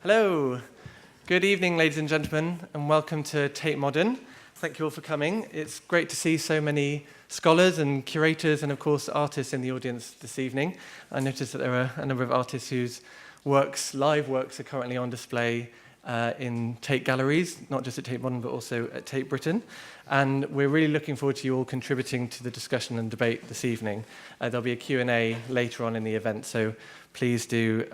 Hello. Good evening, ladies and gentlemen, and welcome to Tate Modern. Thank you all for coming. It's great to see so many scholars and curators and, of course, artists in the audience this evening. I noticed that there are a number of artists whose live works, are currently on display in Tate galleries, not just at Tate Modern, but also at Tate Britain. And we're really looking forward to you all contributing to the discussion and debate this evening. There'll be a Q&A later on in the event, so please do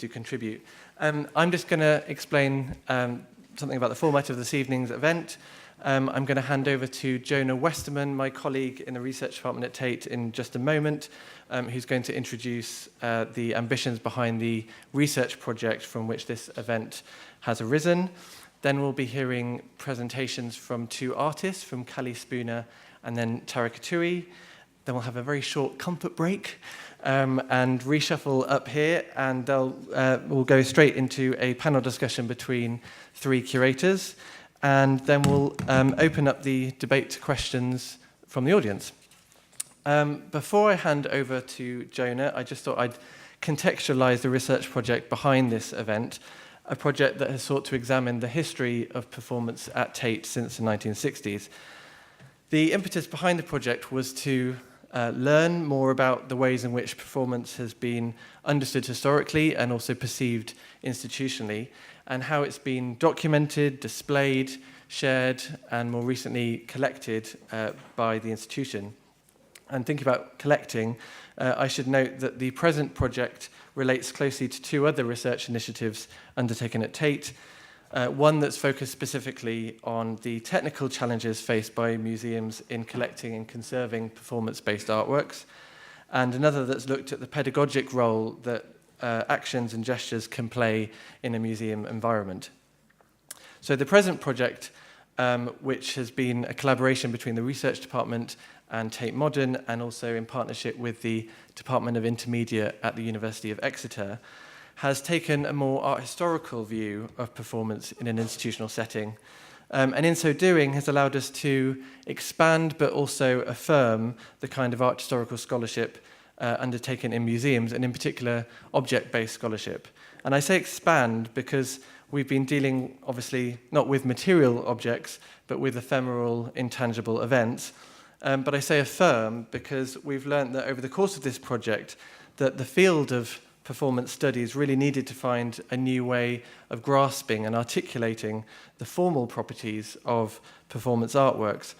contribute. I'm just going to explain something about the format of this evening's event. I'm going to hand over to Jonah Westerman, my colleague in the research department at Tate, in just a moment, who's going to introduce the ambitions behind the research project from which this event has arisen. Then we'll be hearing presentations from two artists, from Callie Spooner and then Tarek Atoui. Then we'll have a very short comfort break and reshuffle up here, and we'll go straight into a panel discussion between three curators. And then we'll open up the debate to questions from the audience. Before I hand over to Jonah, I just thought I'd contextualize the research project behind this event, a project that has sought to examine the history of performance at Tate since the 1960s. The impetus behind the project was to learn more about the ways in which performance has been understood historically and also perceived institutionally, and how it's been documented, displayed, shared, and more recently collected by the institution. And thinking about collecting, I should note that the present project relates closely to two other research initiatives undertaken at Tate. One that's focused specifically on the technical challenges faced by museums in collecting and conserving performance-based artworks, and another that's looked at the pedagogic role that actions and gestures can play in a museum environment. So the present project, which has been a collaboration between the research department and Tate Modern, and also in partnership with the Department of Intermedia at the University of Exeter, has taken a more art historical view of performance in an institutional setting. And in so doing has allowed us to expand but also affirm the kind of art historical scholarship undertaken in museums, and in particular object-based scholarship. And I say expand because we've been dealing obviously not with material objects but with ephemeral, intangible events. But I say affirm because we've learned that over the course of this project that the field of performance studies really needed to find a new way of grasping and articulating the formal properties of performance artworks.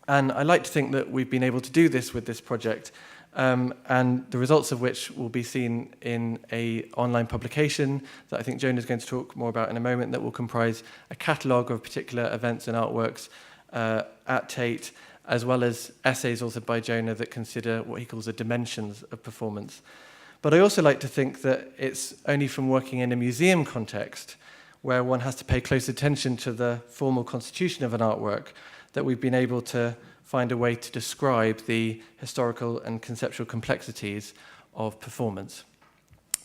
And I like to think that we've been able to do this with this project, and the results of which will be seen in an online publication that I think Jonah is going to talk more about in a moment, that will comprise a catalogue of particular events and artworks at Tate, as well as essays authored by Jonah that consider what he calls the dimensions of performance. But I also like to think that it's only from working in a museum context, where one has to pay close attention to the formal constitution of an artwork, that we've been able to find a way to describe the historical and conceptual complexities of performance.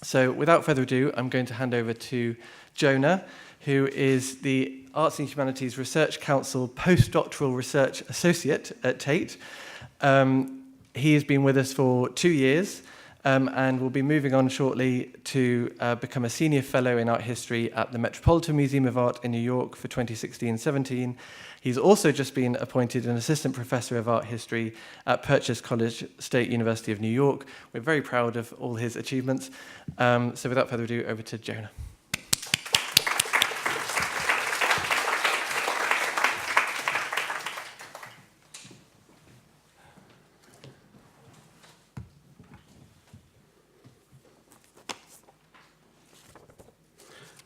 So without further ado, I'm going to hand over to Jonah, who is the Arts and Humanities Research Council Postdoctoral Research Associate at Tate. He has been with us for 2 years, and will be moving on shortly to become a senior fellow in art history at the Metropolitan Museum of Art in New York for 2016-17. He's also just been appointed an assistant professor of art history at Purchase College, State University of New York. We're very proud of all his achievements. So without further ado, over to Jonah.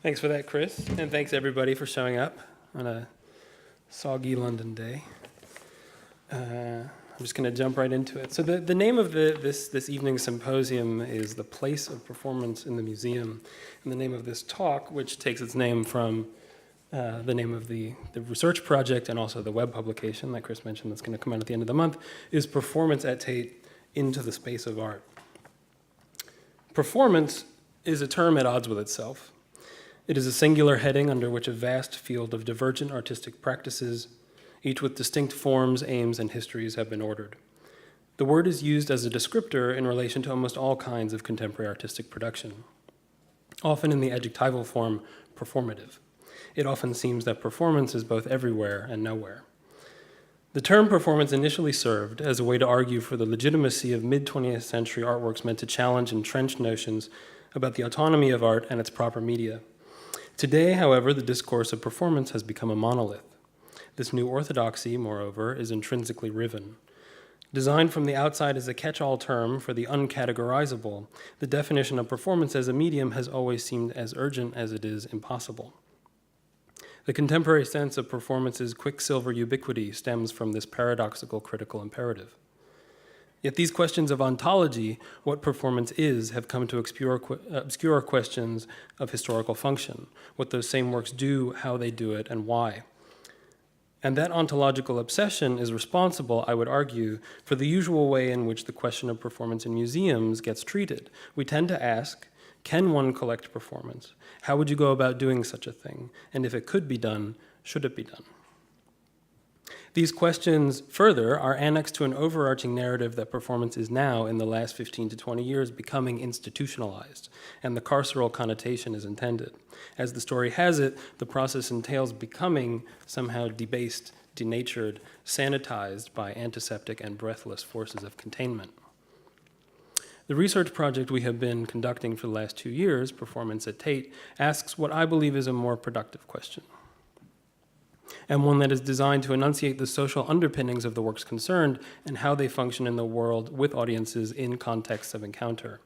Thanks for that, Chris, and thanks everybody for showing up on a soggy London day. I'm just going to jump right into it. So the name of this evening's symposium is The Place of Performance in the Museum, and the name of this talk, which takes its name from the name of the research project and also the web publication that Chris mentioned that's going to come out at the end of the month, is Performance at Tate into the Space of Art. Performance is a term at odds with itself. It is a singular heading under which a vast field of divergent artistic practices, each with distinct forms, aims, and histories, have been ordered. The word is used as a descriptor in relation to almost all kinds of contemporary artistic production. often in the adjectival form performative. It often seems that performance is both everywhere and nowhere. The term performance initially served as a way to argue for the legitimacy of mid-20th century artworks meant to challenge entrenched notions about the autonomy of art and its proper media. Today, however, the discourse of performance has become a monolith. This new orthodoxy, moreover, is intrinsically riven. Designed from the outside as a catch-all term for the uncategorizable, the definition of performance as a medium has always seemed as urgent as it is impossible. The contemporary sense of performance's quicksilver ubiquity stems from this paradoxical critical imperative. Yet these questions of ontology, what performance is, have come to obscure questions of historical function, what those same works do, how they do it, and why. And that ontological obsession is responsible, I would argue, for the usual way in which the question of performance in museums gets treated. We tend to ask, can one collect performance? How would you go about doing such a thing? And if it could be done, should it be done? These questions, further, are annexed to an overarching narrative that performance is now, in the last 15 to 20 years, becoming institutionalized, and the carceral connotation is intended. As the story has it, the process entails becoming somehow debased, denatured, sanitized by antiseptic and breathless forces of containment. The research project we have been conducting for the last 2 years, Performance at Tate, asks what I believe is a more productive question, and one that is designed to enunciate the social underpinnings of the works concerned and how they function in the world with audiences in contexts of encounter.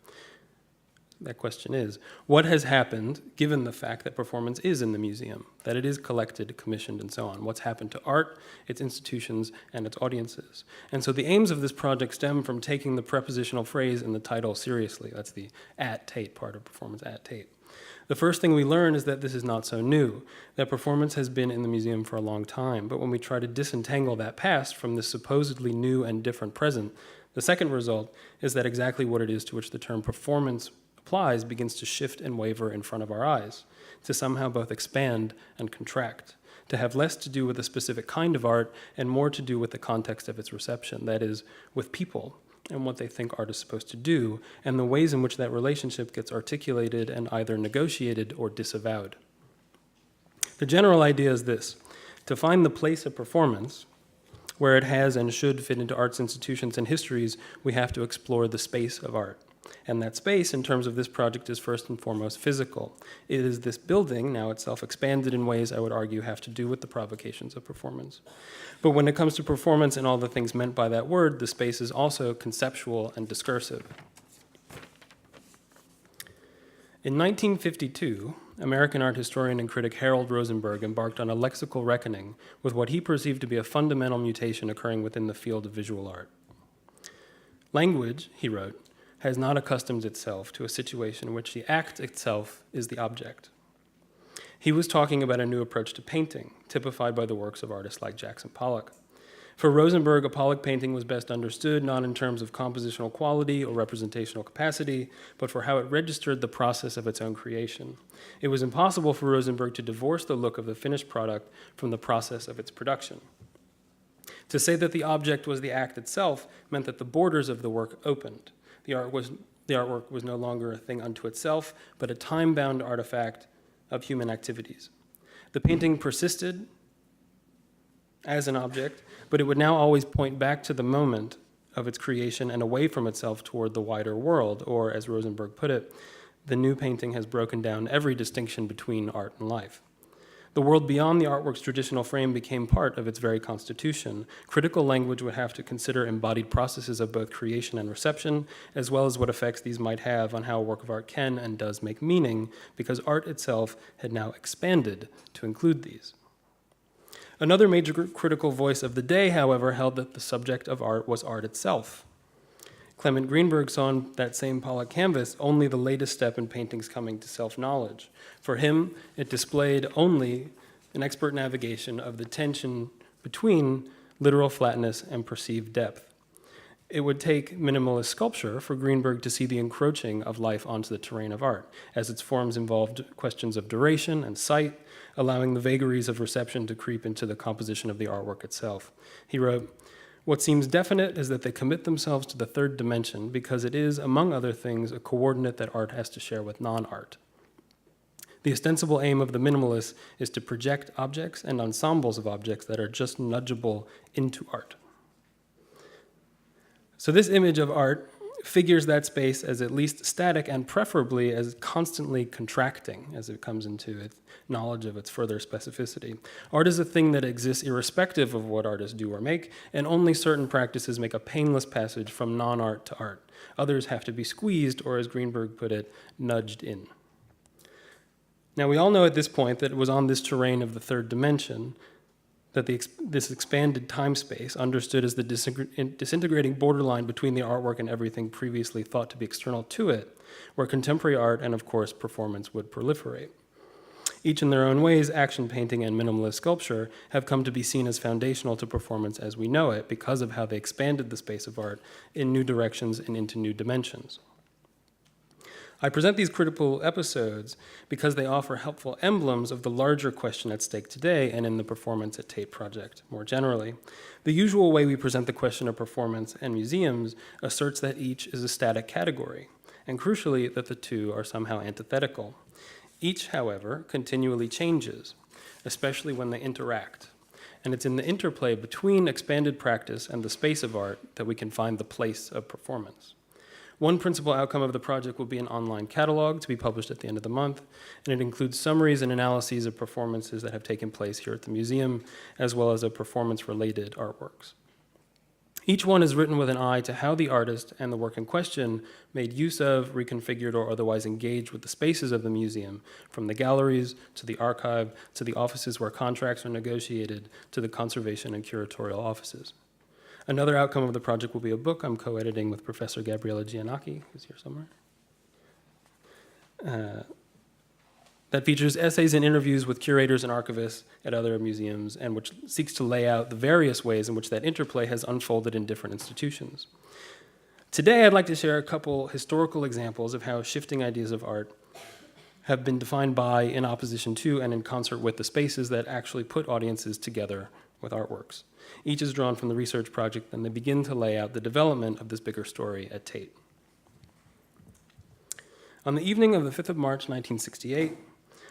That question is, what has happened given the fact that performance is in the museum, that it is collected, commissioned, and so on? What's happened to art, its institutions, and its audiences? And so the aims of this project stem from taking the prepositional phrase in the title seriously. That's the at Tate part of Performance at Tate. The first thing we learn is that this is not so new, that performance has been in the museum for a long time. But when we try to disentangle that past from this supposedly new and different present, the second result is that exactly what it is to which the term performance applies begins to shift and waver in front of our eyes, to somehow both expand and contract, to have less to do with a specific kind of art and more to do with the context of its reception, that is, with people and what they think art is supposed to do, and the ways in which that relationship gets articulated and either negotiated or disavowed. The general idea is this: to find the place of performance, where it has and should fit into arts institutions and histories, we have to explore the space of art. And that space, in terms of this project, is first and foremost physical. It is this building, now itself expanded in ways I would argue have to do with the provocations of performance. But when it comes to performance and all the things meant by that word, the space is also conceptual and discursive. In 1952, American art historian and critic Harold Rosenberg embarked on a lexical reckoning with what he perceived to be a fundamental mutation occurring within the field of visual art. Language, he wrote, has not accustomed itself to a situation in which the act itself is the object. He was talking about a new approach to painting, typified by the works of artists like Jackson Pollock. For Rosenberg, a Pollock painting was best understood not in terms of compositional quality or representational capacity, but for how it registered the process of its own creation. It was impossible for Rosenberg to divorce the look of the finished product from the process of its production. To say that the object was the act itself meant that the borders of the work opened. The artwork was no longer a thing unto itself, but a time-bound artifact of human activities. The painting persisted as an object, but it would now always point back to the moment of its creation and away from itself toward the wider world, or, as Rosenberg put it, the new painting has broken down every distinction between art and life. The world beyond the artwork's traditional frame became part of its very constitution. Critical language would have to consider embodied processes of both creation and reception, as well as what effects these might have on how a work of art can and does make meaning, because art itself had now expanded to include these. Another major critical voice of the day, however, held that the subject of art was art itself. Clement Greenberg saw on that same Pollock canvas only the latest step in painting's coming to self-knowledge. For him, it displayed only an expert navigation of the tension between literal flatness and perceived depth. It would take minimalist sculpture for Greenberg to see the encroaching of life onto the terrain of art, as its forms involved questions of duration and sight, allowing the vagaries of reception to creep into the composition of the artwork itself. He wrote, "What seems definite is that they commit themselves to the third dimension because it is, among other things, a coordinate that art has to share with non-art. The ostensible aim of the minimalists is to project objects and ensembles of objects that are just nudgeable into art. So this image of art figures that space as at least static and preferably as constantly contracting as it comes into its knowledge of its further specificity. Art is a thing that exists irrespective of what artists do or make, and only certain practices make a painless passage from non-art to art. Others have to be squeezed, or as Greenberg put it, nudged in. Now, we all know at this point that it was on this terrain of the third dimension that this expanded time space, understood as the disintegrating borderline between the artwork and everything previously thought to be external to it, where contemporary art and, of course, performance would proliferate. Each in their own ways, action painting and minimalist sculpture have come to be seen as foundational to performance as we know it because of how they expanded the space of art in new directions and into new dimensions. I present these critical episodes because they offer helpful emblems of the larger question at stake today and in the Performance at Tate project more generally. The usual way we present the question of performance and museums asserts that each is a static category, and crucially, that the two are somehow antithetical. Each, however, continually changes, especially when they interact. And it's in the interplay between expanded practice and the space of art that we can find the place of performance. One principal outcome of the project will be an online catalog to be published at the end of the month, and it includes summaries and analyses of performances that have taken place here at the museum, as well as of performance-related artworks. Each one is written with an eye to how the artist and the work in question made use of, reconfigured, or otherwise engaged with the spaces of the museum, from the galleries to the archive to the offices where contracts are negotiated to the conservation and curatorial offices. Another outcome of the project will be a book I'm co-editing with Professor Gabriella Giannacchi, who's here somewhere, that features essays and interviews with curators and archivists at other museums, and which seeks to lay out the various ways in which that interplay has unfolded in different institutions. Today, I'd like to share a couple historical examples of how shifting ideas of art have been defined by, in opposition to, and in concert with the spaces that actually put audiences together with artworks. Each is drawn from the research project, and they begin to lay out the development of this bigger story at Tate. On the evening of the 5th of March, 1968,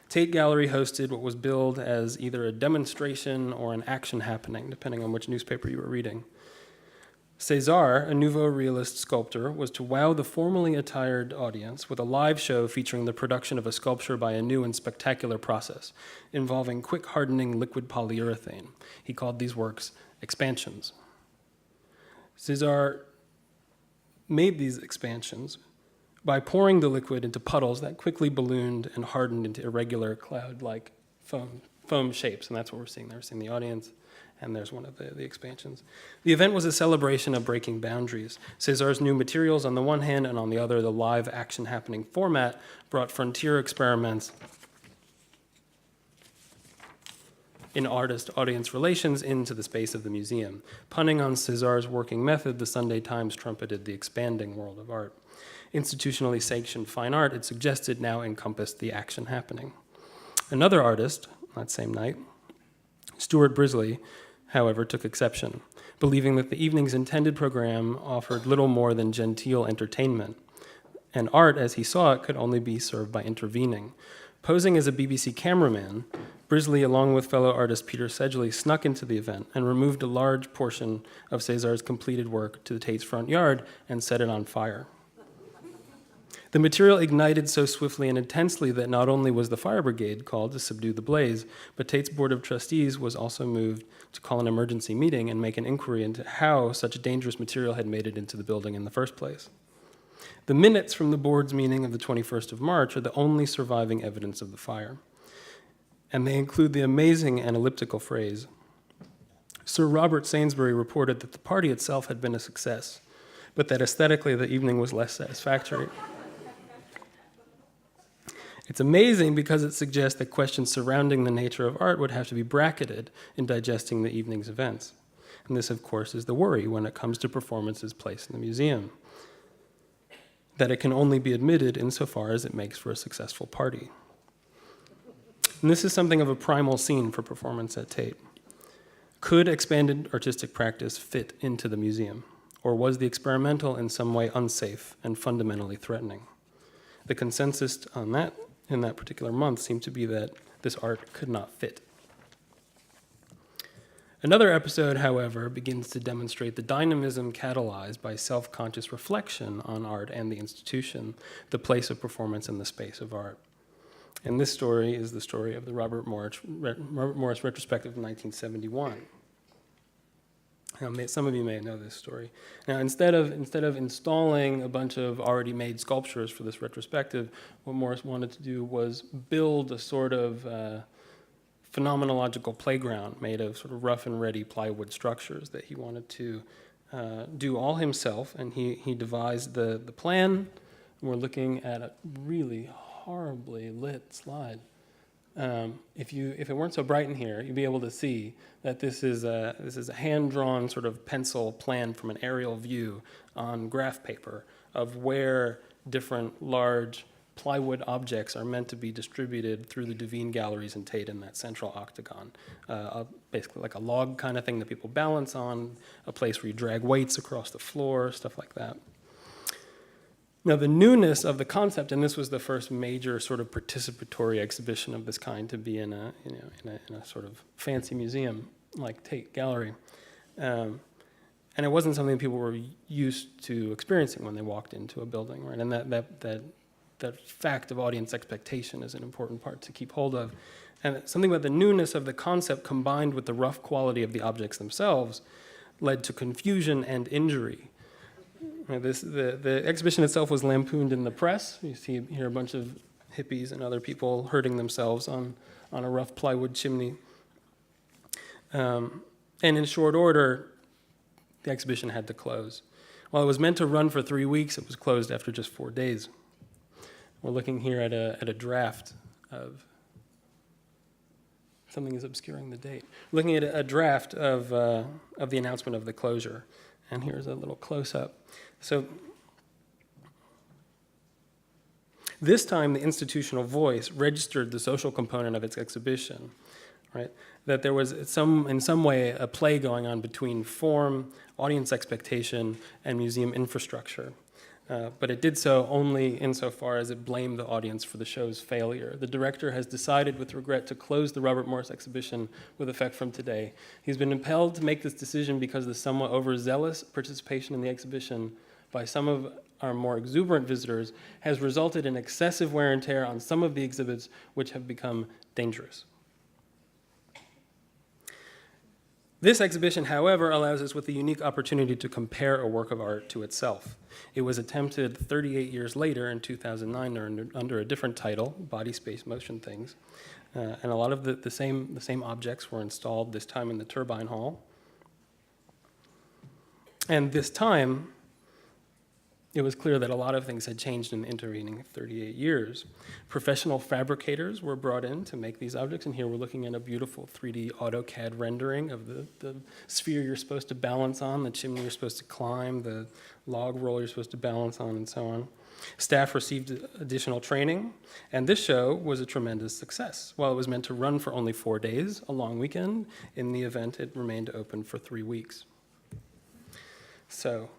Tate Gallery hosted what was billed as either a demonstration or an action happening, depending on which newspaper you were reading. César, a nouveau realist sculptor, was to wow the formally attired audience with a live show featuring the production of a sculpture by a new and spectacular process involving quick hardening liquid polyurethane. He called these works expansions. César made these expansions by pouring the liquid into puddles that quickly ballooned and hardened into irregular cloud-like foam shapes, and that's what we're seeing there. We're seeing the audience, and there's one of the expansions. The event was a celebration of breaking boundaries. César's new materials on the one hand, and on the other, the live action happening format brought frontier experiments in artist-audience relations into the space of the museum. Punning on César's working method, the Sunday Times trumpeted the expanding world of art. Institutionally sanctioned fine art, it suggested, now encompassed the action happening. Another artist, that same night, Stuart Brisley, however, took exception, believing that the evening's intended program offered little more than genteel entertainment, and art, as he saw it, could only be served by intervening. Posing as a BBC cameraman, Brisley, along with fellow artist Peter Sedgley, snuck into the event and removed a large portion of César's completed work to the Tate's front yard and set it on fire. The material ignited so swiftly and intensely that not only was the fire brigade called to subdue the blaze, but Tate's board of trustees was also moved to call an emergency meeting and make an inquiry into how such dangerous material had made it into the building in the first place. The minutes from the board's meeting of the 21st of March are the only surviving evidence of the fire. And they include the amazing and elliptical phrase, Sir Robert Sainsbury reported that the party itself had been a success, but that aesthetically the evening was less satisfactory. It's amazing because it suggests that questions surrounding the nature of art would have to be bracketed in digesting the evening's events. And this, of course, is the worry when it comes to performance's place in the museum, that it can only be admitted insofar as it makes for a successful party. And this is something of a primal scene for performance at Tate. Could expanded artistic practice fit into the museum, or was the experimental in some way unsafe and fundamentally threatening? The consensus on that in that particular month seemed to be that this art could not fit. Another episode, however, begins to demonstrate the dynamism catalyzed by self-conscious reflection on art and the institution, the place of performance and the space of art. And this story is the story of the Robert Morris retrospective of 1971. Some of you may know this story. Now, instead of installing a bunch of already made sculptures for this retrospective, what Morris wanted to do was build a sort of phenomenological playground made of sort of rough and ready plywood structures that he wanted to do all himself. And he devised the plan. We're looking at a really horribly lit slide. If it weren't so bright in here, you'd be able to see that this is a hand-drawn sort of pencil plan from an aerial view on graph paper of where different large plywood objects are meant to be distributed through the Devine galleries and Tate in that central octagon. Basically like a log kind of thing that people balance on, a place where you drag weights across the floor, stuff like that. Now, the newness of the concept, and this was the first major sort of participatory exhibition of this kind to be in a sort of fancy museum like Tate Gallery, and it wasn't something people were used to experiencing when they walked into a building, right? And that fact of audience expectation is an important part to keep hold of, and something about the newness of the concept combined with the rough quality of the objects themselves led to confusion and injury. The exhibition itself was lampooned in the press. You see here a bunch of hippies and other people hurting themselves on a rough plywood chimney. And in short order, the exhibition had to close. While it was meant to run for 3 weeks, it was closed after just 4 days. We're looking here at a draft of, something is obscuring the date. We're looking at a draft of the announcement of the closure. And here's a little close-up. So this time, the institutional voice registered the social component of its exhibition, right? That there was in some way a play going on between form, audience expectation, and museum infrastructure. But it did so only insofar as it blamed the audience for the show's failure. The director has decided with regret to close the Robert Morris exhibition with effect from today. He's been impelled to make this decision because the somewhat overzealous participation in the exhibition by some of our more exuberant visitors has resulted in excessive wear and tear on some of the exhibits which have become dangerous. This exhibition, however, allows us with the unique opportunity to compare a work of art to itself. It was attempted 38 years later in 2009 under a different title, Body, Space, Motion Things. And a lot of the same objects were installed, this time in the Turbine Hall. And this time, it was clear that a lot of things had changed in the intervening 38 years. Professional fabricators were brought in to make these objects, and here we're looking at a beautiful 3D AutoCAD rendering of the sphere you're supposed to balance on, the chimney you're supposed to climb, the log roll you're supposed to balance on, and so on. Staff received additional training, and this show was a tremendous success. While it was meant to run for only 4 days, a long weekend, in the event it remained open for 3 weeks. So,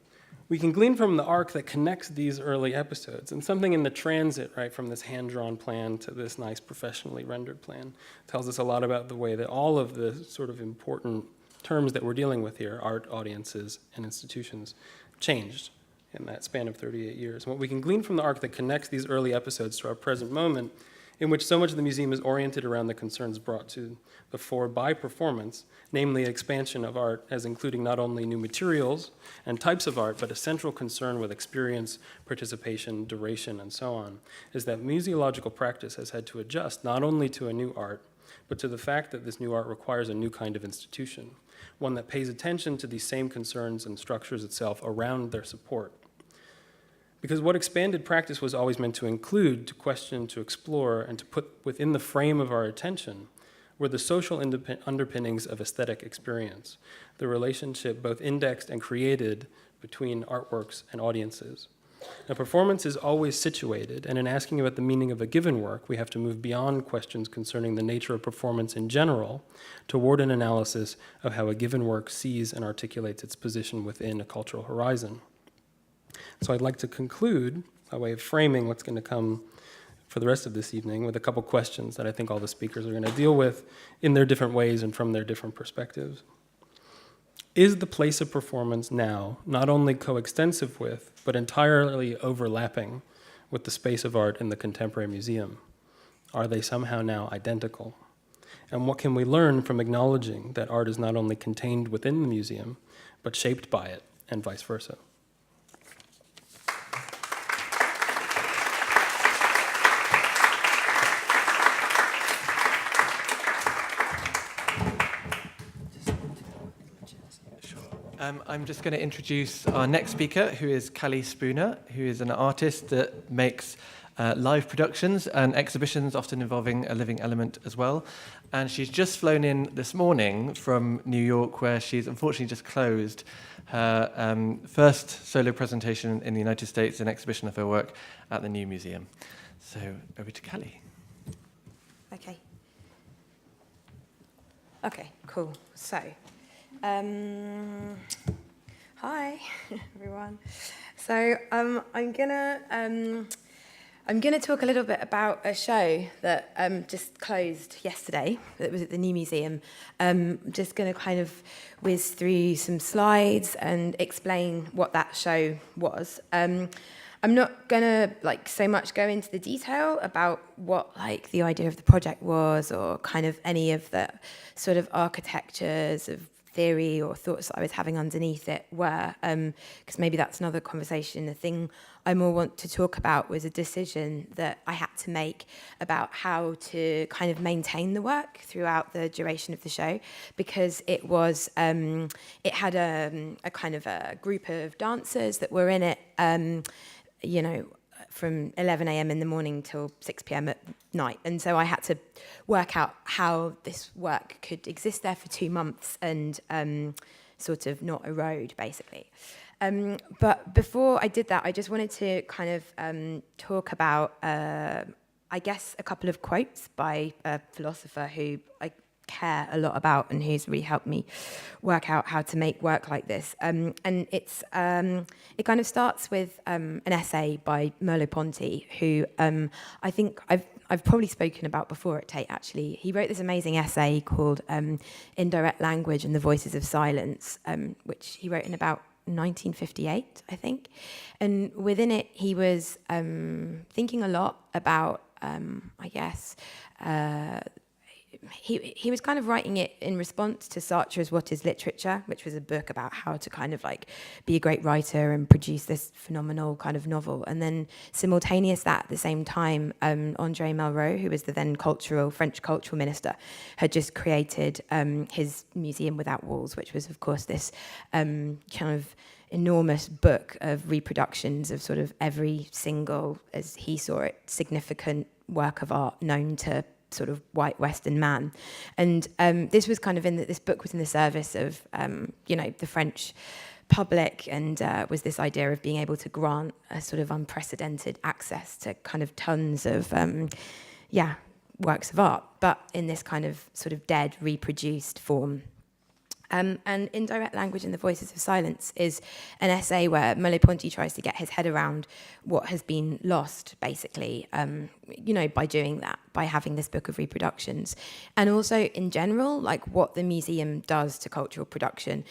we can glean from the arc that connects these early episodes, and something in the transit, right, from this hand-drawn plan to this nice professionally rendered plan tells us a lot about the way that all of the sort of important terms that we're dealing with here, art, audiences, and institutions, changed in that span of 38 years. And what we can glean from the arc that connects these early episodes to our present moment, in which so much of the museum is oriented around the concerns brought to the fore by performance, namely expansion of art as including not only new materials and types of art, but a central concern with experience, participation, duration, and so on, is that museological practice has had to adjust not only to a new art, but to the fact that this new art requires a new kind of institution, one that pays attention to these same concerns and structures itself around their support. Because what expanded practice was always meant to include, to question, to explore, and to put within the frame of our attention were the social underpinnings of aesthetic experience, the relationship both indexed and created between artworks and audiences. Now, performance is always situated, and in asking about the meaning of a given work, we have to move beyond questions concerning the nature of performance in general toward an analysis of how a given work sees and articulates its position within a cultural horizon. So I'd like to conclude, by way of framing what's going to come for the rest of this evening with a couple questions that I think all the speakers are going to deal with in their different ways and from their different perspectives. Is the place of performance now not only coextensive with, but entirely overlapping with the space of art in the contemporary museum? Are they somehow now identical? And what can we learn from acknowledging that art is not only contained within the museum, but shaped by it, and vice versa? I'm just going to introduce our next speaker, who is Callie Spooner, who is an artist that makes live productions and exhibitions, often involving a living element as well. And she's just flown in this morning from New York, where she's unfortunately just closed her first solo presentation in the United States, an exhibition of her work at the New Museum. So over to Callie. Okay. Okay, cool. So, hi, everyone. So I'm gonna talk a little bit about a show that just closed yesterday. That was at the New Museum. Just gonna kind of whiz through some slides and explain what that show was. I'm not gonna so much go into the detail about what the idea of the project was, or kind of any of the sort of architectures of theory or thoughts that I was having underneath it were, because maybe that's another conversation. The thing I more want to talk about was a decision that I had to make about how to kind of maintain the work throughout the duration of the show, because it was, it had a kind of a group of dancers that were in it, you know, from 11 a.m. in the morning till 6 p.m. at night. And so I had to work out how this work could exist there for 2 months and sort of not erode, basically. But before I did that, I just wanted to kind of talk about, I guess, a couple of quotes by a philosopher who I care a lot about and who's really helped me work out how to make work like this. And it's it kind of starts with an essay by Merleau-Ponty, who I think I've probably spoken about before at Tate, actually. He wrote this amazing essay called Indirect Language and the Voices of Silence, which he wrote in about 1958, I think. And within it, he was thinking a lot about, I guess, he was kind of writing it in response to Sartre's What is Literature, which was a book about how to kind of be a great writer and produce this phenomenal kind of novel. And then simultaneous that, at the same time, André Malraux, who was the then French cultural minister, had just created his Museum Without Walls, which was, of course, this kind of enormous book of reproductions of sort of every single, as he saw it, significant work of art known to sort of white Western man. And this was kind of this book was in the service of, you know, the French public, and was this idea of being able to grant a sort of unprecedented access to kind of tons of, works of art, but in this kind of sort of dead, reproduced form. And Indirect Language and the Voices of Silence is an essay where Merleau-Ponty tries to get his head around what has been lost, basically, you know, by doing that, by having this book of reproductions. And also, in general, what the museum does to cultural production.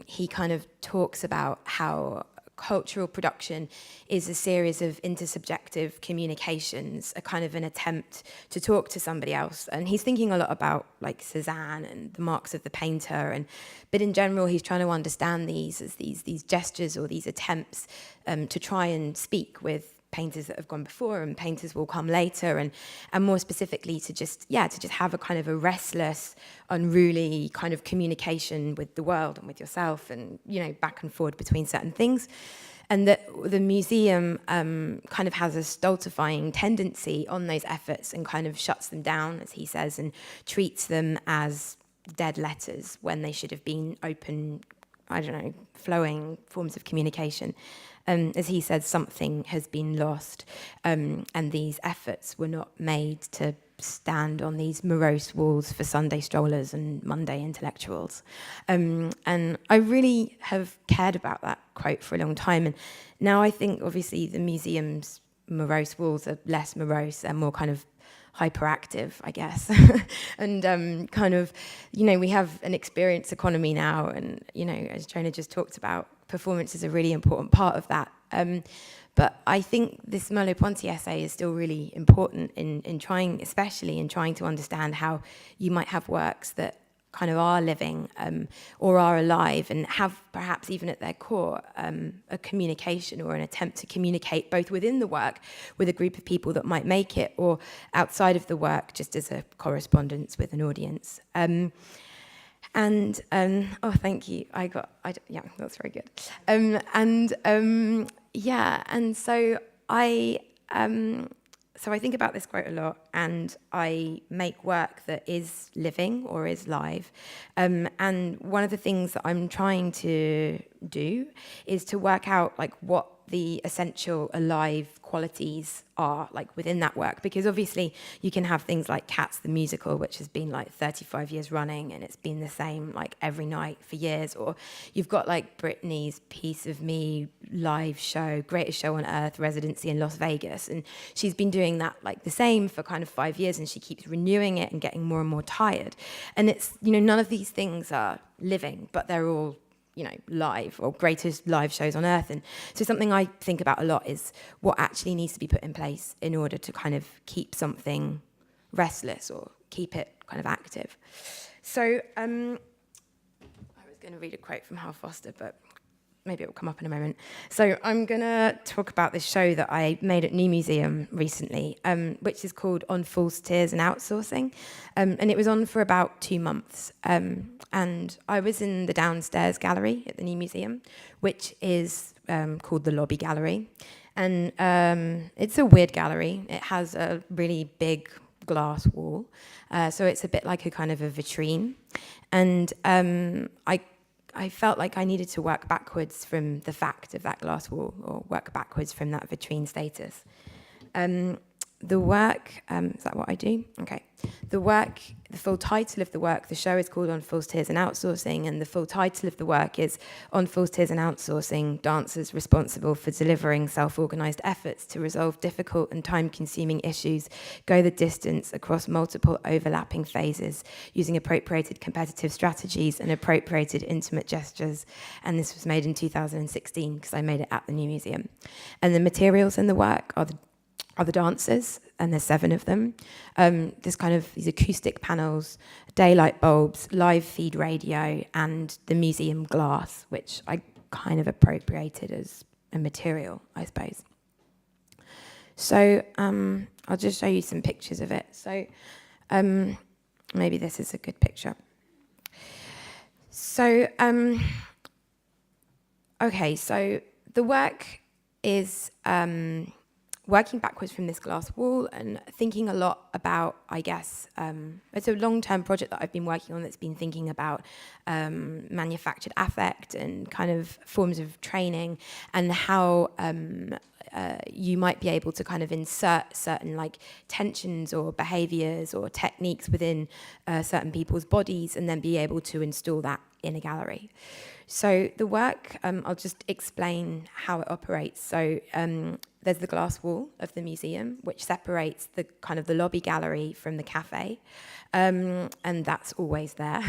He kind of talks about how cultural production is a series of intersubjective communications, a kind of an attempt to talk to somebody else. And he's thinking a lot about Cézanne and the marks of the painter, but in general he's trying to understand these as these gestures or these attempts to try and speak with painters that have gone before and painters will come later, and more specifically to just have a kind of a restless, unruly kind of communication with the world and with yourself, and, you know, back and forward between certain things. And that the museum kind of has a stultifying tendency on those efforts and kind of shuts them down, as he says, and treats them as dead letters when they should have been open, I don't know, flowing forms of communication. As he said, something has been lost, and these efforts were not made to stand on these morose walls for Sunday strollers and Monday intellectuals. And I really have cared about that quote for a long time. And now I think, obviously, the museum's morose walls are less morose and more kind of hyperactive, I guess. And kind of, we have an experience economy now, and, as Jonah just talked about, performance is a really important part of that. But I think this Merleau-Ponty essay is still really important in trying, especially in trying to understand how you might have works that kind of are living or are alive and have perhaps even at their core a communication or an attempt to communicate both within the work with a group of people that might make it, or outside of the work just as a correspondence with an audience. Oh, thank you. Yeah, that's very good. So I think about this quote a lot, and I make work that is living or is live. And one of the things that I'm trying to do is to work out what the essential alive qualities are within that work, because obviously you can have things like Cats the musical, which has been 35 years running and it's been the same every night for years, or you've got Britney's Piece of Me live show, greatest show on earth, residency in Las Vegas, and she's been doing that the same for kind of 5 years, and she keeps renewing it and getting more and more tired. And it's none of these things are living, but they're all live, or greatest live shows on earth. And so something I think about a lot is what actually needs to be put in place in order to kind of keep something restless or keep it kind of active. So I was going to read a quote from Hal Foster, but maybe it will come up in a moment. So I'm going to talk about this show that I made at New Museum recently, which is called On False Tears and Outsourcing. And it was on for about 2 months. And I was in the downstairs gallery at the New Museum, which is called the Lobby Gallery. And it's a weird gallery. It has a really big glass wall. So it's a bit like a kind of a vitrine. And I felt like I needed to work backwards from the fact of that glass wall, or work backwards from that vitrine status. The work, is that what I do? Okay. The work, the full title of the work, the show is called On False Tears and Outsourcing, and the full title of the work is On False Tears and Outsourcing, Dancers Responsible for Delivering Self-Organized Efforts to Resolve Difficult and Time-Consuming Issues Go the Distance Across Multiple Overlapping Phases, Using Appropriated Competitive Strategies and Appropriated Intimate Gestures. And this was made in 2016, because I made it at the New Museum. And the materials in the work are the dancers, and there's 7 of them. There's kind of these acoustic panels, daylight bulbs, live feed radio, and the museum glass, which I kind of appropriated as a material, I suppose. So I'll just show you some pictures of it. So maybe this is a good picture. So, okay, so the work is working backwards from this glass wall and thinking a lot about, I guess, it's a long-term project that I've been working on that's been thinking about manufactured affect and kind of forms of training, and how you might be able to kind of insert certain tensions or behaviors or techniques within certain people's bodies, and then be able to install that in a gallery. So the work, I'll just explain how it operates. So there's the glass wall of the museum, which separates the kind of the lobby gallery from the cafe. And that's always there.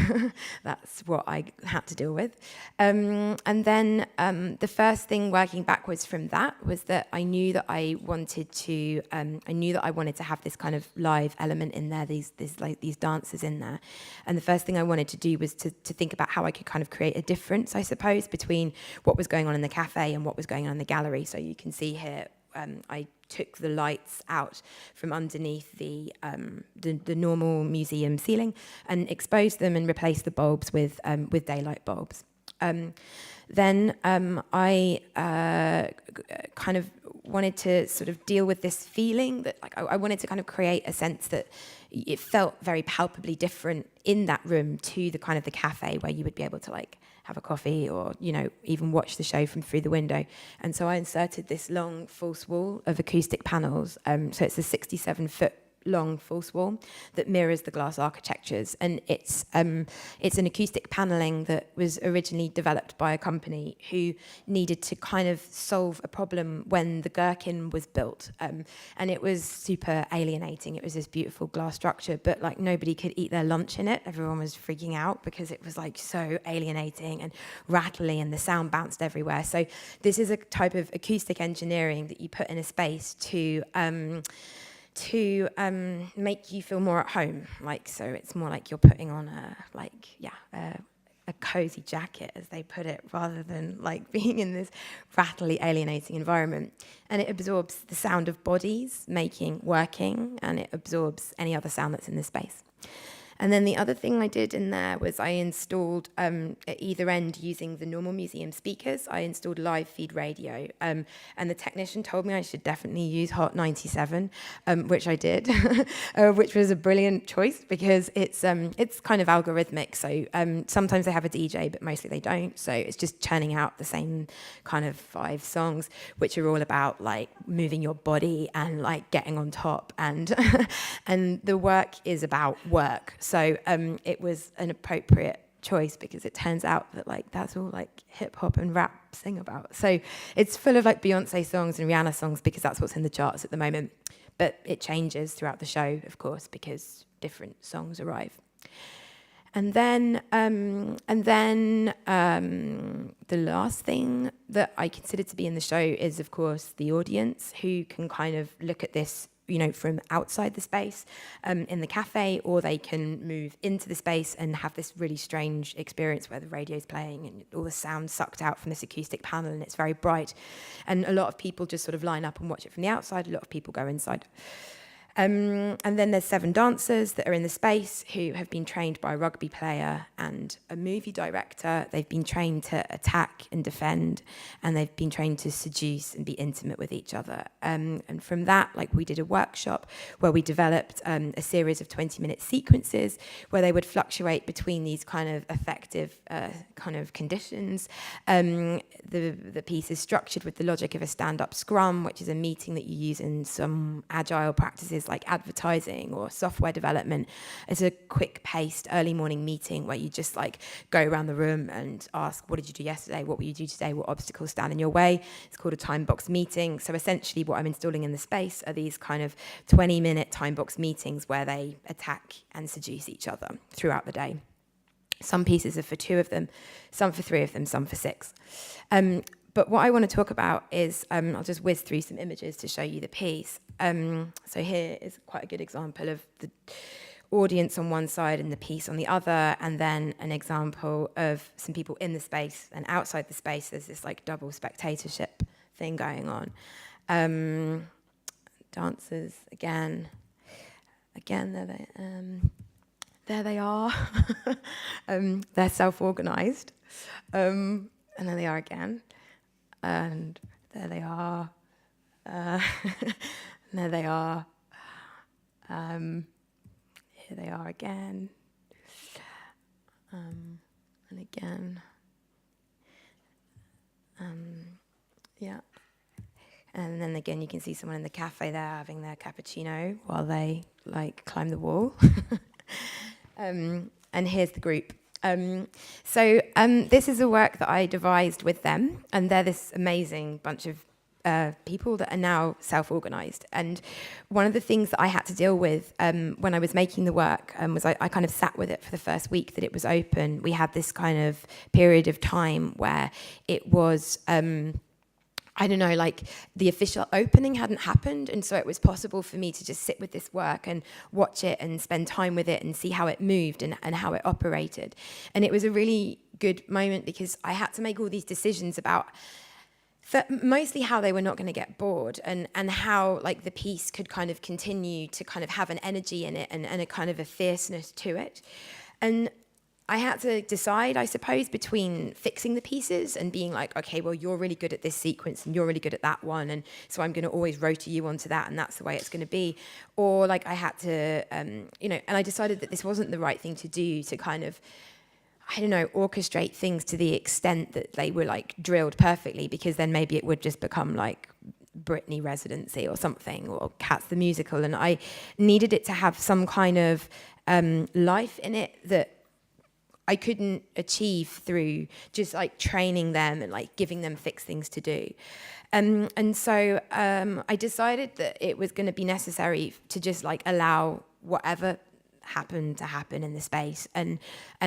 That's what I had to deal with. And then the first thing working backwards from that was that I knew that I wanted to have this kind of live element in there, these dancers in there. And the first thing I wanted to do was to think about how I could kind of create a difference, I suppose, between what was going on in the cafe and what was going on in the gallery. So you can see here, I took the lights out from underneath the normal museum ceiling and exposed them and replaced the bulbs with daylight bulbs. Then I kind of wanted to sort of deal with this feeling that I wanted to kind of create a sense that it felt very palpably different in that room to the kind of the cafe where you would be able to have a coffee or, even watch the show from through the window. And so I inserted this long false wall of acoustic panels. So it's a 67-foot long false wall that mirrors the glass architectures, and it's an acoustic paneling that was originally developed by a company who needed to kind of solve a problem when the Gherkin was built, and it was super alienating. It was this beautiful glass structure, but like nobody could eat their lunch in it. Everyone was freaking out because it was like so alienating and rattly, and the sound bounced everywhere. So this is a type of acoustic engineering that you put in a space to make you feel more at home. Like, so it's more like you're putting on a cozy jacket, as they put it, rather than like being in this rattly, alienating environment. And it absorbs the sound of bodies working, and it absorbs any other sound that's in the space. And then the other thing I did in there was I installed, at either end, using the normal museum speakers, I installed live feed radio. And the technician told me I should definitely use Hot 97, which I did, which was a brilliant choice because it's kind of algorithmic. So sometimes they have a DJ, but mostly they don't. So it's just churning out the same kind of 5 songs, which are all about like moving your body and like getting on top. And and the work is about work. So it was an appropriate choice because it turns out that like that's all like hip hop and rap sing about. So it's full of like Beyonce songs and Rihanna songs because that's what's in the charts at the moment. But it changes throughout the show, of course, because different songs arrive. And then the last thing that I consider to be in the show is, of course, the audience, who can kind of look at this, you know, from outside the space in the cafe, or they can move into the space and have this really strange experience where the radio's playing and all the sound sucked out from this acoustic panel, and it's very bright. And a lot of people just sort of line up and watch it from the outside. A lot of people go inside. And then there's 7 dancers that are in the space who have been trained by a rugby player and a movie director. They've been trained to attack and defend, and they've been trained to seduce and be intimate with each other. And from that, like, we did a workshop where we developed a series of 20-minute sequences where they would fluctuate between these kind of effective kind of conditions. The piece is structured with the logic of a stand-up scrum, which is a meeting that you use in some agile practices like advertising or software development. It's a quick-paced early morning meeting where you just like go around the room and ask, what did you do yesterday? What will you do today? What obstacles stand in your way? It's called a time box meeting. So essentially what I'm installing in the space are these kind of 20-minute time box meetings where they attack and seduce each other throughout the day. Some pieces are for 2 of them, some for 3 of them, some for 6. But what I want to talk about is, I'll just whiz through some images to show you the piece. So here is quite a good example of the audience on one side and the piece on the other, and then an example of some people in the space, and outside the space there's this like double spectatorship thing going on. Dancers, again, there they are. They're self-organized. And there they are again. And there they are. And there they are. Here they are again. And again. Yeah. And then again, you can see someone in the cafe there having their cappuccino while they like climb the wall. And here's the group. So this is a work that I devised with them, and they're this amazing bunch of people that are now self-organized. And one of the things that I had to deal with when I was making the work was I kind of sat with it for the first week that it was open. We had this kind of period of time where it was... I don't know, like the official opening hadn't happened, and so it was possible for me to just sit with this work and watch it and spend time with it and see how it moved and how it operated. And it was a really good moment because I had to make all these decisions about mostly how they were not going to get bored and how like the piece could kind of continue to kind of have an energy in it and a kind of a fierceness to it. And I had to decide, I suppose, between fixing the pieces and being like, okay, well, you're really good at this sequence and you're really good at that one, and so I'm going to always rotor you onto that, and that's the way it's going to be. Or like I had to, and I decided that this wasn't the right thing to do, to kind of, I don't know, orchestrate things to the extent that they were like drilled perfectly, because then maybe it would just become like Britney residency or something, or Cats the musical, and I needed it to have some kind of life in it that I couldn't achieve through just like training them and like giving them fixed things to do. And so I decided that it was going to be necessary to just like allow whatever happened to happen in the space, and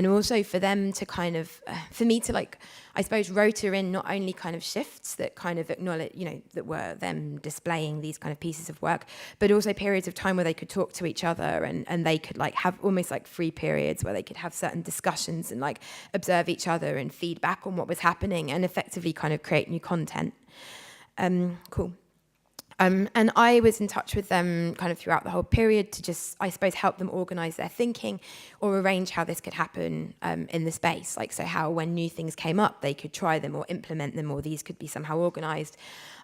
also for them to kind of for me to like, I suppose, rotor in not only kind of shifts that kind of acknowledge, you know, that were them displaying these kind of pieces of work, but also periods of time where they could talk to each other, and they could like have almost like free periods where they could have certain discussions and like observe each other and feedback on what was happening and effectively kind of create new content. Cool. And I was in touch with them kind of throughout the whole period to just, I suppose, help them organise their thinking or arrange how this could happen in the space. Like, so how when new things came up, they could try them or implement them, or these could be somehow organised.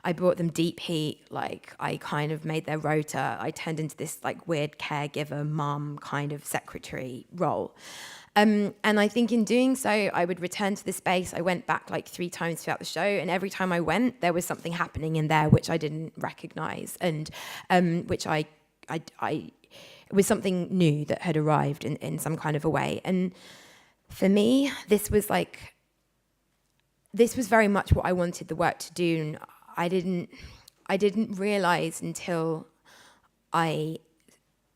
I brought them deep heat, like I kind of made their rota. I turned into this like weird caregiver, mum kind of secretary role. And I think in doing so, I would return to the space. I went back like 3 times throughout the show, and every time I went, there was something happening in there which I didn't recognise, and which I it was something new that had arrived in some kind of a way. And for me, this was very much what I wanted the work to do, and I didn't realise until I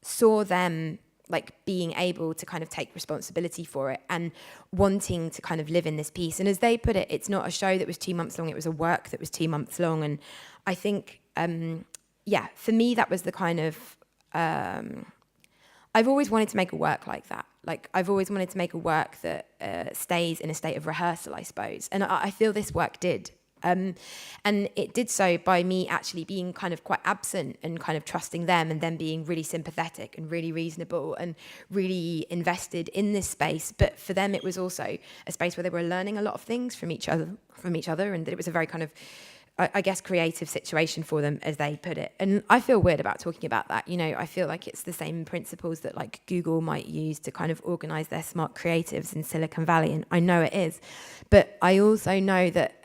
saw them like being able to kind of take responsibility for it and wanting to kind of live in this piece. And as they put it, it's not a show that was 2 months long, it was a work that was 2 months long. And I think, for me, that was the kind of, I've always wanted to make a work like that. Like, I've always wanted to make a work that stays in a state of rehearsal, I suppose. And I feel this work did. And it did so by me actually being kind of quite absent and kind of trusting them, and them being really sympathetic and really reasonable and really invested in this space. But for them, it was also a space where they were learning a lot of things from each other, and that it was a very kind of, I guess, creative situation for them, as they put it. And I feel weird about talking about that. You know, I feel like it's the same principles that like Google might use to kind of organize their smart creatives in Silicon Valley. And I know it is. But I also know that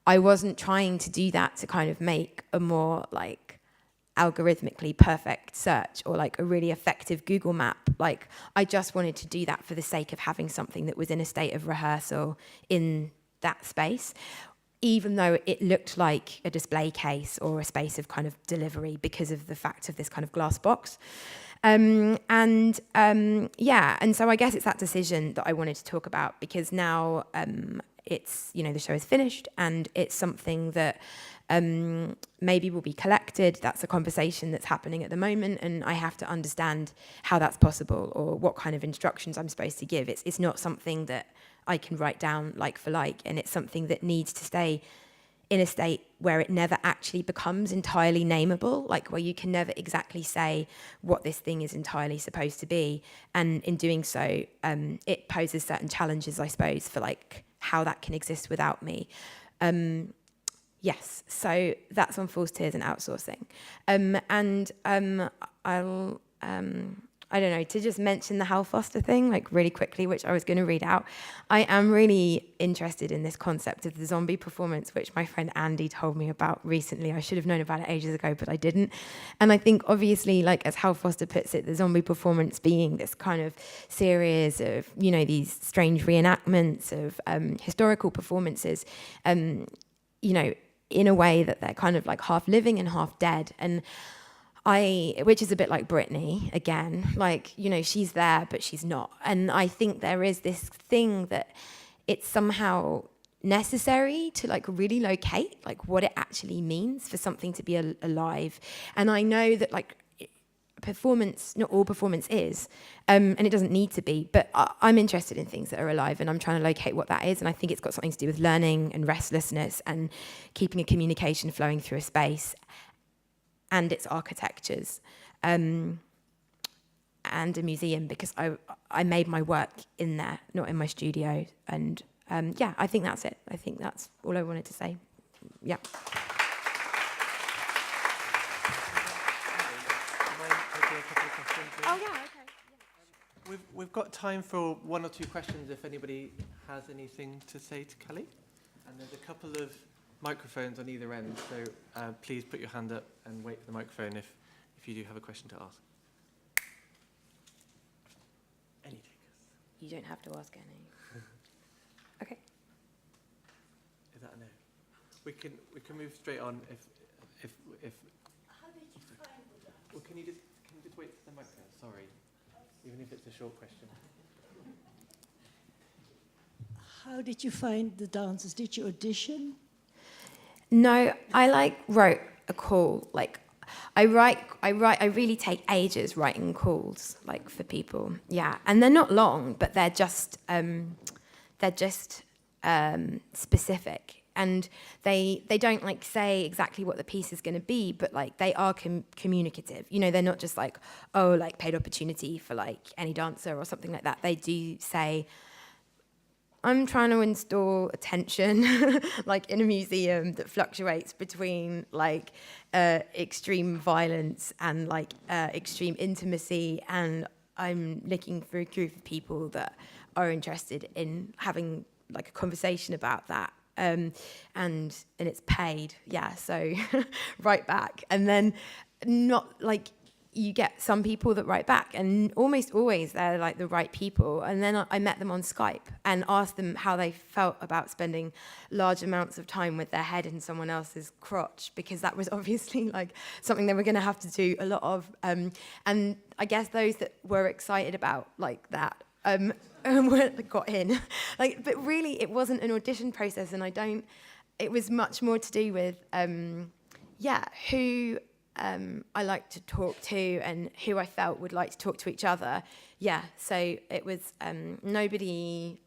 I wasn't trying to do that to kind of make a more like algorithmically perfect search or like a really effective Google map. Like, I just wanted to do that for the sake of having something that was in a state of rehearsal in that space, even though it looked like a display case or a space of kind of delivery because of the fact of this kind of glass box. And so I guess it's that decision that I wanted to talk about, because now it's, you know, the show is finished and it's something that maybe will be collected. That's a conversation that's happening at the moment, and I have to understand how that's possible or what kind of instructions I'm supposed to give. It's not something that I can write down like for like, and it's something that needs to stay in a state where it never actually becomes entirely nameable, like where you can never exactly say what this thing is entirely supposed to be. And in doing so, it poses certain challenges, I suppose, for like how that can exist without me. Yes, so that's on false tears and outsourcing. I don't know, to just mention the Hal Foster thing, like really quickly, which I was going to read out. I am really interested in this concept of the zombie performance, which my friend Andy told me about recently. I should have known about it ages ago, but I didn't. And I think, obviously, like as Hal Foster puts it, the zombie performance being this kind of series of, you know, these strange reenactments of historical performances, you know, in a way that they're kind of like half living and half dead. And which is a bit like Britney, again, like, you know, she's there, but she's not. And I think there is this thing that it's somehow necessary to like really locate like what it actually means for something to be alive. And I know that like performance, not all performance is, and it doesn't need to be, but I'm interested in things that are alive, and I'm trying to locate what that is. And I think it's got something to do with learning and restlessness and keeping a communication flowing through a space and its architectures, and a museum, because I made my work in there, not in my studio. And I think that's it. I think that's all I wanted to say. Yeah. Oh, yeah, okay. We've got time for 1 or 2 questions if anybody has anything to say to Kelly. And there's a couple of microphones on either end, so please put your hand up and wait for the microphone if you do have a question to ask. Any takers? You don't have to ask any. Okay. Is that a no? We can move straight on if. How did you find the dance? Well, can you just wait for the microphone? Sorry, even if it's a short question. How did you find the dancers? Did you audition? No, I wrote a call. I really take ages writing calls for people. Yeah, and they're not long, but they're just specific, and they don't say exactly what the piece is going to be, but they are communicative. They're not just paid opportunity for any dancer or something like that. They do say, I'm trying to install attention, in a museum that fluctuates between extreme violence and extreme intimacy, and I'm looking for a group of people that are interested in having a conversation about that, and it's paid, yeah. So write back, and then not you get some people that write back, and almost always they're the right people. And then I met them on Skype and asked them how they felt about spending large amounts of time with their head in someone else's crotch, because that was obviously something they were going to have to do a lot of. And I guess those that were excited about that got in. But really, it wasn't an audition process, and it was much more to do with who I like to talk to and who I felt would like to talk to each other. Yeah, so it was nobody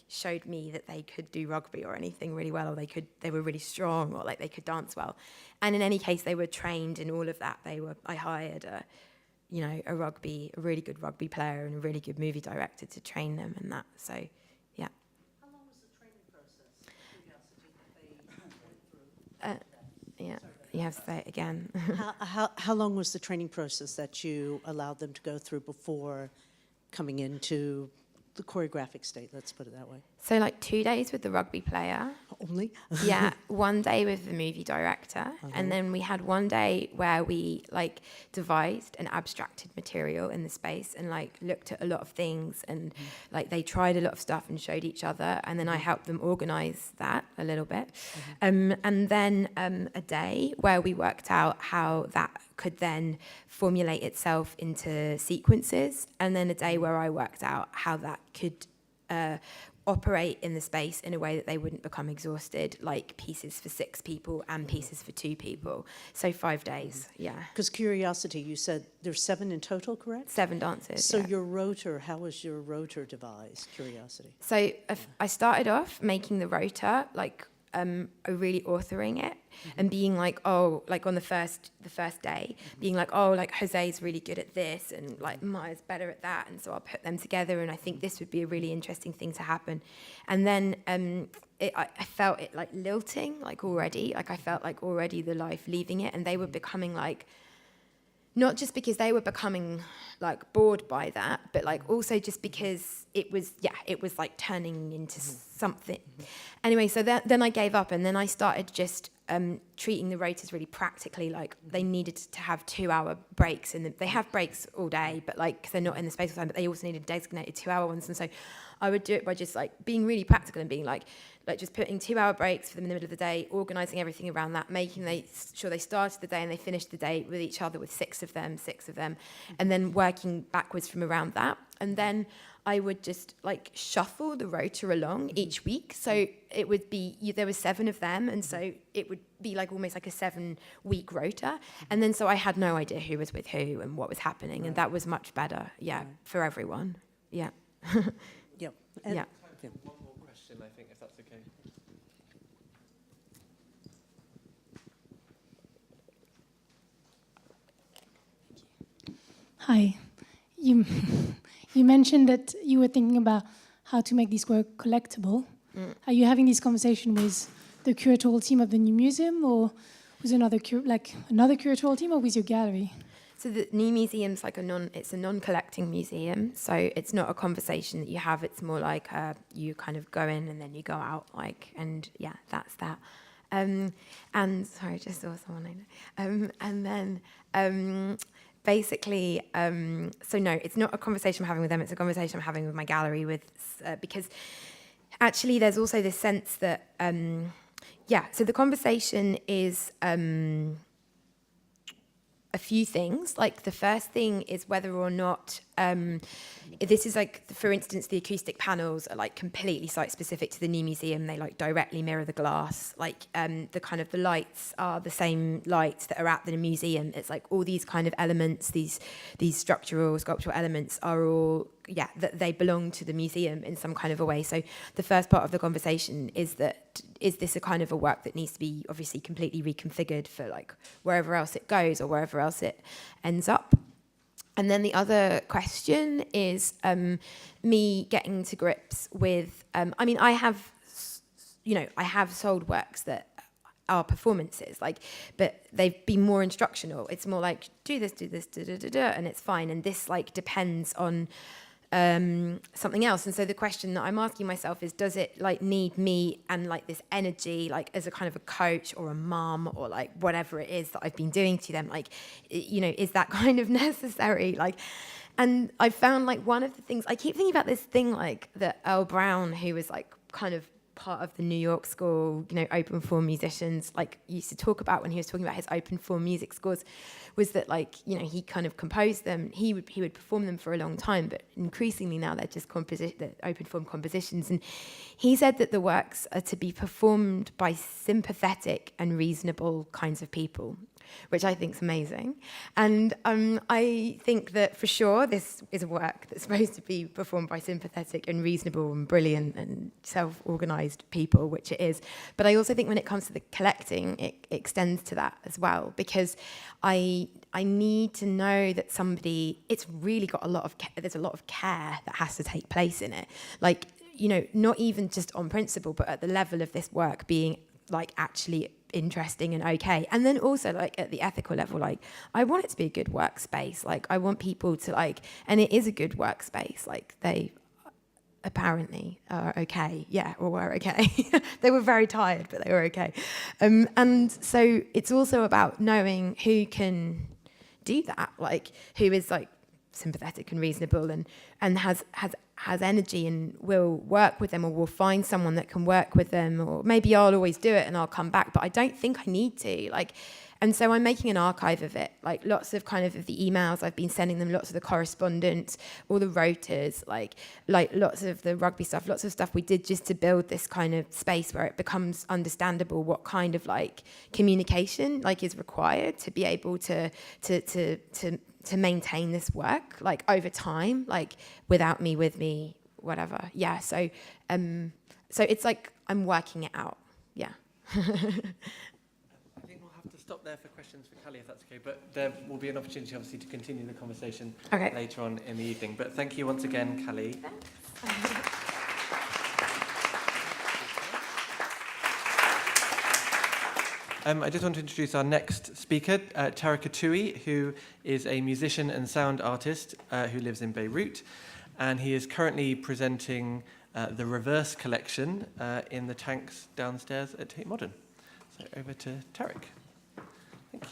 showed me that they could do rugby or anything really well, or they were really strong, or they could dance well. And in any case, they were trained in all of that. I hired a really good rugby player and a really good movie director to train them and that. So yeah. How long was the training process? Curiosity that they went through. Yeah. You have to say it again. How long was the training process that you allowed them to go through before coming into the choreographic state? Let's put it that way. So 2 days with the rugby player. Only? Yeah, 1 day with the movie director. Okay. And then we had 1 day where we devised an abstracted material in the space and looked at a lot of things, and they tried a lot of stuff and showed each other, and then I helped them organize that a little bit. And then a day where we worked out how that could then formulate itself into sequences, and then a day where I worked out how that could operate in the space in a way that they wouldn't become exhausted, pieces for 6 people and pieces for 2 people. So 5 days, yeah. Because Curiosity, you said there's 7 in total, correct? 7 dancers. So yeah. your rotor, how was your rotor devised, Curiosity? So I started off making the rotor, really authoring it, and being on the first day, being Jose's really good at this, and Maya's better at that, and so I'll put them together, and I think this would be a really interesting thing to happen. And then I felt it lilting already, I felt already the life leaving it, and they were becoming not just because they were becoming bored by that, but also just because it was turning into something. Anyway, so then I gave up, and then I started just treating the rotors really practically. They needed to have 2-hour breaks, and they have breaks all day, but 'cause they're not in the space all the time, but they also needed designated 2-hour ones. And so I would do it by just being really practical and being just putting 2-hour breaks for them in the middle of the day, organising everything around that, making sure they started the day and they finished the day with each other, with 6 of them, and then working backwards from around that. And then I would just shuffle the rota along each week. So it would be, there were 7 of them, and so it would be almost a 7-week rota. And then so I had no idea who was with who and what was happening, and that was much better, for everyone. Yeah. Yep. Yeah. One more question, I think, if that's okay. Hi. You mentioned that you were thinking about how to make this work collectible. Are you having this conversation with the curatorial team of the new museum, or with another curatorial team, or with your gallery? So the new museum's it's a non-collecting museum, so it's not a conversation that you have. It's more you kind of go in and then you go out, and yeah, that's that. And sorry, I just saw someone I know. And then basically, so no, it's not a conversation I'm having with them. It's a conversation I'm having with my gallery because actually there's also this sense that, so the conversation is a few things. Like the first thing is whether or not this is like, for instance, the acoustic panels are like completely site specific to the new museum. They like directly mirror the glass. Like the kind of the lights are the same lights that are at the museum. It's like all these kind of elements, these structural, sculptural elements are all, that they belong to the museum in some kind of a way. So the first part of the conversation is that, is this a kind of a work that needs to be obviously completely reconfigured for like wherever else it goes or wherever else it ends up? And then the other question is me getting to grips with, I have sold works that are performances, but they've been more instructional. It's more like, do this, and it's fine. And this depends on something else. And so the question that I'm asking myself is, does it need me and this energy, as a kind of a coach or a mum or whatever it is that I've been doing to them, is that kind of necessary? And I found one of the things, I keep thinking about this thing that Earl Brown, who was kind of part of the New York school, open form musicians, used to talk about when he was talking about his open form music scores, was that he kind of composed them. He would perform them for a long time, but increasingly now they're just the open form compositions. And he said that the works are to be performed by sympathetic and reasonable kinds of people, which I think is amazing. And I think that for sure this is a work that's supposed to be performed by sympathetic and reasonable and brilliant and self-organised people, which it is. But I also think when it comes to the collecting, it extends to that as well, because I need to know that it's really got there's a lot of care that has to take place in it. Not even just on principle, but at the level of this work being actually interesting and okay. And then also at the ethical level, I want it to be a good workspace. I want people to and it is a good workspace. They apparently are okay. Yeah, or were okay. They were very tired, but they were okay. And so it's also about knowing who can do that, who is sympathetic and reasonable and has energy and will work with them, or will find someone that can work with them, or maybe I'll always do it and I'll come back, but I don't think I need to. And so I'm making an archive of it, lots of kind of the emails I've been sending them, lots of the correspondence, all the rotors, lots of the rugby stuff, lots of stuff we did just to build this kind of space where it becomes understandable what kind of communication is required to be able to maintain this work over time, without me, with me, whatever. Yeah. So it's I'm working it out. Yeah. I think we'll have to stop there for questions for Callie, if that's okay. But there will be an opportunity, obviously, to continue the conversation later on in the evening. But thank you once again, Callie. I just want to introduce our next speaker, Tarek Atoui, who is a musician and sound artist who lives in Beirut. And he is currently presenting the Reverse collection in the tanks downstairs at Tate Modern. So over to Tarek. Thank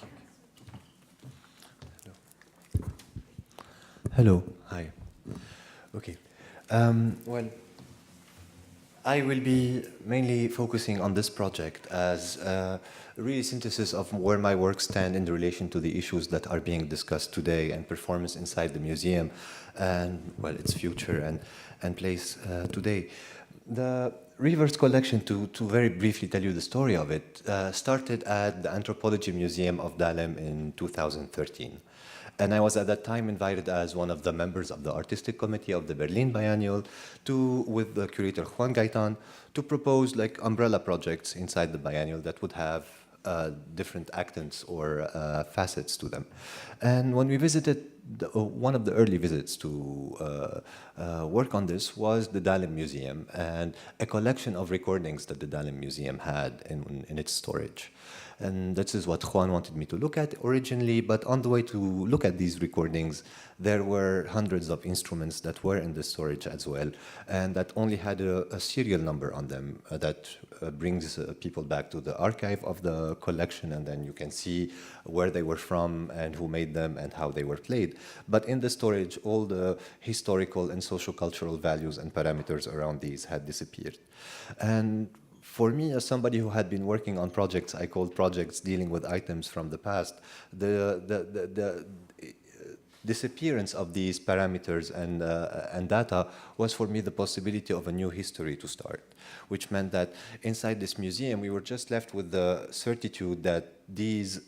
you. Hello. Hi. Okay. Well, I will be mainly focusing on this project as a really synthesis of where my work stand in relation to the issues that are being discussed today and performance inside the museum and, well, its future and place today. The Reverse collection, to very briefly tell you the story of it, started at the Anthropology Museum of Dahlem in 2013. And I was at that time invited as one of the members of the artistic committee of the Berlin Biennial with the curator Juan Gaitan, to propose umbrella projects inside the biennial that would have different actants or facets to them. And when we visited one of the early visits to work on this was the Dahlem Museum and a collection of recordings that the Dahlem Museum had in its storage. And this is what Juan wanted me to look at originally, but on the way to look at these recordings, there were hundreds of instruments that were in the storage as well, and that only had a serial number on them that brings people back to the archive of the collection, and then you can see where they were from and who made them and how they were played. But in the storage, all the historical and social-cultural values and parameters around these had disappeared. And for me, as somebody who had been working on projects I called projects dealing with items from the past, the disappearance of these parameters and data was for me the possibility of a new history to start, which meant that inside this museum we were just left with the certitude that these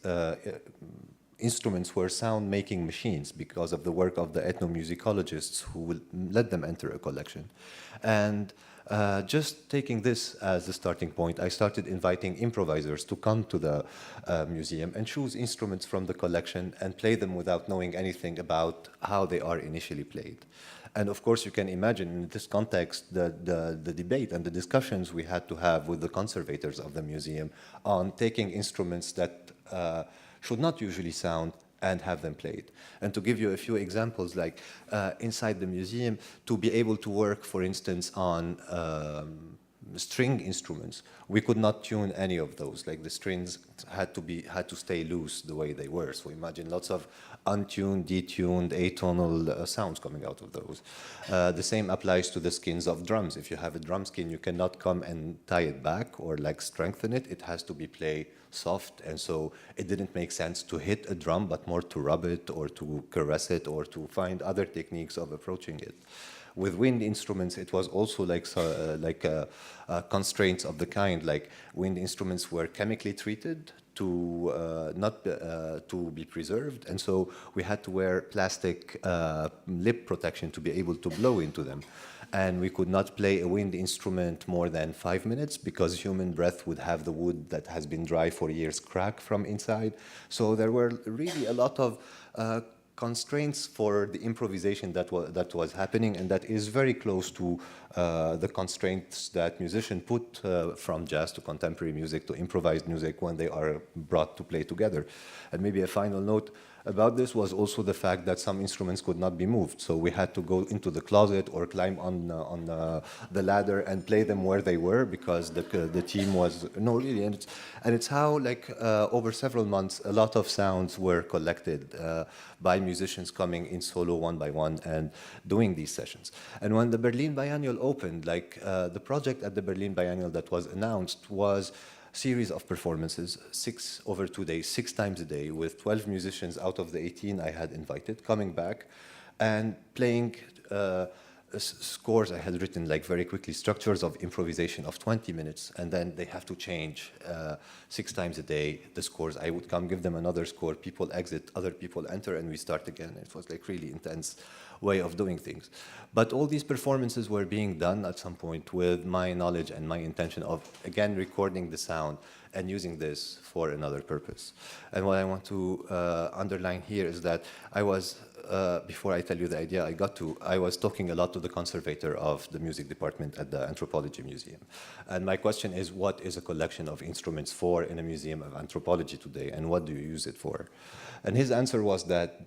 instruments were sound-making machines because of the work of the ethnomusicologists who let them enter a collection. And just taking this as a starting point, I started inviting improvisers to come to the museum and choose instruments from the collection and play them without knowing anything about how they are initially played. And of course, you can imagine in this context the debate and the discussions we had to have with the conservators of the museum on taking instruments that should not usually sound and have them played. And to give you a few examples, like inside the museum, to be able to work, for instance, on string instruments, we could not tune any of those. Like the strings had to stay loose the way they were. So imagine lots of untuned, detuned, atonal sounds coming out of those. The same applies to the skins of drums. If you have a drum skin, you cannot come and tie it back or like strengthen it. It has to be played soft, and so it didn't make sense to hit a drum, but more to rub it or to caress it or to find other techniques of approaching it. With wind instruments, it was also like constraints of the kind, like wind instruments were chemically treated to not to be preserved, and so we had to wear plastic lip protection to be able to blow into them. And we could not play a wind instrument more than 5 minutes because human breath would have the wood that has been dry for years crack from inside. So there were really a lot of constraints for the improvisation that was happening, and that is very close to the constraints that musicians put from jazz to contemporary music to improvised music when they are brought to play together. And maybe a final note about this was also the fact that some instruments could not be moved, so we had to go into the closet or climb on the ladder and play them where they were because the team was really, and it's how like over several months a lot of sounds were collected by musicians coming in solo one by one and doing these sessions. And when the Berlin Biennial opened, like the project at the Berlin Biennial that was announced was series of performances, 6 over 2 days, 6 times a day, with 12 musicians out of the 18 I had invited coming back and playing scores I had written like very quickly, structures of improvisation of 20 minutes, and then they have to change 6 times a day the scores. I would come, give them another score, people exit, other people enter, and we start again. It was like really intense way of doing things. But all these performances were being done at some point with my knowledge and my intention of, again, recording the sound and using this for another purpose. And what I want to underline here is that I was, before I tell you the idea I was talking a lot to the conservator of the music department at the Anthropology Museum. And my question is, what is a collection of instruments for in a museum of anthropology today, and what do you use it for? And his answer was that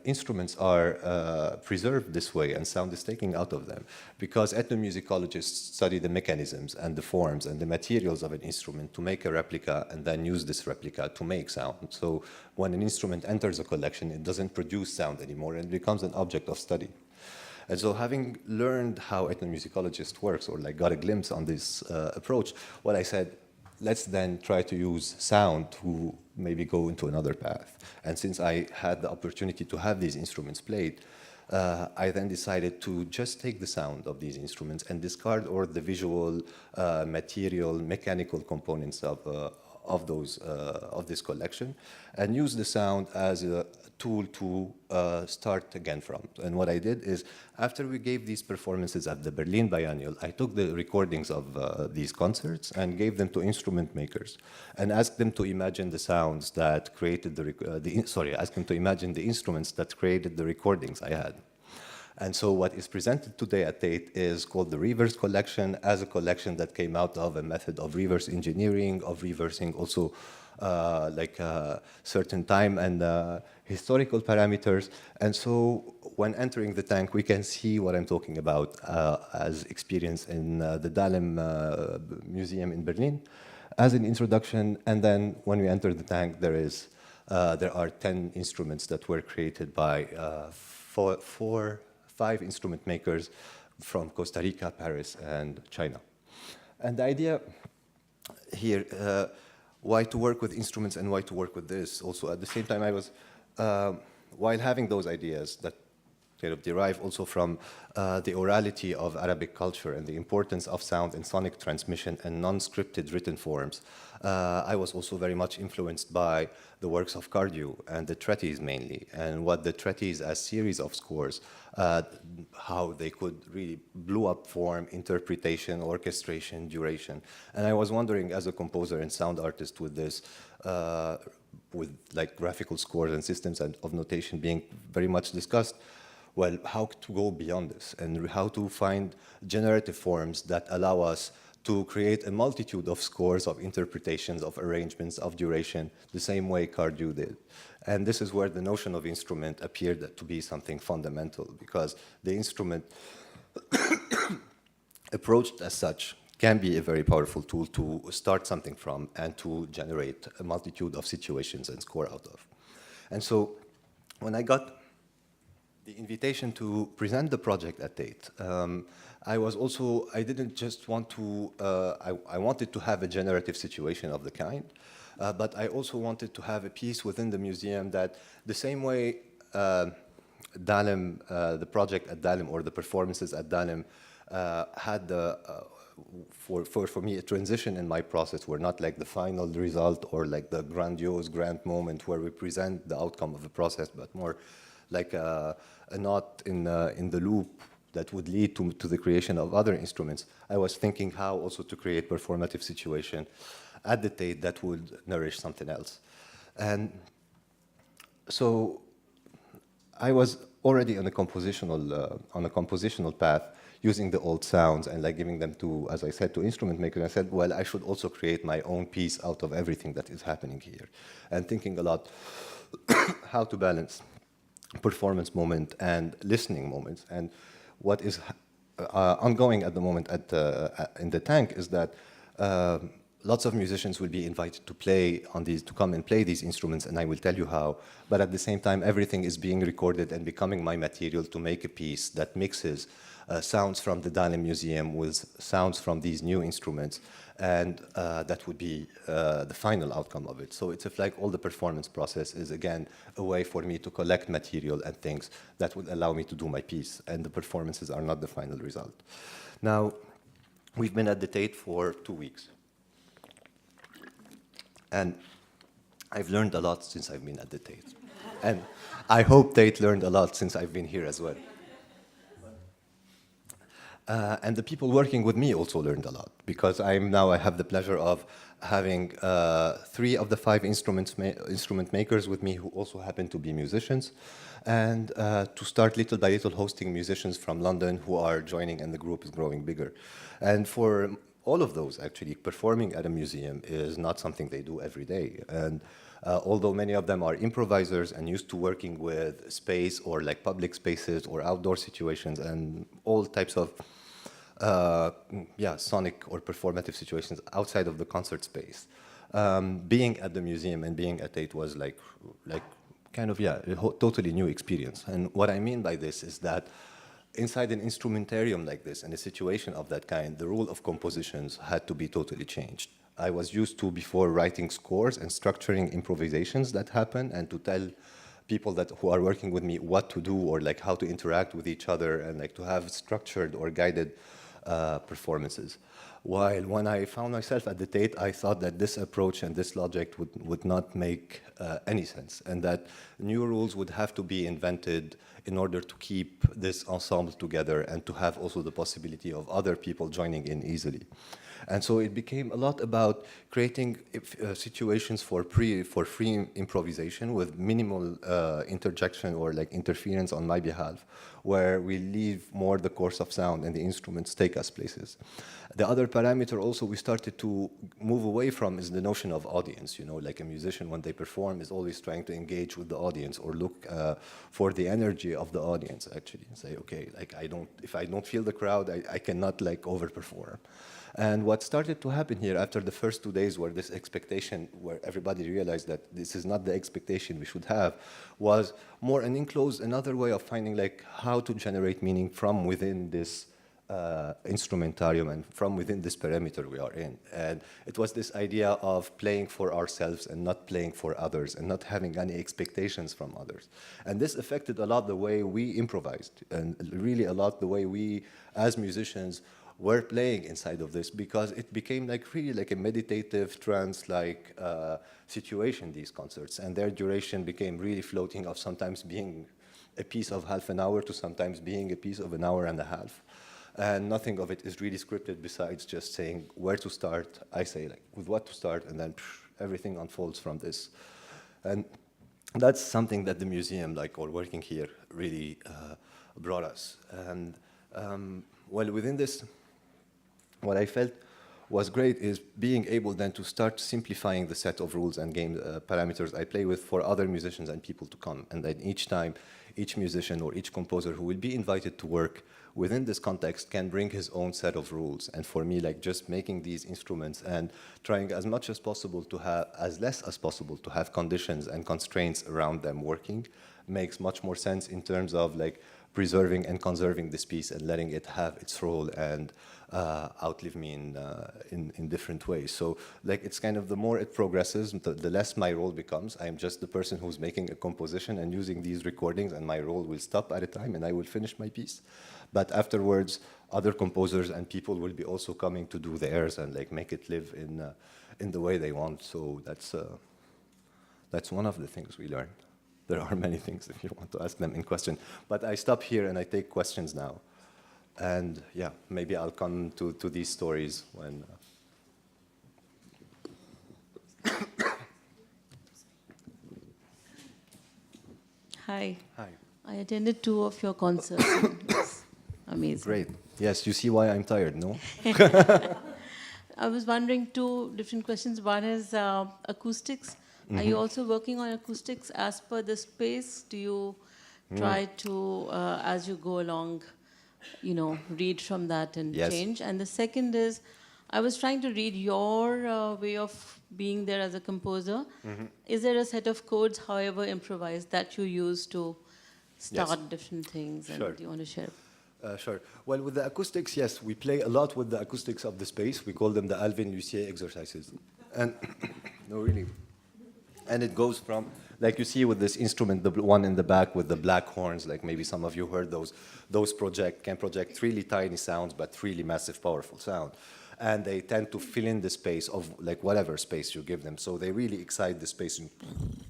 instruments are preserved this way and sound is taken out of them because ethnomusicologists study the mechanisms and the forms and the materials of an instrument to make a replica and then use this replica to make sound. So when an instrument enters a collection, it doesn't produce sound anymore and becomes an object of study. And so having learned how ethnomusicologists works, or like got a glimpse on this approach, what I said, let's then try to use sound to maybe go into another path. And since I had the opportunity to have these instruments played, I then decided to just take the sound of these instruments and discard all the visual, material, mechanical components of this collection, and use the sound as a tool to start again from. And what I did is, after we gave these performances at the Berlin Biennial, I took the recordings of these concerts and gave them to instrument makers, and asked them to imagine the sounds that created asked them to imagine the instruments that created the recordings I had. And so what is presented today at Tate is called the Reverse Collection, as a collection that came out of a method of reverse engineering, of reversing also certain time and historical parameters. And so when entering the tank, we can see what I'm talking about as experience in the Dahlem Museum in Berlin as an introduction. And then when we enter the tank, there are 10 instruments that were created by 5 instrument makers from Costa Rica, Paris, and China. And the idea here, why to work with instruments and why to work with this, also at the same time I was, while having those ideas that kind of derive also from the orality of Arabic culture and the importance of sound and sonic transmission and non-scripted written forms, I was also very much influenced by the works of Cardew and the treatise mainly, and what the treatise as series of scores, how they could really blew up form, interpretation, orchestration, duration. And I was wondering, as a composer and sound artist with this, with like graphical scores and systems of notation being very much discussed, well, how to go beyond this and how to find generative forms that allow us to create a multitude of scores, of interpretations, of arrangements, of duration, the same way Cardew did. And this is where the notion of instrument appeared to be something fundamental, because the instrument approached as such can be a very powerful tool to start something from and to generate a multitude of situations and score out of. And so when I got the invitation to present the project at Tate, I didn't just want to, I wanted to have a generative situation of the kind, but I also wanted to have a piece within the museum that the same way Dahlem, the project at Dahlem or the performances at Dahlem had for me a transition in my process, were not like the final result or like the grandiose grand moment where we present the outcome of the process, but more like a knot in the loop that would lead to the creation of other instruments. I was thinking how also to create performative situation at the Tate that would nourish something else. And so I was already on a compositional path, using the old sounds and like giving them to, as I said, to instrument makers. I said, well, I should also create my own piece out of everything that is happening here. And thinking a lot how to balance performance moment and listening moments. And what is ongoing at the moment in the tank is that lots of musicians will be invited to play on these, to come and play these instruments, and I will tell you how. But at the same time, everything is being recorded and becoming my material to make a piece that mixes sounds from the Dahlem Museum with sounds from these new instruments, and that would be the final outcome of it. So it's like all the performance process is, again, a way for me to collect material and things that would allow me to do my piece, and the performances are not the final result. Now, we've been at the Tate for 2 weeks. And I've learned a lot since I've been at the Tate. And I hope Tate learned a lot since I've been here as well. And the people working with me also learned a lot, because I have the pleasure of having 3 of the 5 instrument makers with me who also happen to be musicians, and to start little by little hosting musicians from London who are joining, and the group is growing bigger. And for all of those, actually, performing at a museum is not something they do every day. And although many of them are improvisers and used to working with space or like public spaces or outdoor situations and all types of sonic or performative situations outside of the concert space, being at the museum and being at Tate was like kind of, a totally new experience. And what I mean by this is that inside an instrumentarium like this, in a situation of that kind, the rule of compositions had to be totally changed. I was used to, before, writing scores and structuring improvisations that happen, and to tell people who are working with me what to do, or like how to interact with each other, and like to have structured or guided performances. While when I found myself at the Tate, I thought that this approach and this logic would not make any sense, and that new rules would have to be invented in order to keep this ensemble together and to have also the possibility of other people joining in easily. And so it became a lot about creating situations for free improvisation with minimal interjection or like interference on my behalf, where we leave more the course of sound and the instruments take us places. The other parameter also we started to move away from is the notion of audience. You know, like a musician when they perform is always trying to engage with the audience or look for the energy of the audience actually and say, okay, like if I don't feel the crowd, I cannot like overperform. And what started to happen here after the first 2 days where this expectation, where everybody realized that this is not the expectation we should have, was more an enclosed, another way of finding like how to generate meaning from within this instrumentarium and from within this perimeter we are in. And it was this idea of playing for ourselves and not playing for others and not having any expectations from others. And this affected a lot the way we improvised and really a lot the way we as musicians were playing inside of this, because it became like really like a meditative trance-like situation, these concerts, and their duration became really floating of sometimes being a piece of half an hour to sometimes being a piece of an hour and a half. And nothing of it is really scripted besides just saying where to start. I say like with what to start, and then everything unfolds from this. And that's something that the museum, like, or working here, really brought us. And well, within this, what I felt was great is being able then to start simplifying the set of rules and game parameters I play with for other musicians and people to come. And then each time, each musician or each composer who will be invited to work within this context can bring his own set of rules. And for me, like just making these instruments and trying as much as possible to have, as less as possible to have conditions and constraints around them working makes much more sense in terms of like preserving and conserving this piece and letting it have its role and outlive me in different ways. So like it's kind of the more it progresses, the less my role becomes. I am just the person who's making a composition and using these recordings, and my role will stop at a time and I will finish my piece. But afterwards, other composers and people will be also coming to do theirs and like make it live in the way they want. So that's one of the things we learned. There are many things if you want to ask them in question. But I stop here and I take questions now. And yeah, maybe I'll come to these stories when... Hi. Hi. I attended 2 of your concerts. It was amazing. Great. Yes, you see why I'm tired, no? I was wondering 2 different questions. One is acoustics. Are you also working on acoustics as per the space? Do you try to, as you go along, you know, read from that and change? And the second is, I was trying to read your way of being there as a composer. Is there a set of codes, however improvised, that you use to start different things? And do you want to share? Sure. Well, with the acoustics, yes, we play a lot with the acoustics of the space. We call them the Alvin Lucier exercises. And no, really. And it goes from, like you see with this instrument, the one in the back with the black horns, like maybe some of you heard those can project really tiny sounds, but really massive, powerful sound. And they tend to fill in the space of like whatever space you give them. So they really excite the space and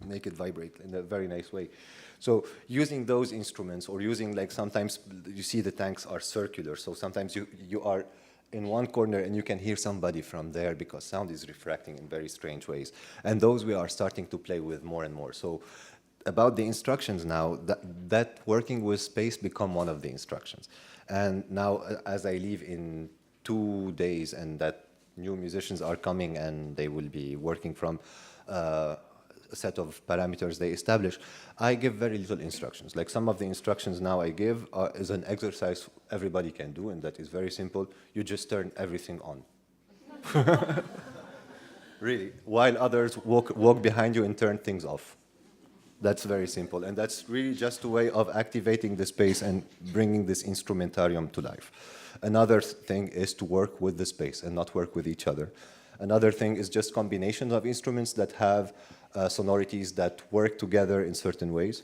make it vibrate in a very nice way. So using those instruments, or using like sometimes you see the tanks are circular. So sometimes you are in one corner and you can hear somebody from there because sound is refracting in very strange ways. And those we are starting to play with more and more. So about the instructions now, that working with space become one of the instructions. And now as I leave in 2 days and that new musicians are coming and they will be working from a set of parameters they establish, I give very little instructions. Like some of the instructions now I give is an exercise everybody can do, and that is very simple. You just turn everything on. Really. While others walk behind you and turn things off. That's very simple. And that's really just a way of activating the space and bringing this instrumentarium to life. Another thing is to work with the space and not work with each other. Another thing is just combinations of instruments that have sonorities that work together in certain ways.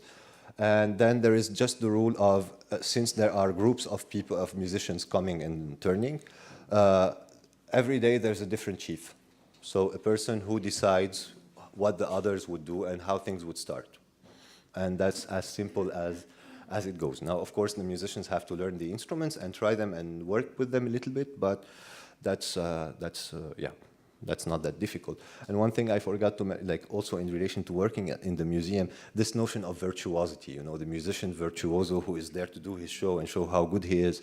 And then there is just the rule of, since there are groups of people, of musicians coming and turning, every day there's a different chief. So a person who decides what the others would do and how things would start. And that's as simple as it goes. Now, of course, the musicians have to learn the instruments and try them and work with them a little bit, but that's not that difficult. And one thing I forgot to like also in relation to working in the museum, this notion of virtuosity, you know, the musician virtuoso who is there to do his show and show how good he is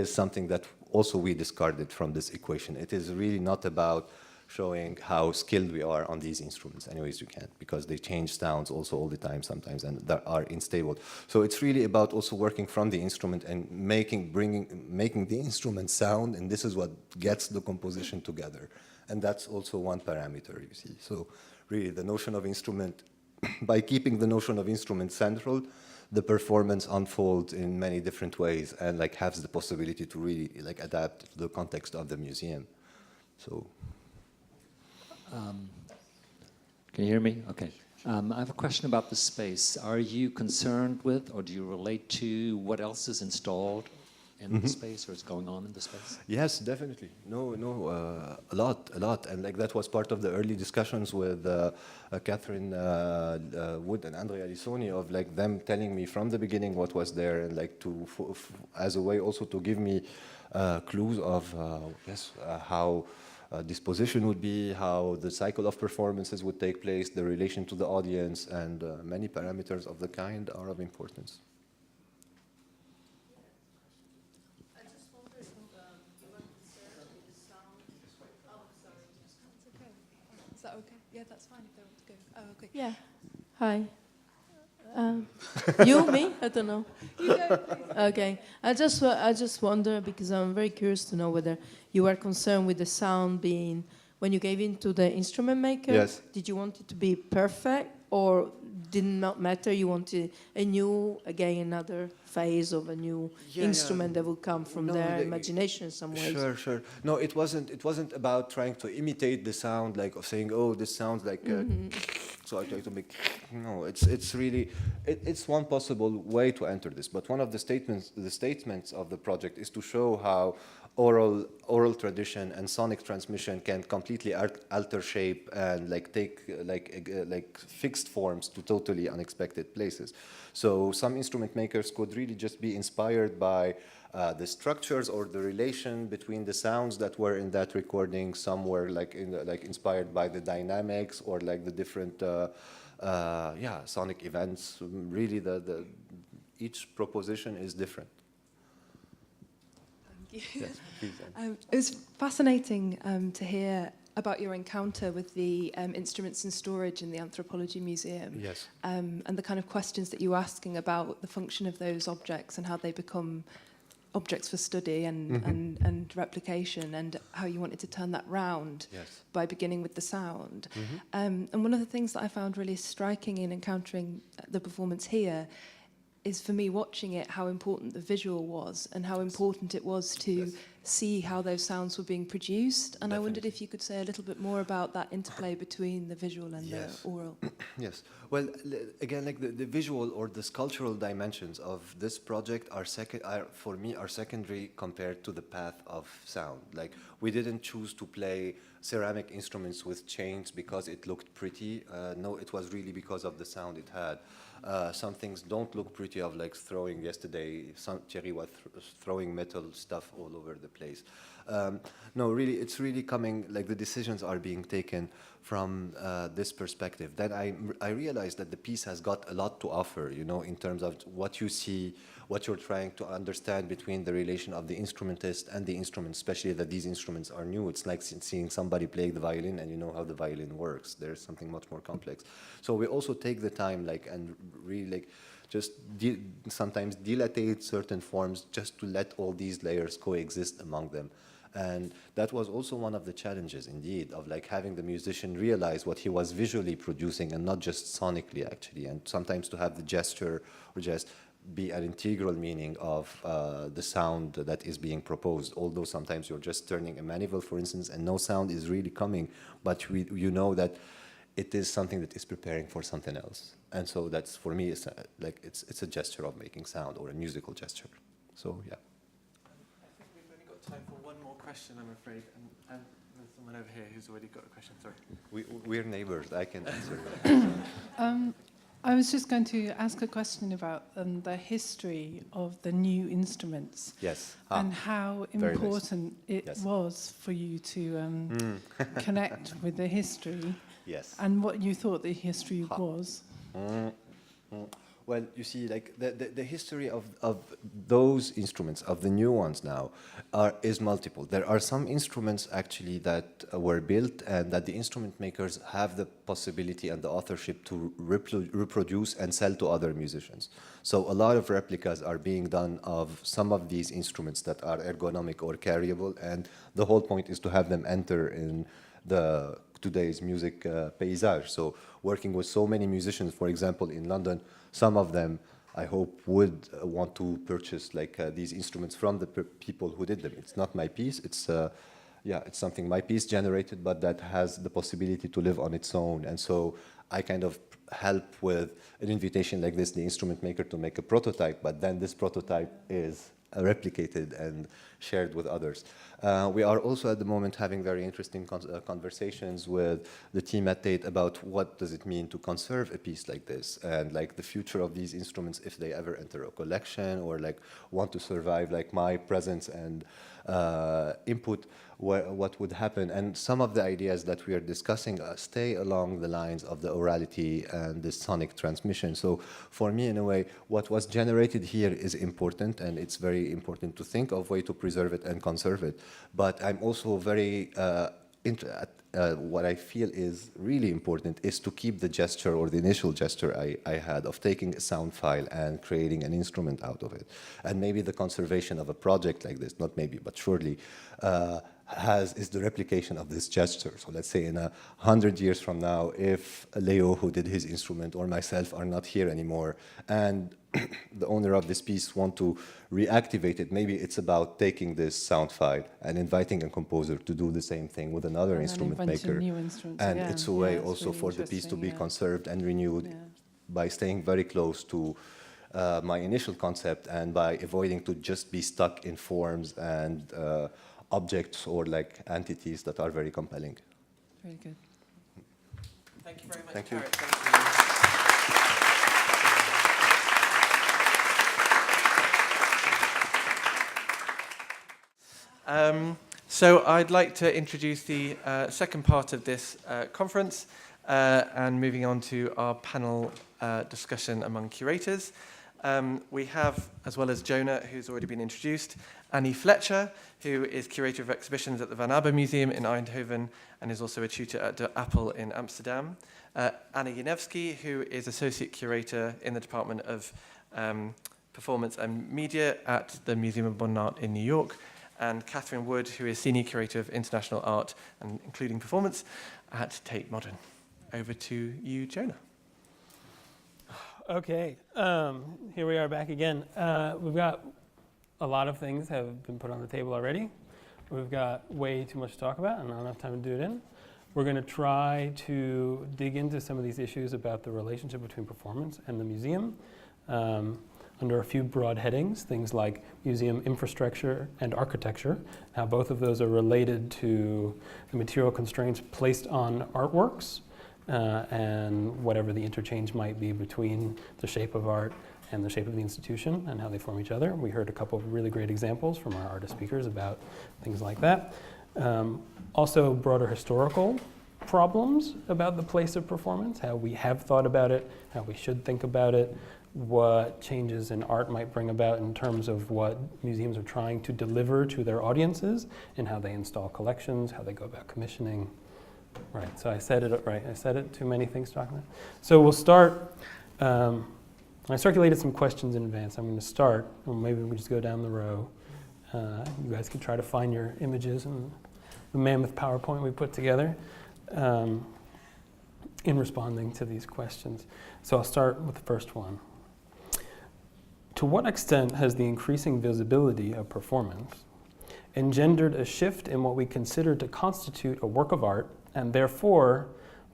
something that also we discarded from this equation. It is really not about showing how skilled we are on these instruments. Anyways, you can't, because they change sounds also all the time sometimes and they are unstable. So it's really about also working from the instrument and making the instrument sound, and this is what gets the composition together. And that's also one parameter, you see. So really the notion of instrument, by keeping the notion of instrument central, the performance unfolds in many different ways and like has the possibility to really like adapt to the context of the museum. So. Can you hear me? Okay. I have a question about the space. Are you concerned with, or do you relate to what else is installed in the space, or is going on in the space? Yes, definitely. A lot. And like that was part of the early discussions with Catherine Wood and Andrea Lissoni of like them telling me from the beginning what was there, and like as a way also to give me clues of how disposition would be, how the cycle of performances would take place, the relation to the audience, and many parameters of the kind are of importance. I just wondered if you were concerned with the sound. Oh, sorry. That's okay. Is that okay? Yeah, that's fine if they want to go. Oh, okay. Yeah. Hi. You, me? I don't know. You go, please. Okay. I just wonder, because I'm very curious to know whether you were concerned with the sound being, when you gave in to the instrument maker, Yes. did you want it to be perfect, or did not matter, you wanted another phase of a new instrument that would come from their imagination in some ways? Sure. No, it wasn't about trying to imitate the sound, like of saying, oh, this sounds like so I try to make. No, it's really it's one possible way to enter this. But one of the statements of the project is to show how oral tradition and sonic transmission can completely alter shape and like take like fixed forms to totally unexpected places. So some instrument makers could really just be inspired by the structures or the relation between the sounds that were in that recording. Some were like inspired by the dynamics or like the different sonic events. Really, the each proposition is different. Thank you. Yes, please. It was fascinating to hear about your encounter with the instruments in storage in the Anthropology Museum. Yes. And the kind of questions that you were asking about the function of those objects and how they become objects for study and replication, and how you wanted to turn that round by beginning with the sound. And one of the things that I found really striking in encountering the performance here is, for me, watching it, how important the visual was and how important it was to see how those sounds were being produced. And I wondered if you could say a little bit more about that interplay between the visual and the oral. Yes. Well, again, like the visual or the sculptural dimensions of this project are for me secondary compared to the path of sound. Like, we didn't choose to play ceramic instruments with chains because it looked pretty. No, it was really because of the sound it had. Some things don't look pretty, of like throwing yesterday, Thierry was throwing metal stuff all over the place. No, really, it's really coming, like the decisions are being taken from this perspective. Then I realized that the piece has got a lot to offer, you know, in terms of what you see, what you're trying to understand between the relation of the instrumentist and the instrument, especially that these instruments are new. It's like seeing somebody playing the violin and you know how the violin works. There's something much more complex. So we also take the time, like, and really, like, just sometimes dilate certain forms just to let all these layers coexist among them. And that was also one of the challenges, indeed, of like having the musician realize what he was visually producing and not just sonically, actually, and sometimes to have the gesture or just be an integral meaning of the sound that is being proposed. Although sometimes you're just turning a manifold, for instance, and no sound is really coming, but you know that it is something that is preparing for something else. And so that's, for me, it's a gesture of making sound or a musical gesture. So, yeah. I think we've only got time for one more question. question, I'm afraid. And there's someone over here who's already got a question. Sorry. We're neighbors. I can answer that. I was just going to ask a question about the history of the new instruments. Yes. And how Very nice. important it Yes. was for you to connect with the history. Yes. And what you thought the history was. Well, you see, like the history of those instruments, of the new ones now, is multiple. There are some instruments actually that were built and that the instrument makers have the possibility and the authorship to reproduce and sell to other musicians. So a lot of replicas are being done of some of these instruments that are ergonomic or carryable, and the whole point is to have them enter in the today's music paysage. So working with so many musicians, for example, in London, some of them, I hope, would want to purchase like these instruments from the people who did them. It's not my piece. It's it's something my piece generated, but that has the possibility to live on its own. And so I kind of help with an invitation like this, the instrument maker, to make a prototype. But then this prototype is replicated and shared with others. We are also at the moment having very interesting conversations with the team at Tate about what does it mean to conserve a piece like this, and like the future of these instruments if they ever enter a collection or like want to survive like my presence and input, what would happen. And some of the ideas that we are discussing stay along the lines of the orality and the sonic transmission. So for me, in a way, what was generated here is important, and it's very important to think of way to preserve it and conserve it. But I'm also very what I feel is really important is to keep the gesture, or the initial gesture I had of taking a sound file and creating an instrument out of it. And maybe the conservation of a project like this, not maybe, but surely, is the replication of this gesture. So let's say in 100 years from now, if Leo, who did his instrument, or myself are not here anymore, and the owner of this piece want to reactivate it, maybe it's about taking this sound file and inviting a composer to do the same thing with another instrument maker. And it's a way also really for the piece to be conserved and renewed by staying very close to my initial concept, and by avoiding to just be stuck in forms and objects or like entities that are very compelling. Very good. Thank you very much, Thank you. Tarek. Thank you. So I'd like to introduce the second part of this conference, and moving on to our panel discussion among curators. We have, as well as Jonah, who's already been introduced, Annie Fletcher, who is curator of exhibitions at the Van Abbe Museum in Eindhoven and is also a tutor at De Appel in Amsterdam. Anna Janewski, who is associate curator in the Department of Performance and Media at the Museum of Modern Art in New York. And Catherine Wood, who is senior curator of international art, and including performance, at Tate Modern. Over to you, Jonah. Okay, here we are back again. We've got a lot of things have been put on the table already. We've got way too much to talk about and not enough time to do it in. We're going to try to dig into some of these issues about the relationship between performance and the museum under a few broad headings, things like museum infrastructure and architecture, how both of those are related to the material constraints placed on artworks, and whatever the interchange might be between the shape of art and the shape of the institution and how they form each other. We heard a couple of really great examples from our artist speakers about things like that. Also broader historical problems about the place of performance, how we have thought about it, how we should think about it, what changes in art might bring about in terms of what museums are trying to deliver to their audiences and how they install collections, how they go about commissioning. Right, so I said it right. I said it, too many things to talk about. So we'll start, I circulated some questions in advance. I'm going to start, or maybe we just go down the row. You guys can try to find your images and the mammoth PowerPoint we put together in responding to these questions. So I'll start with the first one. To what extent has the increasing visibility of performance engendered a shift in what we consider to constitute a work of art, and therefore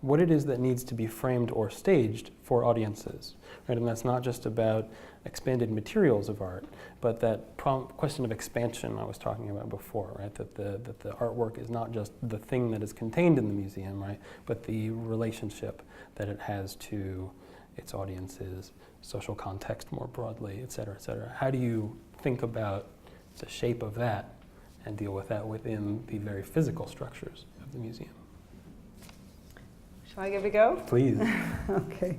what it is that needs to be framed or staged for audiences, right? And that's not just about expanded materials of art, but that question of expansion I was talking about before, right? That the artwork is not just the thing that is contained in the museum, right? But the relationship that it has to its audiences, social context more broadly, et cetera, et cetera. How do you think about the shape of that and deal with that within the very physical structures of the museum? Shall I give it a go? Please. Okay.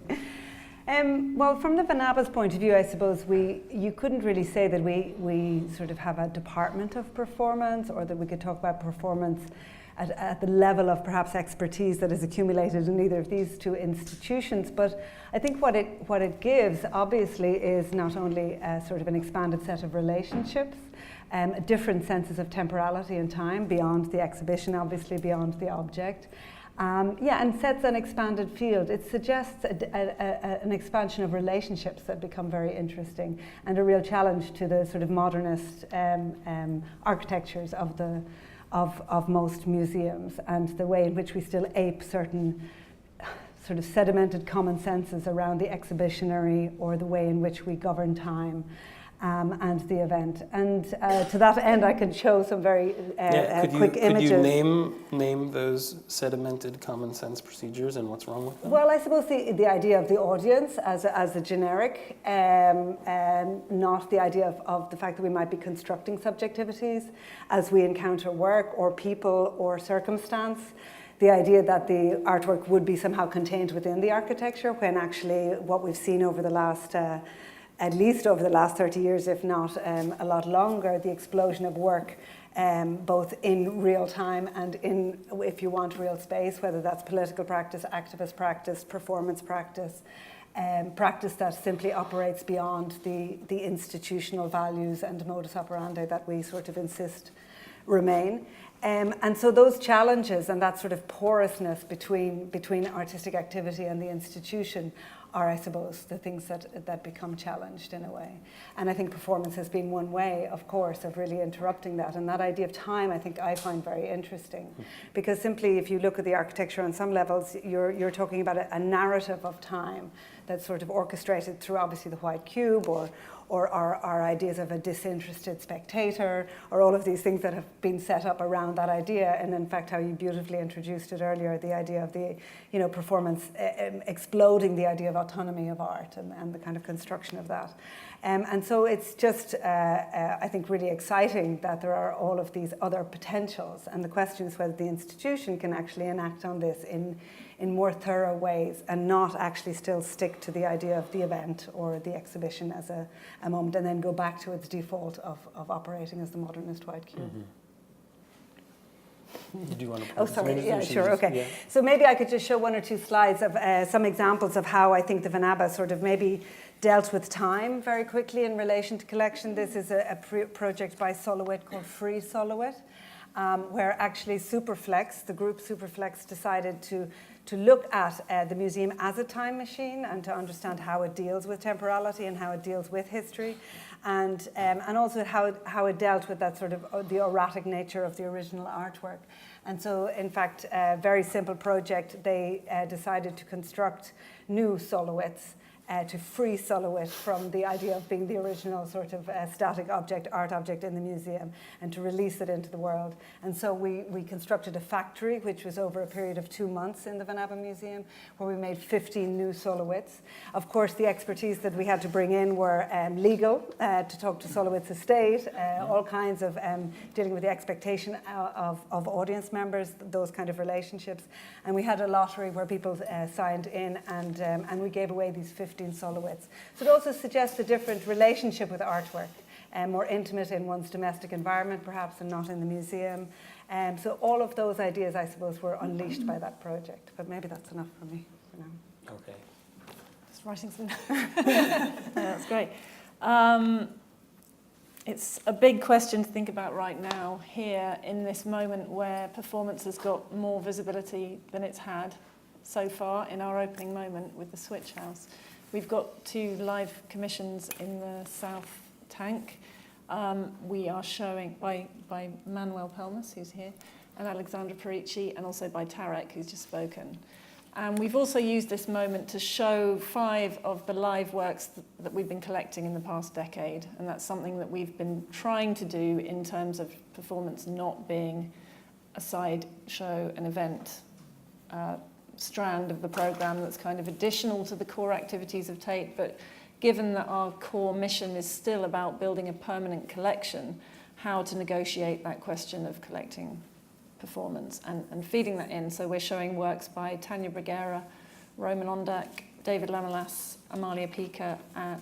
Well, from the Vanaba's point of view, I suppose you couldn't really say that we sort of have a department of performance, or that we could talk about performance at the level of perhaps expertise that is accumulated in either of these two institutions. But I think what it gives, obviously, is not only a sort of an expanded set of relationships, different senses of temporality and time beyond the exhibition, obviously beyond the object. And sets an expanded field. It suggests an expansion of relationships that become very interesting, and a real challenge to the sort of modernist architectures of most museums, and the way in which we still ape certain sort of sedimented common senses around the exhibitionary, or the way in which we govern time. And the event. And to that end, I can show some very quick images. Could you name those sedimented common sense procedures and what's wrong with them? Well, I suppose the idea of the audience as a generic, not the idea of the fact that we might be constructing subjectivities as we encounter work or people or circumstance. The idea that the artwork would be somehow contained within the architecture, when actually what we've seen over the last at least over the last 30 years, if not a lot longer, the explosion of work, both in real time and in, if you want, real space, whether that's political practice, activist practice, performance practice, practice that simply operates beyond the institutional values and modus operandi that we sort of insist remain. And so those challenges and that sort of porousness between artistic activity and the institution are, I suppose, the things that become challenged in a way. And I think performance has been one way, of course, of really interrupting that. And that idea of time, I think I find very interesting. Because simply, if you look at the architecture on some levels, you're talking about a narrative of time that's sort of orchestrated through, obviously, the white cube, or our ideas of a disinterested spectator, or all of these things that have been set up around that idea. And in fact, how you beautifully introduced it earlier, the idea of the performance exploding the idea of autonomy of art, and the kind of construction of that. And so it's just, I think, really exciting that there are all of these other potentials. And the question is whether the institution can actually enact on this in more thorough ways, and not actually still stick to the idea of the event or the exhibition as a moment, and then go back to its default of operating as the modernist white cube. Mm-hmm. Do you want to? Oh, sorry. Yeah, sure. Okay. Yeah. So maybe I could just show one or two slides of some examples of how I think the Vanaba sort of maybe dealt with time very quickly in relation to collection. This is a project by Solowit called Free Solowit, where actually Superflex, the group Superflex, decided to look at the museum as a time machine, and to understand how it deals with temporality and how it deals with history, and also how it dealt with that sort of the erratic nature of the original artwork. And so, in fact, a very simple project, they decided to construct new Solowits, to free Solowit from the idea of being the original sort of static object, art object in the museum, and to release it into the world. And so we constructed a factory, which was over a period of 2 months in the Vanaba Museum, where we made 15 new Solowits. Of course, the expertise that we had to bring in were legal, to talk to Solowit's estate, all kinds of dealing with the expectation of audience members, those kind of relationships. And we had a lottery where people signed in, and we gave away these 15 Solowits. So it also suggests a different relationship with artwork, more intimate in one's domestic environment, perhaps, and not in the museum. So all of those ideas, I suppose, were unleashed by that project. But maybe that's enough for me for now. Okay. Just writing some. That's great. It's a big question to think about right now, here in this moment where performance has got more visibility than it's had so far in our opening moment with the Switch House. We've got 2 live commissions in the South Tank. We are showing by Manuel Pelmas, who's here, and Alexandra Perici, and also by Tarek, who's just spoken. And we've also used this moment to show 5 of the live works that we've been collecting in the past decade. And that's something that we've been trying to do in terms of performance not being a side show, an event strand of the program that's kind of additional to the core activities of Tate. But given that our core mission is still about building a permanent collection, how to negotiate that question of collecting performance and feeding that in. So we're showing works by Tanya Bruguera, Roman Ondak, David Lamelas, Amalia Pica,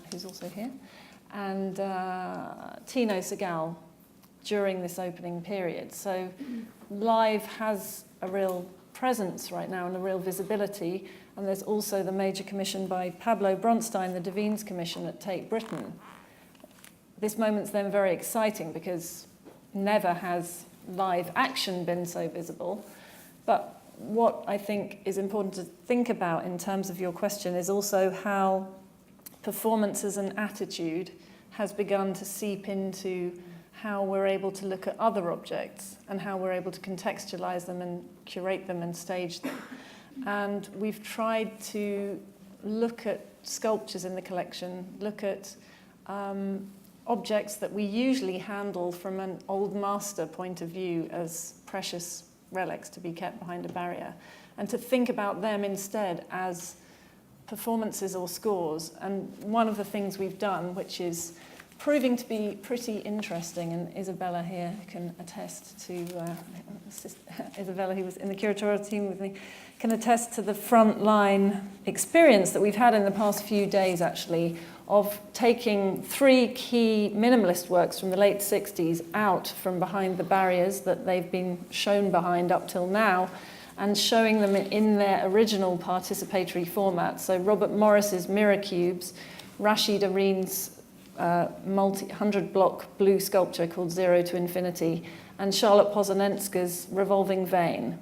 who's also here, and Tino Segal during this opening period. So live has a real presence right now and a real visibility, and there's also the major commission by Pablo Bronstein, the Devines Commission at Tate Britain. This moment's then very exciting because never has live action been so visible. But what I think is important to think about in terms of your question is also how performance as an attitude has begun to seep into how we're able to look at other objects and how we're able to contextualize them and curate them and stage them. And we've tried to look at sculptures in the collection, look at objects that we usually handle from an old master point of view as precious relics to be kept behind a barrier, and to think about them instead as performances or scores. And one of the things we've done, which is proving to be pretty interesting, and Isabella here can attest to, Isabella, who was in the curatorial team with me, can attest to the frontline experience that we've had in the past few days, actually, of taking 3 key minimalist works from the late 60s out from behind the barriers that they've been shown behind up till now, and showing them in their original participatory format. So Robert Morris's Mirror Cubes, Rashid Areen's 100-block blue sculpture called Zero to Infinity, and Charlotte Pozanenska's Revolving Vein.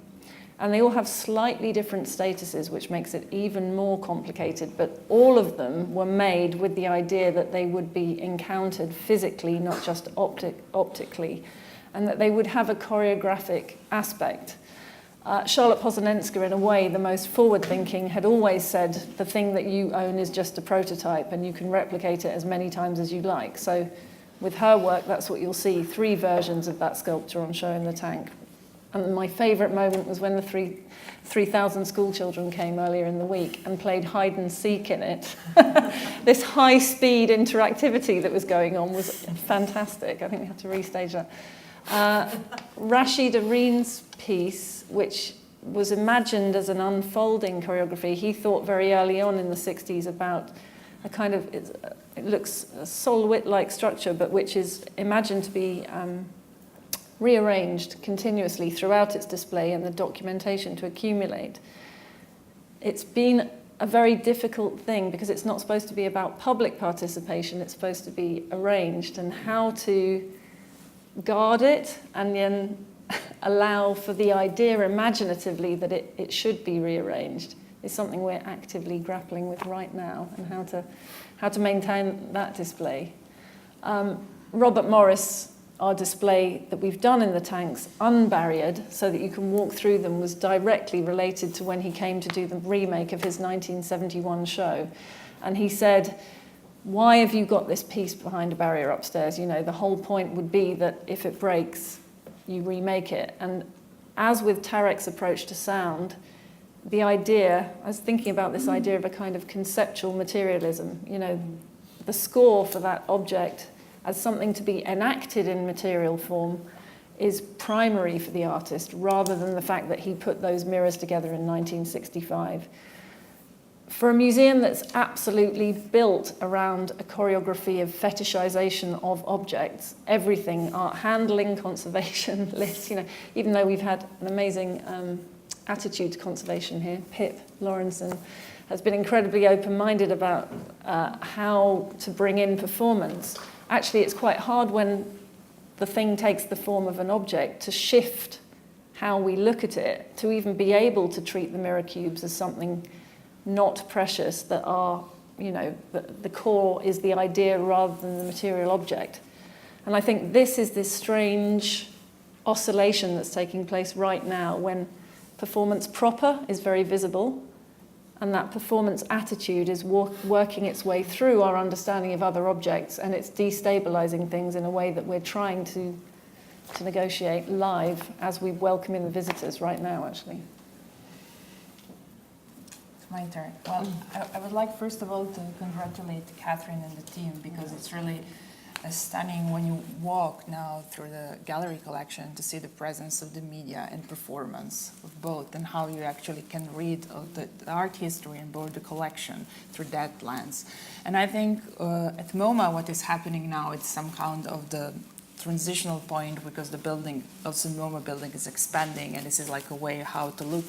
And they all have slightly different statuses, which makes it even more complicated, but all of them were made with the idea that they would be encountered physically, not just optically, and that they would have a choreographic aspect. Charlotte Pozanenska, in a way, the most forward-thinking, had always said the thing that you own is just a prototype and you can replicate it as many times as you like. So with her work, that's what you'll see, 3 versions of that sculpture on show in the tank. And my favourite moment was when the 3,000 school children came earlier in the week and played hide and seek in it. This high-speed interactivity that was going on was fantastic. I think we had to restage that. Rashid Areen's piece, which was imagined as an unfolding choreography, he thought very early on in the 60s about a kind of, it looks a Sol-Witt-like structure, but which is imagined to be rearranged continuously throughout its display and the documentation to accumulate. It's been a very difficult thing because it's not supposed to be about public participation, it's supposed to be arranged, and how to guard it and then allow for the idea imaginatively that it should be rearranged is something we're actively grappling with right now, and how to maintain that display. Robert Morris, our display that we've done in the tanks, unbarriered, so that you can walk through them, was directly related to when he came to do the remake of his 1971 show. And he said, why have you got this piece behind a barrier upstairs? You know, the whole point would be that if it breaks, you remake it. And as with Tarek's approach to sound, the idea, I was thinking about this idea of a kind of conceptual materialism, you know, the score for that object as something to be enacted in material form is primary for the artist, rather than the fact that he put those mirrors together in 1965. For a museum that's absolutely built around a choreography of fetishization of objects, everything, art handling, conservation, lists, you know, even though we've had an amazing attitude to conservation here, Pip Lawrenson has been incredibly open-minded about how to bring in performance. Actually, it's quite hard when the thing takes the form of an object to shift how we look at it, to even be able to treat the mirror cubes as something not precious, that are, you know, the core is the idea rather than the material object. And I think this is this strange oscillation that's taking place right now when performance proper is very visible, And that performance attitude is working its way through our understanding of other objects, and it's destabilizing things in a way that we're trying to negotiate live as we welcome in the visitors right now, actually. It's my turn. Well, I would like, first of all, to congratulate Catherine and the team, because it's really stunning when you walk now through the gallery collection to see the presence of the media and performance of both, and how you actually can read the art history and both the collection through that lens. And I think at MoMA what is happening now, it's some kind of the transitional point, because the building, also MoMA building, is expanding, and this is like a way how to look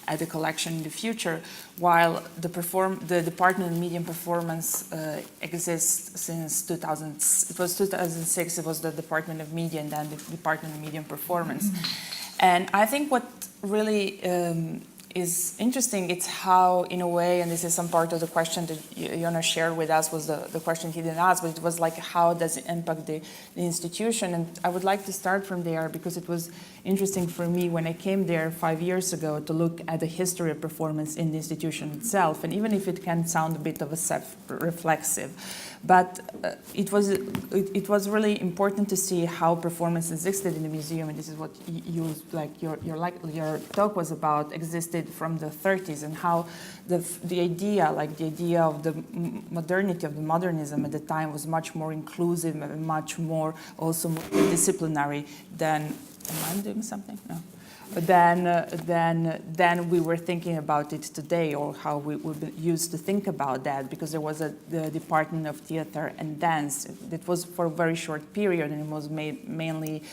at the collection in the future, while the Department of Media and Performance exists since 2000. It was 2006, it was the Department of Media, and then the Department of Media and Performance. And I think what really is interesting, it's how, in a way, and this is some part of the question that Jonas shared with us, was the question he didn't ask, but it was like, how does it impact the institution? And I would like to start from there, because it was interesting for me when I came there 5 years ago to look at the history of performance in the institution itself, and even if it can sound a bit of a self-reflexive, but it was really important to see how performance existed in the museum, and this is what your talk was about, existed from the 30s, and how the idea of the modernity, of the modernism at the time, was much more inclusive and much more also disciplinary than. Am I doing something? No. Then we were thinking about it today, or how we would used to think about that, because there was the Department of Theater and Dance. It was for a very short period, and it was mainly,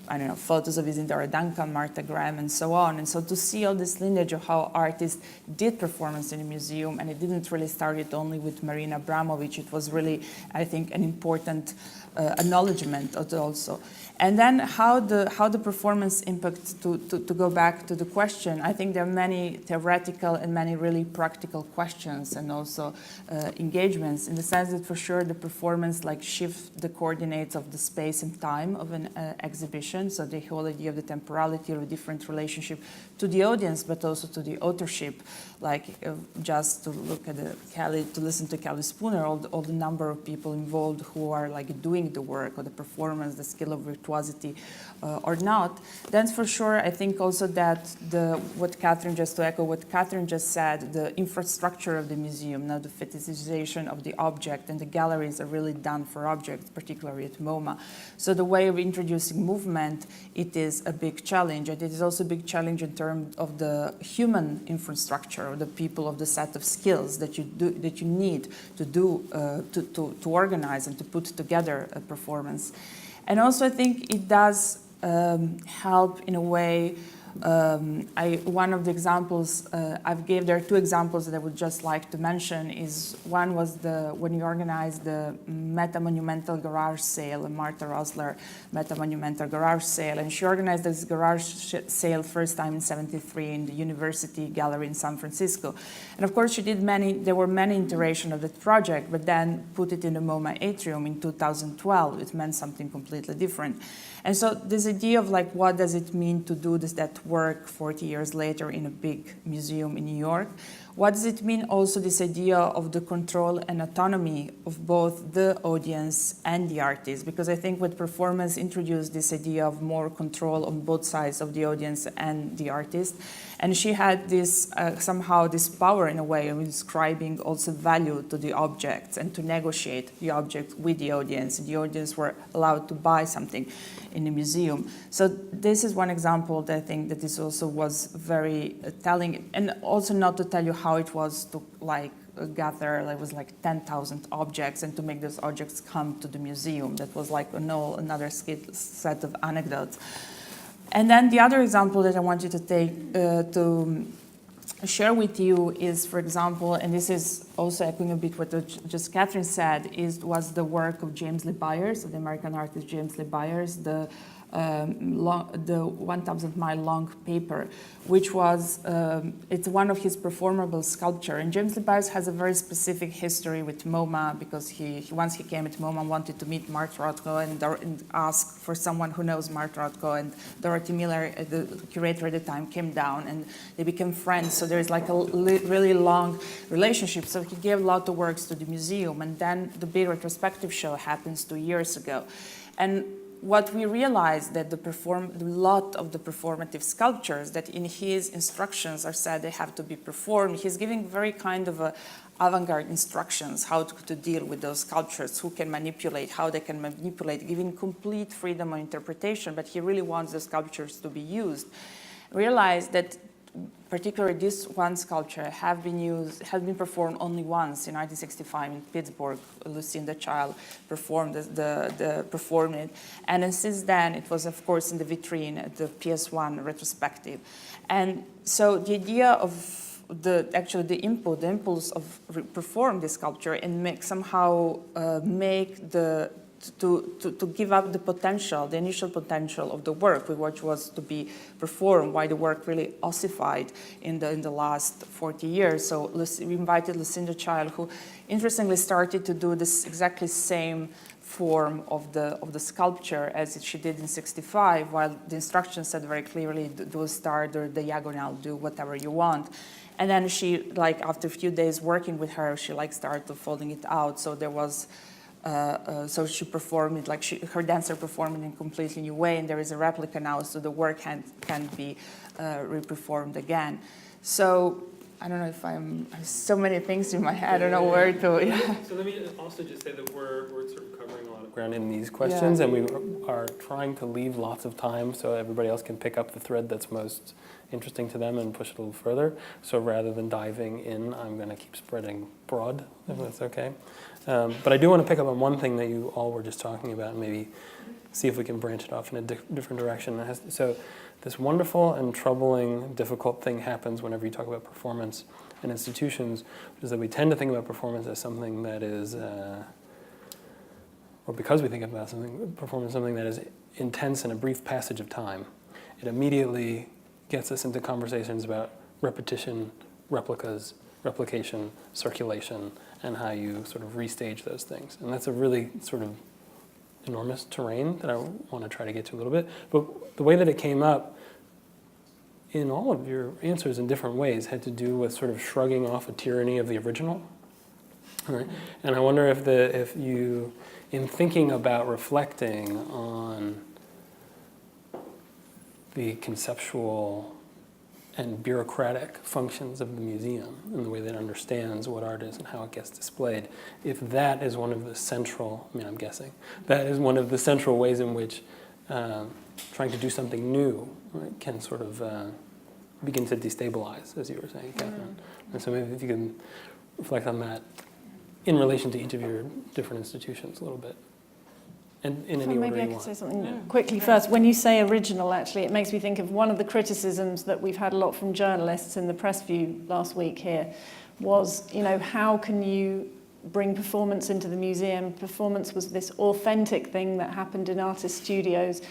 I don't know, photos of Isidora Duncan, Martha Graham, and so on. And so to see all this lineage of how artists did performance in the museum, and it didn't really start it only with Marina Abramovic, it was really, I think, an important acknowledgement of it also. And then how the performance impact, to go back to the question, I think there are many theoretical and many really practical questions, and also engagements, in the sense that for sure the performance shift the coordinates of the space and time of an exhibition, so the whole idea of the temporality, or a different relationship to the audience, but also to the authorship, just to look at to listen to Kelly Spooner, all the number of people involved who are doing the work, or the performance, the skill of virtuosity, or not. Then for sure, I think also that to echo what Catherine just said, the infrastructure of the museum, now the fetishization of the object, and the galleries are really done for objects, particularly at MoMA. So the way of introducing movement, it is a big challenge, and it is also a big challenge in terms of the human infrastructure, or the people, of the set of skills that you need to do to organize and to put together a performance. And also I think it does help in a way. One of the examples there are two examples that I would just like to mention. One was when you organized the Meta Monumental Garage Sale, Martha Rosler Meta Monumental Garage Sale, and she organized this garage sale first time in '73 in the University Gallery in San Francisco. And of course there were many iterations of that project, but then put it in the MoMA atrium in 2012, it meant something completely different. And so this idea of what does it mean to do that work 40 years later in a big museum in New York? What does it mean also, this idea of the control and autonomy of both the audience and the artist? Because I think with performance introduced this idea of more control on both sides of the audience and the artist. And she had this, somehow this power in a way of ascribing also value to the objects, and to negotiate the object with the audience. The audience were allowed to buy something in the museum. So this is one example that I think that this also was very telling, and also not to tell you how it was to gather, it was 10,000 objects, and to make those objects come to the museum. That was another set of anecdotes. And then the other example that I want you to take to share with you is, for example, and this is also echoing a bit what just Catherine said, was the work of James Lee Byers, of the American artist James Lee Byers, the the 1,000-mile long paper, which was, it's one of his performable sculpture. And James Lee Byers has a very specific history with MoMA, because once he came at MoMA, wanted to meet Mark Rothko and ask for someone who knows Mark Rothko. And Dorothy Miller, the curator at the time, came down and they became friends. So there's like a really long relationship. So he gave a lot of works to the museum. And then the big retrospective show happens 2 years ago. And what we realized that a lot of the performative sculptures that in his instructions are said they have to be performed, he's giving very kind of avant-garde instructions how to deal with those sculptures, who can manipulate, how they can manipulate, giving complete freedom of interpretation, but he really wants the sculptures to be used. Realized that particularly this one sculpture has been performed only once in 1965 in Pittsburgh. Lucinda Child performed performed it, and then since then it was, of course, in the vitrine at the PS1 retrospective. And so the idea of the impulse of perform the sculpture and to give up the potential, the initial potential of the work, which was to be performed, why the work really ossified in the last 40 years. So we invited Lucinda Child, who interestingly started to do this exactly same form of the sculpture as she did in 65, while the instructions said very clearly, do a star, do a diagonal, do whatever you want. And then she, after a few days working with her, she started folding it out. So there was so she performed it her dancer performed it in a completely new way, and there is a replica now, so the work can be re-performed again. So I don't know if there's so many things in my head, I don't know where to. Yeah. So let me also just say that we're sort of covering a lot of ground in these questions, and we are trying to leave lots of time so everybody else can pick up the thread that's most interesting to them and push it a little further. So rather than diving in, I'm going to keep spreading broad, if that's okay. But I do want to pick up on one thing that you all were just talking about and maybe see if we can branch it off in a different direction. So this wonderful and troubling, difficult thing happens whenever you talk about performance in institutions, which is that we tend to think about performance as something that is, or because we think about performance something that is intense in a brief passage of time, it immediately gets us into conversations about repetition, replicas, replication, circulation, and how you sort of restage those things. And that's a really sort of enormous terrain that I want to try to get to a little bit. But the way that it came up in all of your answers in different ways had to do with sort of shrugging off a tyranny of the original. Right? And I wonder if you, in thinking about reflecting on the conceptual and bureaucratic functions of the museum and the way that it understands what art is and how it gets displayed, if that is one of the central, I'm guessing, that is one of the central ways in which trying to do something new, right, can sort of begin to destabilize, as you were saying, Catherine. And so maybe if you can reflect on that in relation to each of your different institutions a little bit. And in any order you want. Maybe I could say something quickly first. When you say original, actually, it makes me think of one of the criticisms that we've had a lot from journalists in the press view last week here was, how can you bring performance into the museum? Performance was this authentic thing that happened in artist studios.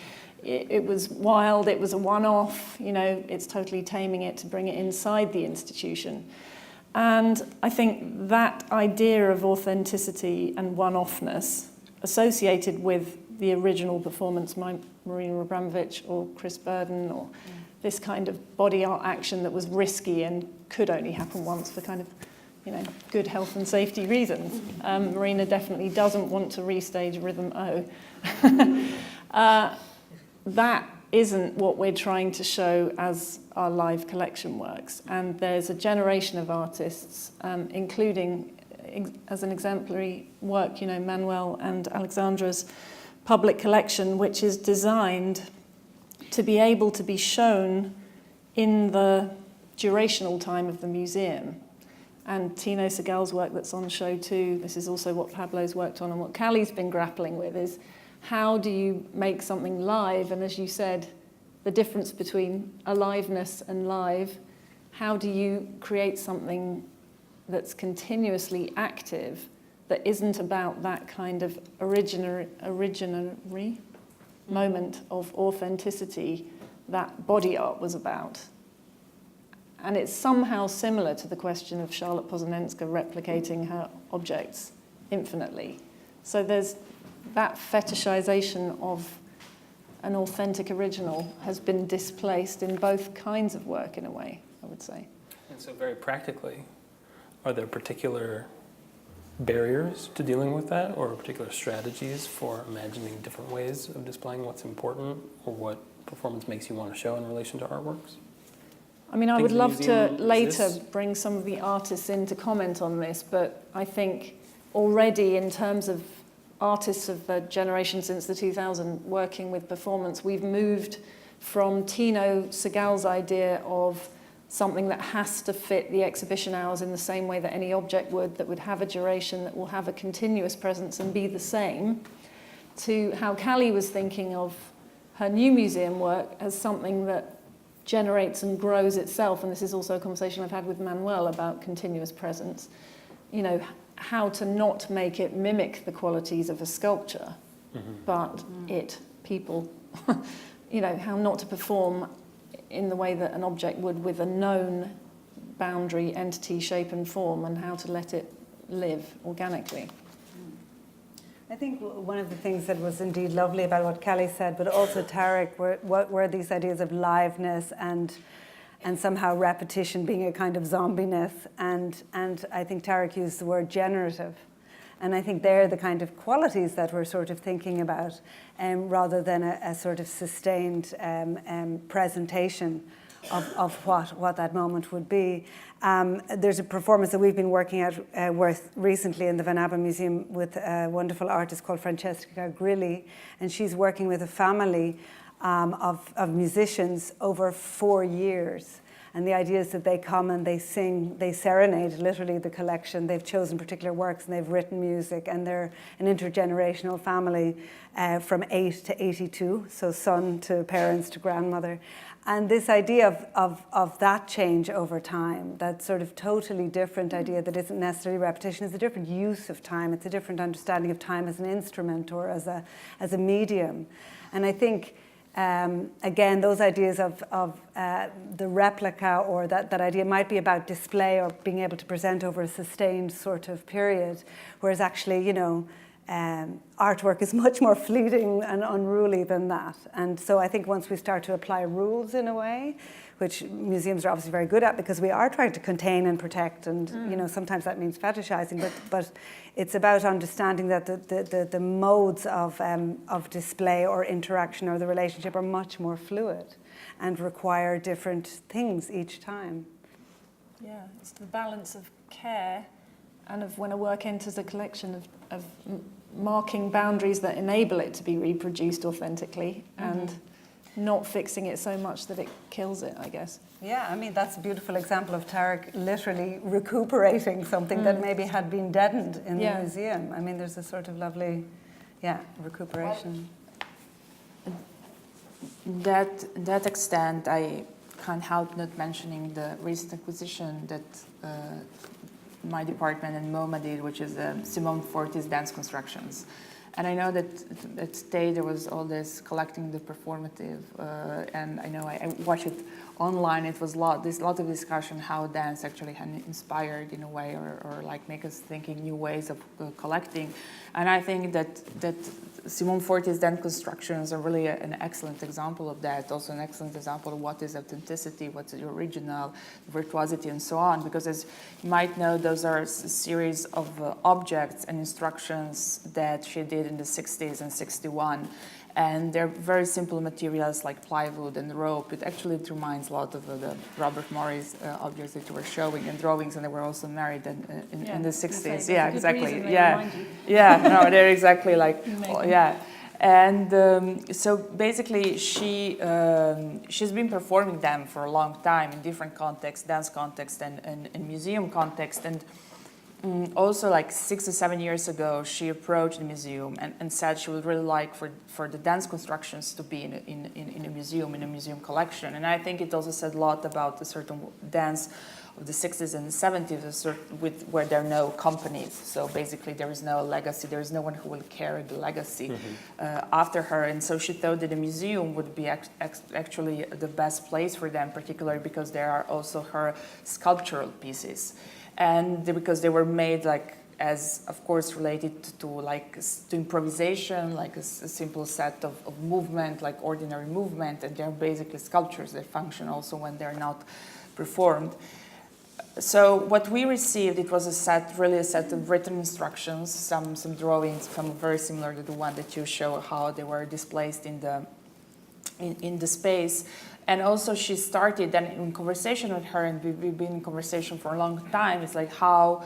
It was wild, it was a one-off, it's totally taming it to bring it inside the institution. And I think that idea of authenticity and one-offness associated with the original performance, Marina Abramovich or Chris Burden, or this kind of body art action that was risky and could only happen once for kind of, good health and safety reasons. Marina definitely doesn't want to restage Rhythm O. That isn't what we're trying to show as our live collection works. And there's a generation of artists, including as an exemplary work, Manuel and Alexandra's public collection, which is designed to be able to be shown in the durational time of the museum. And Tino Segal's work that's on show too, this is also what Pablo's worked on and what Callie's been grappling with, is how do you make something live? And as you said, the difference between aliveness and live, how do you create something that's continuously active, that isn't about that kind of originary moment of authenticity that body art was about. And it's somehow similar to the question of Charlotte Pozanenska replicating her objects infinitely. So there's that fetishization of an authentic original has been displaced in both kinds of work in a way, I would say. And so very practically, are there particular barriers to dealing with that, or particular strategies for imagining different ways of displaying what's important or what performance makes you want to show in relation to artworks? I mean, I Things would the love to museum later exists. bring some of the artists in to comment on this, but I think already in terms of artists of the generation since the 2000 working with performance, we've moved from Tino Segal's idea of something that has to fit the exhibition hours in the same way that any object would, that would have a duration, that will have a continuous presence and be the same, to how Callie was thinking of her new museum work as something that generates and grows itself. And this is also a conversation I've had with Manuel about continuous presence. You know, how to not make it mimic the qualities of a sculpture, but people, you know, how not to perform in the way that an object would with a known boundary, entity, shape and form, and how to let it live organically. I think one of the things that was indeed lovely about what Callie said, but also Tarek, were these ideas of liveness and somehow repetition being a kind of zombiness. And I think Tarek used the word generative. And I think they're the kind of qualities that we're sort of thinking about, rather than a sort of sustained presentation of what that moment would be. There's a performance that we've been working at with recently in the Van Abbe Museum with a wonderful artist called Francesca Grilli, and she's working with a family of musicians over 4 years. And the idea is that they come and they sing, they serenade literally the collection. They've chosen particular works and they've written music, and they're an intergenerational family from 8 to 82, so son to parents to grandmother. And this idea of that change over time, that sort of totally different idea that isn't necessarily repetition, is a different use of time. It's a different understanding of time as an instrument or as a medium. And I think, again, those ideas of the replica, or that idea might be about display or being able to present over a sustained sort of period, whereas actually, you know, artwork is much more fleeting and unruly than that. And so I think once we start to apply rules in a way, which museums are obviously very good at, because we are trying to contain and protect, and you know, sometimes that means fetishizing, but it's about understanding that the modes of display or interaction or the relationship are much more fluid and require different things each time. Yeah, it's the balance of care and of when a work enters a collection of marking boundaries that enable it to be reproduced authentically, and not fixing it so much that it kills it, I guess. Yeah, I mean, that's a beautiful example of Tarek literally recuperating something that maybe had been deadened in the museum. I mean, there's a sort of lovely, recuperation. That extent, I can't help not mentioning the recent acquisition that my department and MoMA did, which is Simone Forti's dance constructions. And I know that at Tate there was all this collecting the performative, and I know I watched it online. It was a lot of discussion how dance actually had inspired in a way, or like make us thinking new ways of collecting. And I think that Simone Forti's dance constructions are really an excellent example of that. Also an excellent example of what is authenticity, what's the original, virtuosity, and so on. Because as you might know, those are a series of objects and instructions that she did in the 60s and 61. And they're very simple materials like plywood and rope. It actually reminds a lot of the Robert Morris objects that you were showing and drawings, and they were also married in the 60s. Yeah, exactly. No, they're exactly like, And so basically she's been performing them for a long time in different contexts, dance context and museum context. And also like 6 or 7 years ago, she approached the museum and said she would really like for the dance constructions to be in a museum collection. And I think it also said a lot about a certain dance of the 60s and the 70s where there are no companies. So basically there is no legacy, there is no one who will carry the legacy after her. And so she thought that a museum would be actually the best place for them, particularly because there are also her sculptural pieces. And because they were made like as, of course, related to improvisation, like a simple set of movement, like ordinary movement, and they're basically sculptures. They function also when they're not performed. So what we received, it was a set of written instructions, some drawings, some very similar to the one that you show, how they were displaced in the space. And also she started then in conversation with her, and we've been in conversation for a long time. It's like how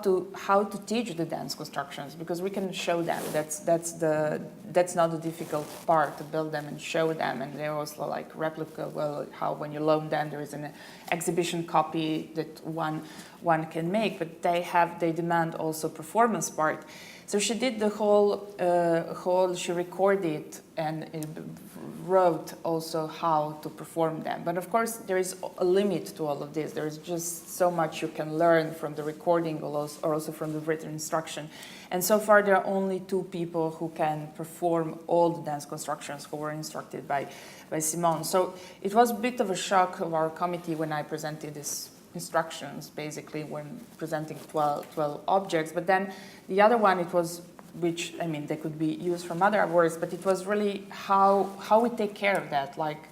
to teach the dance constructions, because we can show them. That's not the difficult part, to build them and show them. And they're also like replica. Well, how when you loan them, there is an exhibition copy that one can make, but they demand also performance part. So she did the whole. She recorded and wrote also how to perform them. But of course, there is a limit to all of this. There is just so much you can learn from the recording or also from the written instruction. And so far, there are only 2 people who can perform all the dance constructions who were instructed by Simone. So it was a bit of a shock of our committee when I presented these instructions, basically, when presenting 12 objects. But then the other one, it was, which, I mean, they could be used from other works, but it was really how we take care of that, like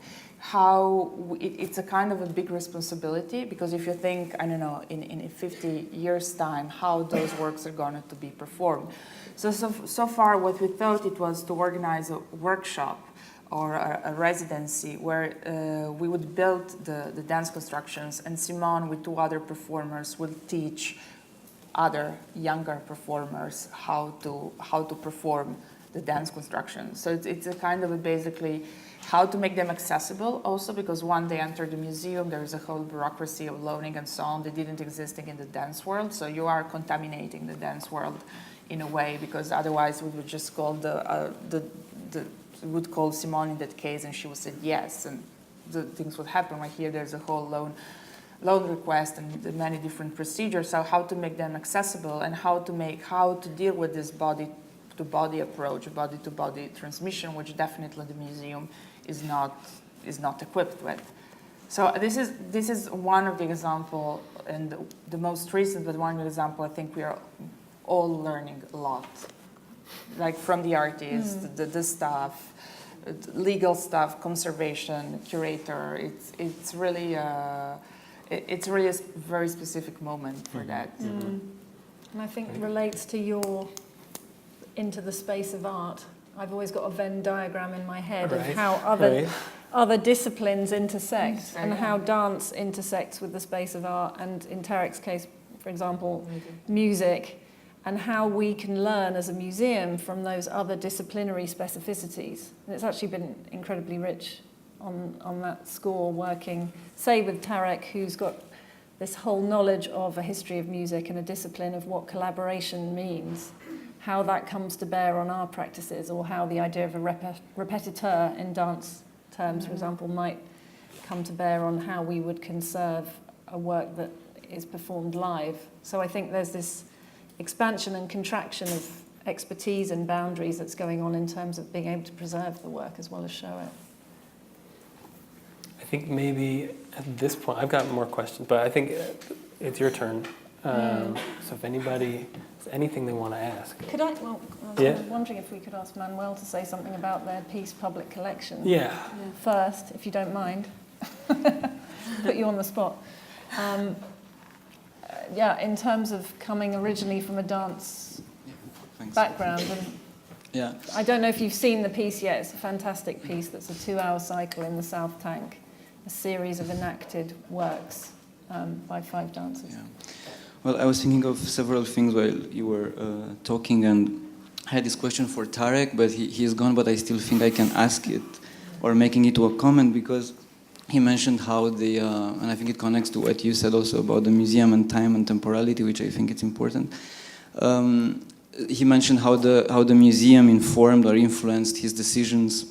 it's a kind of a big responsibility, because if you think, I don't know, in 50 years' time, how those works are going to be performed. So far what we thought it was to organize a workshop or a residency where we would build the dance constructions, and Simone with 2 other performers will teach other younger performers how to perform the dance construction. So it's a kind of basically how to make them accessible also, because when they enter the museum, there is a whole bureaucracy of loaning and so on that didn't exist in the dance world. So you are contaminating the dance world in a way, because otherwise we would just call would call Simone in that case, and she would say yes, and the things would happen. Right here, there's a whole loan request and the many different procedures. So how to make them accessible, and how to deal with this body-to-body approach, body-to-body transmission, which definitely the museum is not equipped with. So this is one of the example, and the most recent, but one example. I think we are all learning a lot, like from the artists, the staff, legal staff, conservation, curator. It's really a very specific moment for that. And I think it relates to your into the space of art. I've always got a Venn diagram in my head of how other disciplines intersect, and how dance intersects with the space of art, and in Tarek's case, for example, music, and how we can learn as a museum from those other disciplinary specificities. And it's actually been incredibly rich on that score, working, say, with Tarek, who's got this whole knowledge of a history of music and a discipline of what collaboration means, how that comes to bear on our practices, or how the idea of a repetiteur in dance terms, for example, might come to bear on how we would conserve a work that is performed live. So I think there's this expansion and contraction of expertise and boundaries that's going on in terms of being able to preserve the work as well as show it. I think maybe at this point, I've got more questions, but I think it's your turn. So if anybody has anything they want to ask. Could I, well, I was wondering if we could ask Manuel to say something about their piece public collection. Yeah. First, if you don't mind. Put you on the spot. In terms of coming originally from a dance background, and I don't know if you've seen the piece yet. It's a fantastic piece that's a 2-hour cycle in the South Tank, a series of enacted works by 5 dancers. Yeah. Well, I was thinking of several things while you were talking, and I had this question for Tarek, but he is gone, but I still think I can ask it, or making it to a comment, because he mentioned how and I think it connects to what you said also about the museum and time and temporality, which I think it's important. He mentioned how the museum informed or influenced his decisions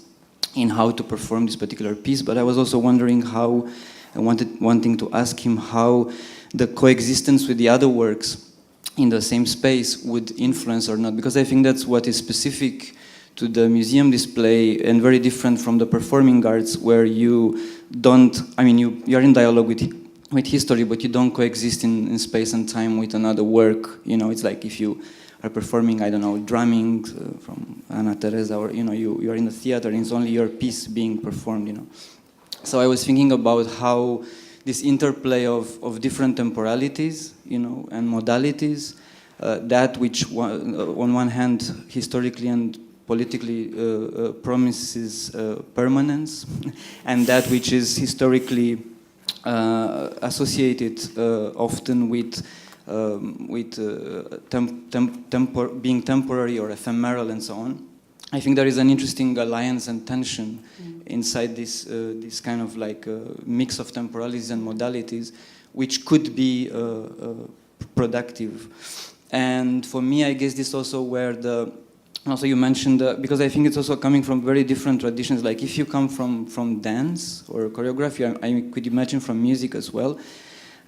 in how to perform this particular piece, but I was also wondering how, wanting to ask him how the coexistence with the other works in the same space would influence or not, because I think that's what is specific to the museum display and very different from the performing arts, where you don't, I mean, you're in dialogue with history, but you don't coexist in space and time with another work. You know, it's like if you are performing, I don't know, drumming from Anna Teresa, or, you know, you're in the theater and it's only your piece being performed, you know. So I was thinking about how this interplay of different temporalities, you know, and modalities, that which on one hand historically and politically promises permanence, and that which is historically associated often with being temporary or ephemeral and so on. I think there is an interesting alliance and tension inside this kind of like mix of temporalities and modalities, which could be productive. And for me, I guess this also where also you mentioned, because I think it's also coming from very different traditions. Like if you come from dance or choreography, I could imagine from music as well,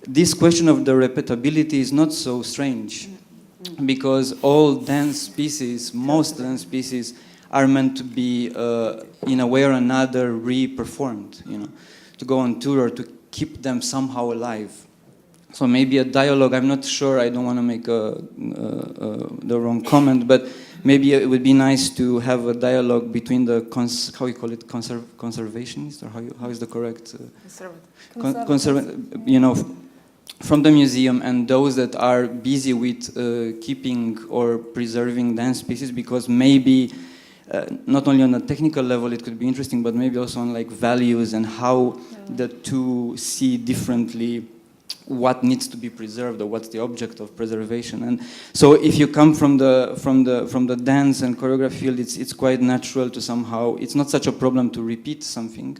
this question of the repeatability is not so strange, because all dance pieces, most dance pieces, are meant to be, in a way or another, re-performed, you know, to go on tour or to keep them somehow alive. So maybe a dialogue, I'm not sure, I don't want to make the wrong comment, but maybe it would be nice to have a dialogue between the, how you call it, conservationists, or how is the correct? You know, from the museum and those that are busy with keeping or preserving dance pieces, because maybe not only on a technical level it could be interesting, but maybe also on like values and how the two see differently what needs to be preserved or what's the object of preservation. And so if you come from the dance and choreography field, it's quite natural to somehow, it's not such a problem to repeat something,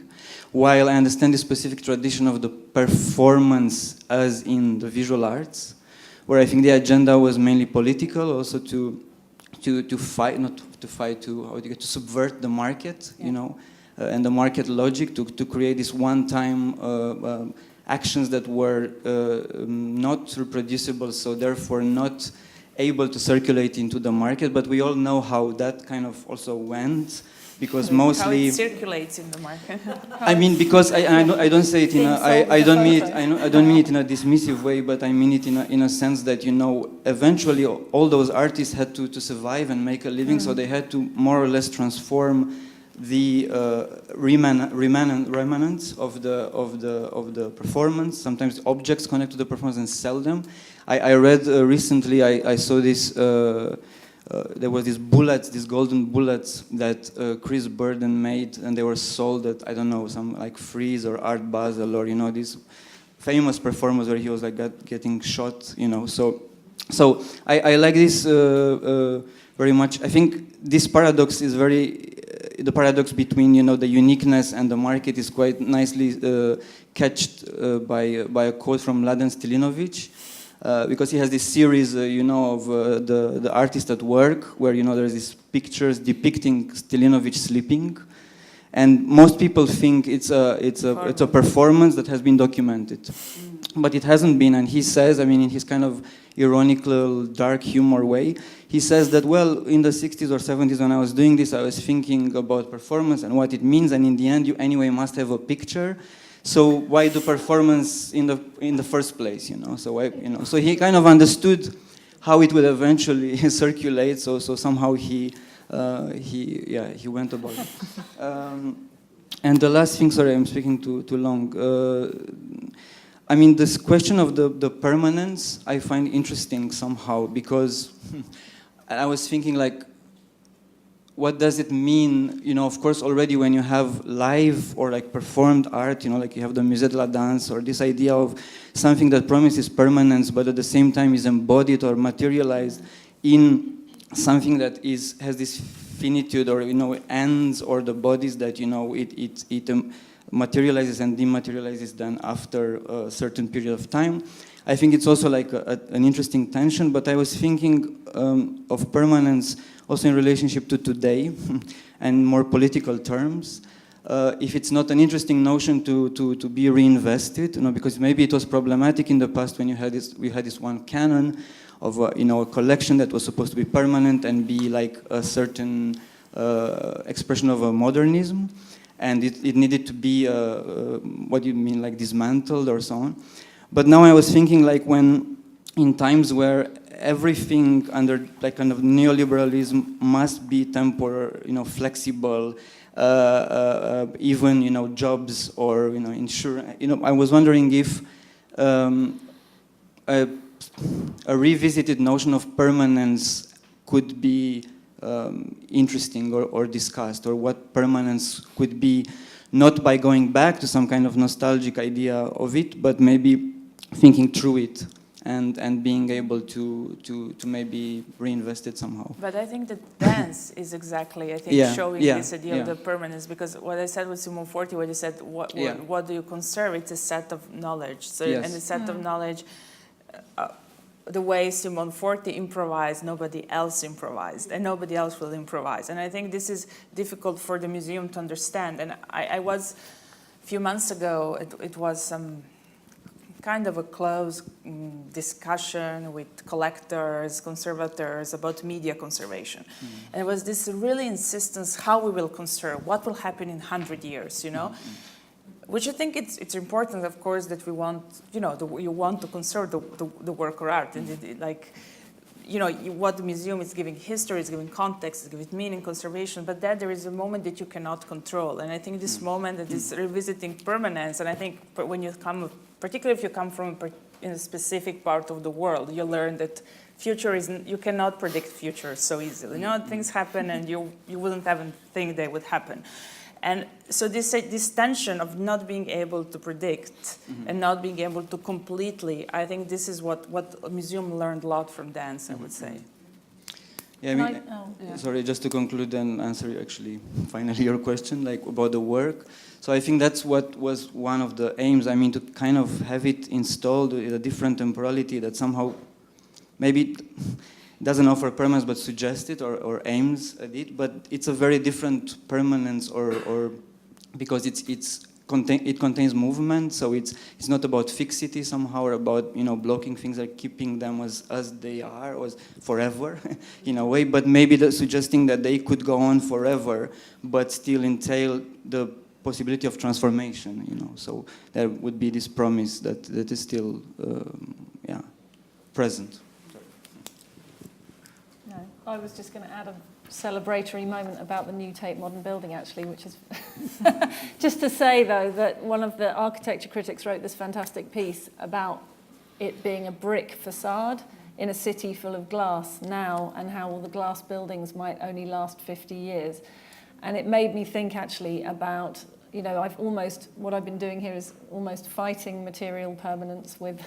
while I understand the specific tradition of the performance as in the visual arts, where I think the agenda was mainly political, also to fight, not to fight, to subvert the market, you know, and the market logic, to create this one-time actions that were not reproducible, so therefore not able to circulate into the market. But we all know how that kind of also went, because mostly how it circulates in the market. I mean, because I don't say it in I don't mean it in a dismissive way, but I mean it in a sense that, you know, eventually all those artists had to survive and make a living, so they had to more or less transform the remanents of the performance, sometimes objects connect to the performance, and sell them. I read recently, I saw this, there was these bullets, these golden bullets that Chris Burden made, and they were sold at, I don't know, some like Frieze or Art Basel, or, you know, these famous performers where he was like getting shot, you know. So I like this very much. I think this paradox is the paradox between, you know, the uniqueness and the market is quite nicely catched by a quote from Mladen Stilinovic, because he has this series, you know, of the artist at work, where, you know, there's these pictures depicting Stilinovic sleeping, and most people think it's a performance that has been documented, but it hasn't been. And he says, I mean, in his kind of ironical, dark humor way, he says that, well, in the 60s or 70s when I was doing this, I was thinking about performance and what it means, and in the end, you anyway must have a picture. So why do performance in the first place, you know? So why, you know? So he kind of understood how it would eventually circulate. So somehow he went about it. And the last thing, sorry, I'm speaking too long. I mean, this question of the permanence I find interesting somehow, because I was thinking, like, what does it mean? You know, of course, already when you have live or like performed art, you know, like you have the Musée de la Danse, or this idea of something that promises permanence, but at the same time is embodied or materialized in something that has this finitude, or, you know, ends, or the bodies that, you know, it materializes and dematerializes then after a certain period of time. I think it's also like an interesting tension, but I was thinking of permanence also in relationship to today and more political terms. If it's not an interesting notion to be reinvested, because maybe it was problematic in the past when we had this one canon of a collection that was supposed to be permanent and be like a certain expression of a modernism, and it needed to be what do you mean, like dismantled or so on. But now I was thinking, like, when in times where everything under like kind of neoliberalism must be temporary, flexible, even jobs or insurance. I was wondering if a revisited notion of permanence could be interesting or discussed, or what permanence could be, not by going back to some kind of nostalgic idea of it, but maybe thinking through it and being able to maybe reinvest it somehow. But I think that dance is exactly, showing this idea of the permanence, because what I said with Simone Forti, what you said, what do you conserve? It's a set of knowledge. So, and the set of knowledge, the way Simone Forti improvised, nobody else improvised, and nobody else will improvise. And I think this is difficult for the museum to understand. And I was, a few months ago, it was some kind of a close discussion with collectors, conservators about media conservation. And it was this really insistence how we will conserve, what will happen in 100 years, which I think it's important, of course, that we want, you want to conserve the work of art. And what the museum is giving history, is giving context, is giving meaning, conservation, but that there is a moment that you cannot control. And I think this moment that is revisiting permanence, and I think when you come, particularly if you come from in a specific part of the world, you learn that future isn't, you cannot predict future so easily. Things happen and you wouldn't even think they would happen. And so this tension of not being able to predict and not being able to completely, I think this is what a museum learned a lot from dance, I would say. Yeah, sorry, just to conclude and answer actually finally your question, like about the work. So I think that's what was one of the aims, to kind of have it installed in a different temporality that somehow maybe doesn't offer permanence but suggests it or aims at it, but it's a very different permanence or because it contains movement, so it's not about fixity somehow or about blocking things or keeping them as they are or forever in a way, but maybe suggesting that they could go on forever but still entail the possibility of transformation, so there would be this promise that is still present. I was just going to add a celebratory moment about the new Tate Modern building, actually, which is just to say, though, that one of the architecture critics wrote this fantastic piece about it being a brick facade in a city full of glass now, and how all the glass buildings might only last 50 years. And it made me think, actually, about, what I've been doing here is almost fighting material permanence with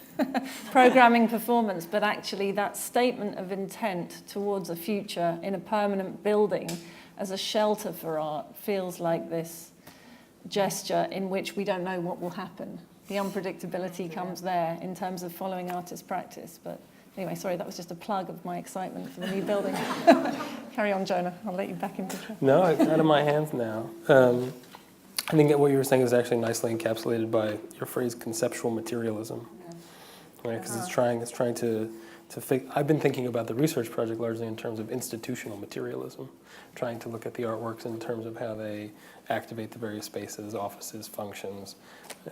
programming performance, but actually that statement of intent towards a future in a permanent building as a shelter for art feels like this gesture in which we don't know what will happen. The unpredictability comes there in terms of following artist practice. But anyway, sorry, that was just a plug of my excitement for the new building. Carry on, Jonah. I'll let you back into it. No, it's out of my hands now. I think that what you were saying is actually nicely encapsulated by your phrase conceptual materialism, right? Because it's trying to I've been thinking about the research project largely in terms of institutional materialism, trying to look at the artworks in terms of how they activate the various spaces, offices, functions,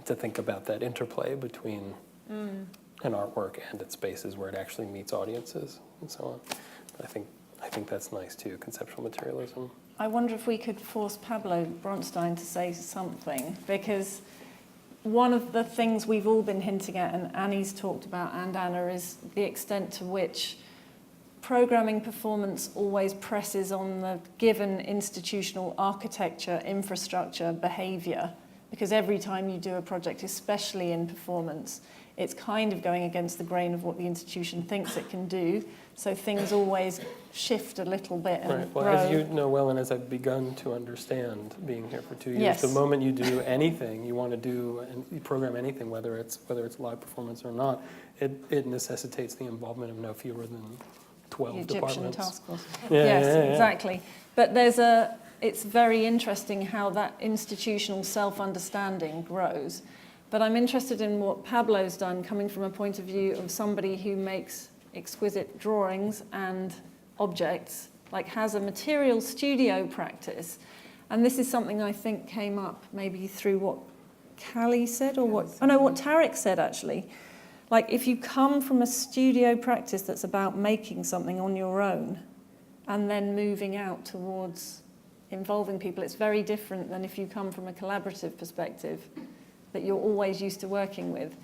to think about that interplay between an artwork and its spaces where it actually meets audiences and so on. But I think that's nice too, conceptual materialism. I wonder if we could force Pablo Bronstein to say something, because one of the things we've all been hinting at, and Annie's talked about, and Anna, is the extent to which programming performance always presses on the given institutional architecture, infrastructure, behavior, because every time you do a project, especially in performance, it's kind of going against the grain of what the institution thinks it can do. So things always shift a little bit and Right. Well, grow. as you know well, and as I've begun to understand, being here for 2 years, Yes. the moment you do anything you want to do, and you program anything, whether it's live performance or not, it necessitates the involvement of no fewer than 12 The Egyptian departments. task force. Yeah, Yes, yeah, yeah. exactly. But it's very interesting how that institutional self-understanding grows. But I'm interested in what Pablo's done, coming from a point of view of somebody who makes exquisite drawings and objects, like has a material studio practice. And this is something I think came up maybe through what Callie said, or what Tarek said actually. Like if you come from a studio practice that's about making something on your own and then moving out towards involving people, it's very different than if you come from a collaborative perspective that you're always used to working with.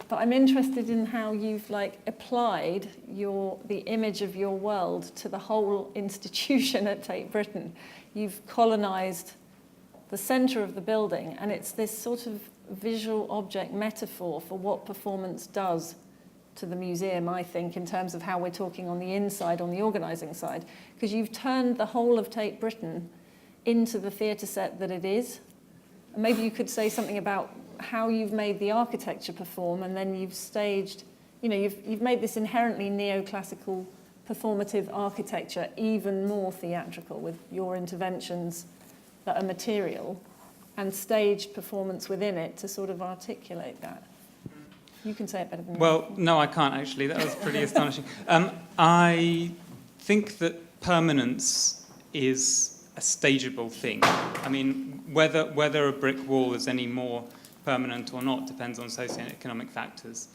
But I'm interested in how you've applied the image of your world to the whole institution at Tate Britain. You've colonized the center of the building, and it's this sort of visual object metaphor for what performance does to the museum, I think, in terms of how we're talking on the inside, on the organizing side, because you've turned the whole of Tate Britain into the theatre set that it is. And maybe you could say something about how you've made the architecture perform, and then you've staged, you've made this inherently neoclassical performative architecture even more theatrical with your interventions that are material, and staged performance within it to sort of articulate that. You can say it better than me. Well, no, I can't actually. That was pretty astonishing. I think that permanence is a stageable thing. I mean, whether a brick wall is any more permanent or not depends on socioeconomic factors.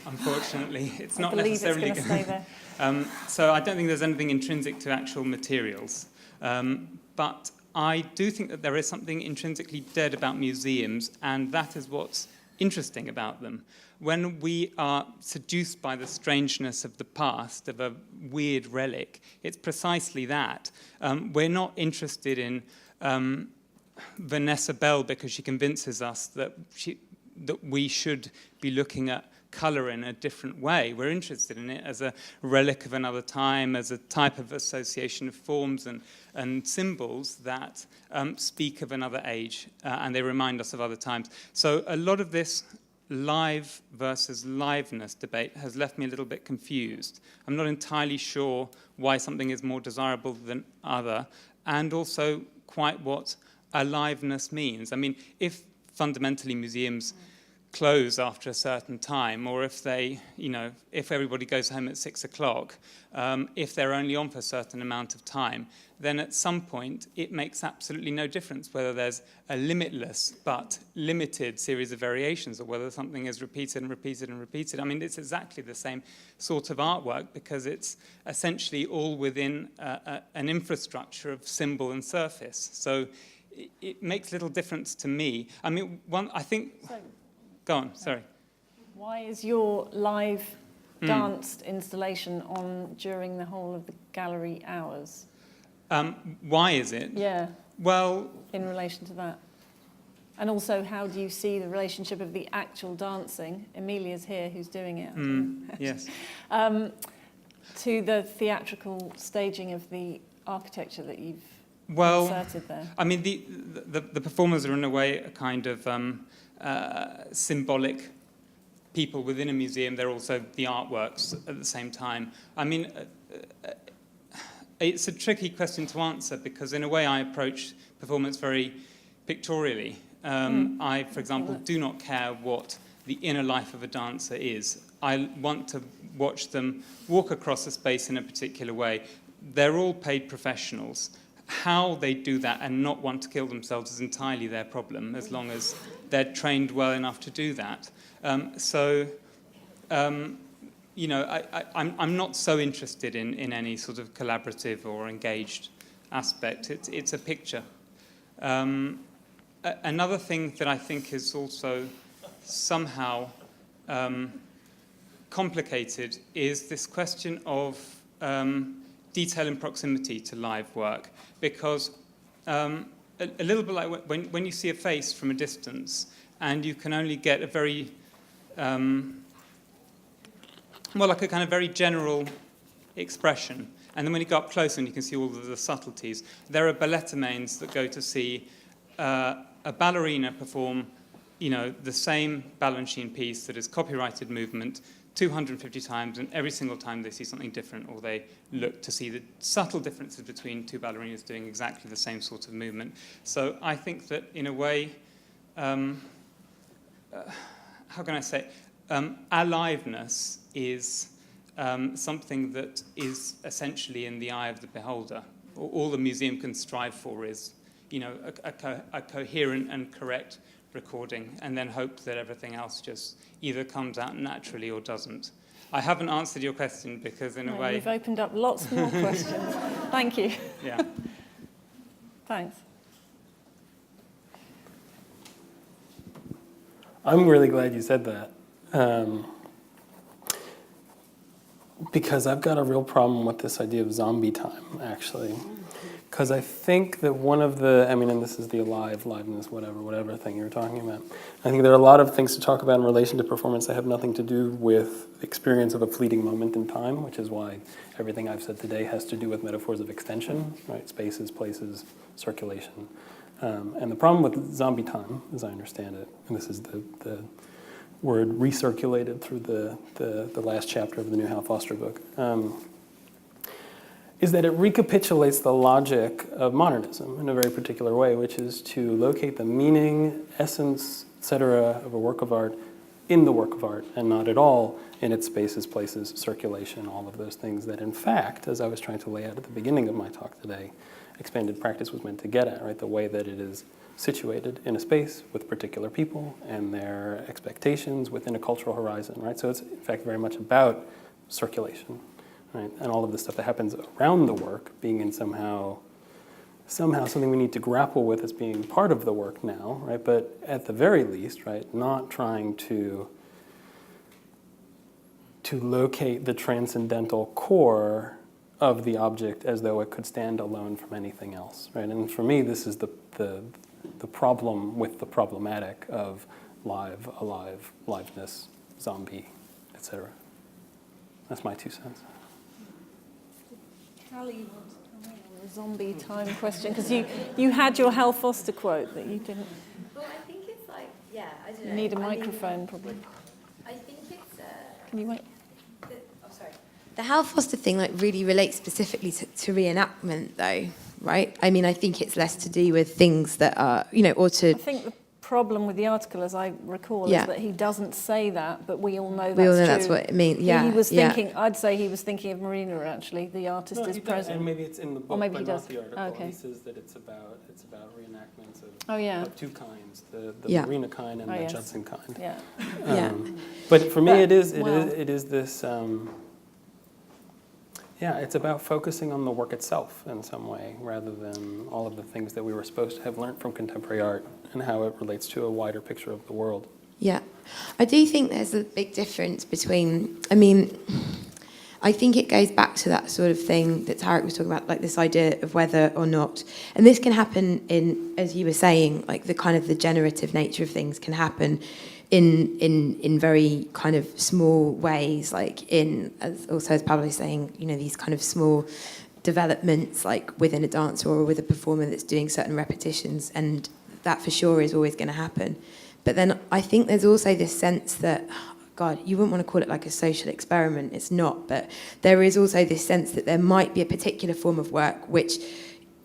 Unfortunately, it's not necessarily it's going to stay there. So I don't think there's anything intrinsic to actual materials. But I do think that there is something intrinsically dead about museums, and that is what's interesting about them. When we are seduced by the strangeness of the past, of a weird relic, it's precisely that. We're not interested in Vanessa Bell because she convinces us that we should be looking at colour in a different way. We're interested in it as a relic of another time, as a type of association of forms and symbols that speak of another age, and they remind us of other times. So a lot of this live versus liveness debate has left me a little bit confused. I'm not entirely sure why something is more desirable than other, and also quite what aliveness means. I mean, if fundamentally museums close after a certain time, or if they, if everybody goes home at 6 o'clock, if they're only on for a certain amount of time, then at some point it makes absolutely no difference whether there's a limitless but limited series of variations, or whether something is repeated and repeated and repeated. I mean, it's exactly the same sort of artwork because it's essentially all within an infrastructure of symbol and surface. So it makes little difference to me. I mean, I think... Go on, sorry. Why is your live danced installation on during the whole of the gallery hours? Why is it? Yeah. Well... In relation to that. And also, how do you see the relationship of the actual dancing? Emilia's here, who's doing it. Yes. To the theatrical staging of the architecture that you've inserted there. I mean, the performers are in a way a kind of... symbolic people within a museum. They're also the artworks at the same time. I mean, it's a tricky question to answer because in a way I approach performance very pictorially. I, for example, do not care what the inner life of a dancer is. I want to watch them walk across a space in a particular way. They're all paid professionals. How they do that and not want to kill themselves is entirely their problem, as long as they're trained well enough to do that. I'm not so interested in any sort of collaborative or engaged aspect. It's a picture. Another thing that I think is also somehow complicated is this question of detail and proximity to live work, because a little bit like when you see a face from a distance and you can only get a very well, like a kind of very general expression. And then when you go up close and you can see all of the subtleties, there are balletamains that go to see a ballerina perform, the same Balanchine piece that is copyrighted movement 250 times, and every single time they see something different, or they look to see the subtle differences between two ballerinas doing exactly the same sort of movement. So I think that, in a way, how can I say, aliveness is something that is essentially in the eye of the beholder. All the museum can strive for is, a coherent and correct recording, and then hope that everything else just either comes out naturally or doesn't. I haven't answered your question because, in a way, you've opened up lots more questions. Thank you. Yeah. Thanks. I'm really glad you said that. Because I've got a real problem with this idea of zombie time, actually. Because I think that one of the, and this is the aliveness, whatever thing you were talking about. I think there are a lot of things to talk about in relation to performance that have nothing to do with the experience of a fleeting moment in time, which is why everything I've said today has to do with metaphors of extension, right? Spaces, places, circulation. And the problem with zombie time, as I understand it, and this is the word recirculated through the last chapter of the new Hal Foster book, is that it recapitulates the logic of modernism in a very particular way, which is to locate the meaning, essence, etc. of a work of art in the work of art, and not at all in its spaces, places, circulation, all of those things that, in fact, as I was trying to lay out at the beginning of my talk today, expanded practice was meant to get at, right? The way that it is situated in a space with particular people and their expectations within a cultural horizon, right? So it's, in fact, very much about circulation. Right? And all of the stuff that happens around the work being in somehow something we need to grapple with as being part of the work now, right? But at the very least, right, not trying to locate the transcendental core of the object as though it could stand alone from anything else, right? And for me, this is the problem with the problematic of live, alive, liveness, zombie, etc. That's my 2 cents. Callie, you want to comment on the zombie time question? Because you had your Hal Foster quote that you didn't. Well, I think it's like, I don't know. You need a microphone, probably. I think it's... Can you wait? Sorry. The Hal Foster thing really relates specifically to reenactment, though, right? I think it's less to do with things that are, or to... I think the problem with the article, as I recall, is that he doesn't say that, but we all know that's we all know true. That's what it means. Yeah, he was thinking. I'd say he was thinking of Marina. Actually, the artist is present. And maybe it's in the book, or maybe but he does. Not the article. Okay. He says that it's about reenactments of 2 kinds: the Marina kind and the Judson kind. Yeah. But for me, it is this. It's about focusing on the work itself in some way, rather than all of the things that we were supposed to have learned from contemporary art and how it relates to a wider picture of the world. Yeah. I do think there's a big difference between, I think it goes back to that sort of thing that Tarek was talking about, like this idea of whether or not, and this can happen in, as you were saying, like the kind of the generative nature of things can happen in very kind of small ways, like as Pablo was saying, these kind of small developments, like within a dance or with a performer that's doing certain repetitions, and that for sure is always going to happen. But then I think there's also this sense that, God, you wouldn't want to call it like a social experiment, it's not, but there is also this sense that there might be a particular form of work which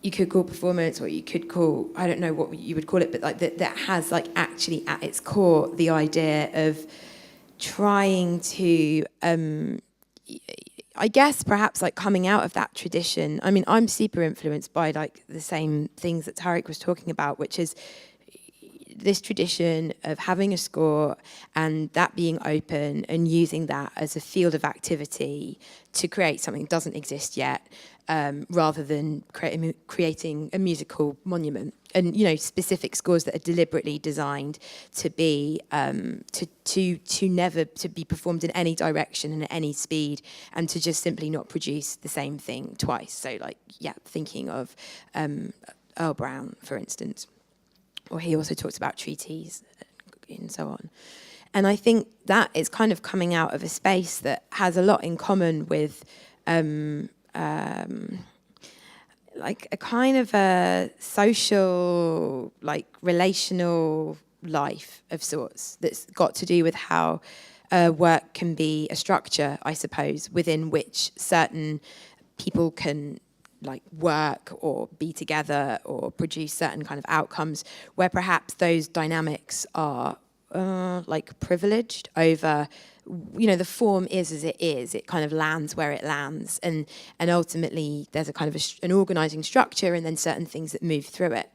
you could call performance, or you could call, I don't know what you would call it, but like that has like actually at its core the idea of trying to, I guess perhaps like coming out of that tradition. I'm super influenced by like the same things that Tarek was talking about, which is this tradition of having a score and that being open and using that as a field of activity to create something that doesn't exist yet, rather than creating a musical monument. And specific scores that are deliberately designed to be to never to be performed in any direction and at any speed, and to just simply not produce the same thing twice. So thinking of Earl Brown, for instance. Or he also talks about treaties and so on. And I think that is kind of coming out of a space that has a lot in common with like a kind of a social, like relational life of sorts that's got to do with how work can be a structure, I suppose, within which certain people can like work or be together or produce certain kind of outcomes where perhaps those dynamics are like privileged over, you know, the form is as it is. It kind of lands where it lands, and ultimately there's a kind of an organising structure, and then certain things that move through it.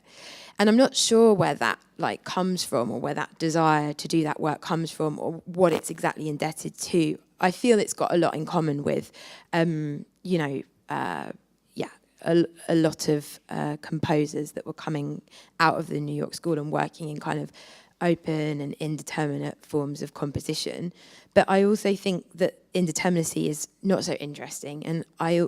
And I'm not sure where that like comes from, or where that desire to do that work comes from, or what it's exactly indebted to. I feel it's got a lot in common with, you know, a lot of composers that were coming out of the New York School and working in kind of open and indeterminate forms of composition. But I also think that indeterminacy is not so interesting, and I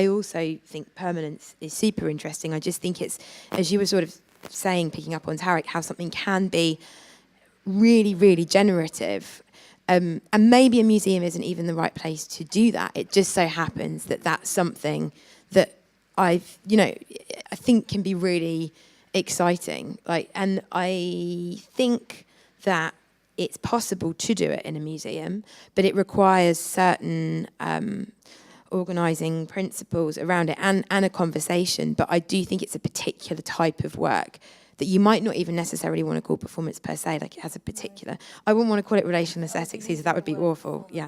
also think permanence is super interesting. I just think it's, as you were sort of saying, picking up on Tarek, how something can be really, really generative. And maybe a museum isn't even the right place to do that. It just so happens that that's something that I think can be really exciting. And I think that it's possible to do it in a museum, but it requires certain organising principles around it and a conversation. But I do think it's a particular type of work that you might not even necessarily want to call performance per se. Like, it has a particular, I wouldn't want to call it relational aesthetics either. That would be awful. Yeah.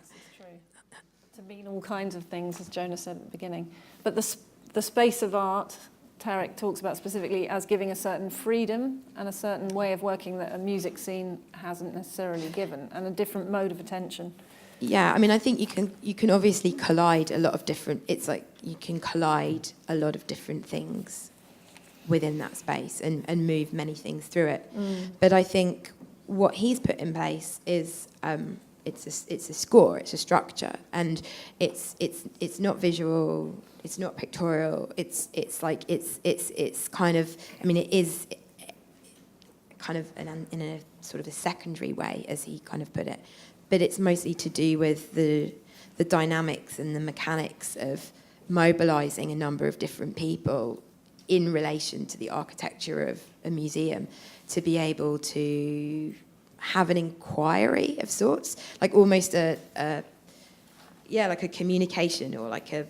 To mean all kinds of things, as Jonah said at the beginning. But the space of art, Tarek talks about specifically as giving a certain freedom and a certain way of working that a music scene hasn't necessarily given, and a different mode of attention. Yeah, I mean, I think you can obviously collide a lot of different, it's like you can collide a lot of different things within that space and move many things through it. But I think what he's put in place is it's a score, it's a structure, and it's not visual, it's not pictorial, it's kind of, I mean, it is kind of in a sort of a secondary way, as he kind of put it, but it's mostly to do with the dynamics and the mechanics of mobilising a number of different people in relation to the architecture of a museum to be able to have an inquiry of sorts, like almost like a communication, or like a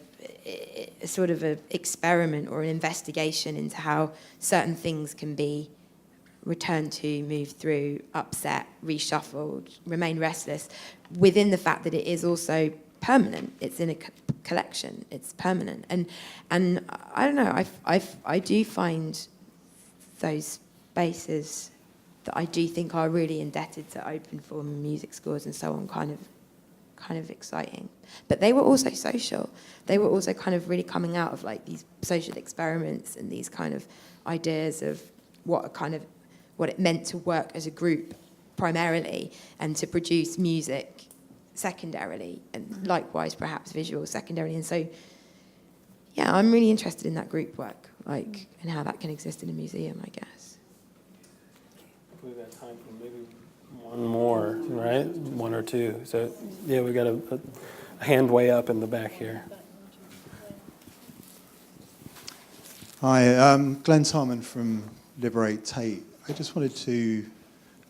sort of an experiment or an investigation into how certain things can be returned to, moved through, upset, reshuffled, remain restless, within the fact that it is also permanent. It's in a collection. It's permanent, and I don't know. I do find those spaces that I do think are really indebted to open form music scores and so on, kind of exciting. But they were also social. They were also kind of really coming out of like these social experiments and these kind of ideas of what it meant to work as a group primarily, and to produce music secondarily, and likewise perhaps visual secondarily. And so, yeah, I'm really interested in that group work, like, and how that can exist in a museum, I guess. We've got time for maybe one more, right? One or two. So, yeah, we got a hand way up in the back here. Hi, Glenn Tarman from Liberate Tate. I just wanted to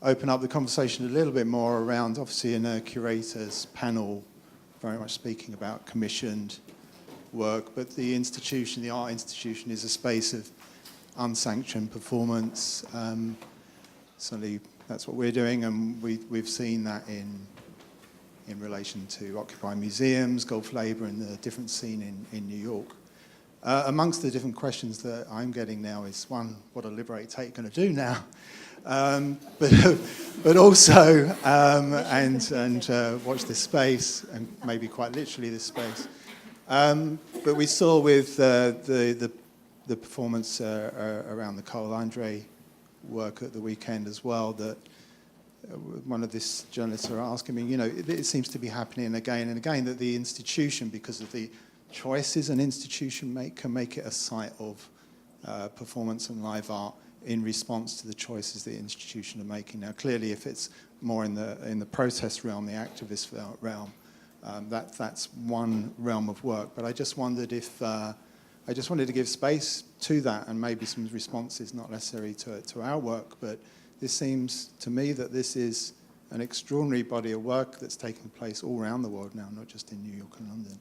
open up the conversation a little bit more around, obviously in a curator's panel, very much speaking about commissioned work, but the institution, the art institution, is a space of unsanctioned performance. Certainly that's what we're doing, and we've seen that in relation to Occupy Museums, Gulf Labour, and the different scene in New York. Amongst the different questions that I'm getting now is, one, what are Liberate Tate going to do now? But also, and watch this space, and maybe quite literally this space. But we saw with the performance around the Carl Andre work at the weekend as well, that one of these journalists are asking me, it seems to be happening again and again, that the institution, because of the choices an institution can make it a site of performance and live art, in response to the choices the institution are making. Now, clearly, if it's more in the protest realm, the activist realm, that's one realm of work. But I just wondered if I just wanted to give space to that, and maybe some responses not necessary to our work, but this seems to me that this is an extraordinary body of work that's taking place all around the world now, not just in New York and London.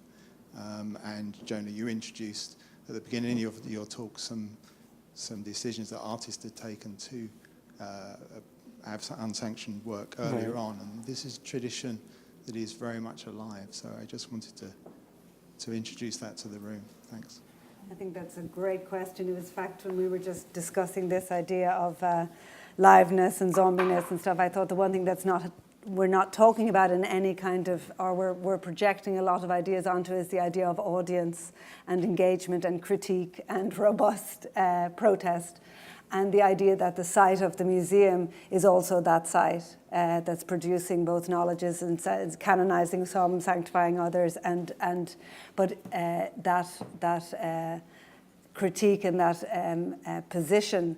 And Jonah, you introduced at the beginning of your talk some decisions that artists had taken to have unsanctioned work earlier on, and this is a tradition that is very much alive. So I just wanted to introduce that to the room. Thanks. I think that's a great question. It was, in fact, when we were just discussing this idea of liveness and zombiness and stuff, I thought the one thing we're not talking about in any kind of, or we're projecting a lot of ideas onto, is the idea of audience and engagement and critique and robust protest. And the idea that the site of the museum is also that site that's producing both knowledges and canonizing some, sanctifying others, but that critique and that position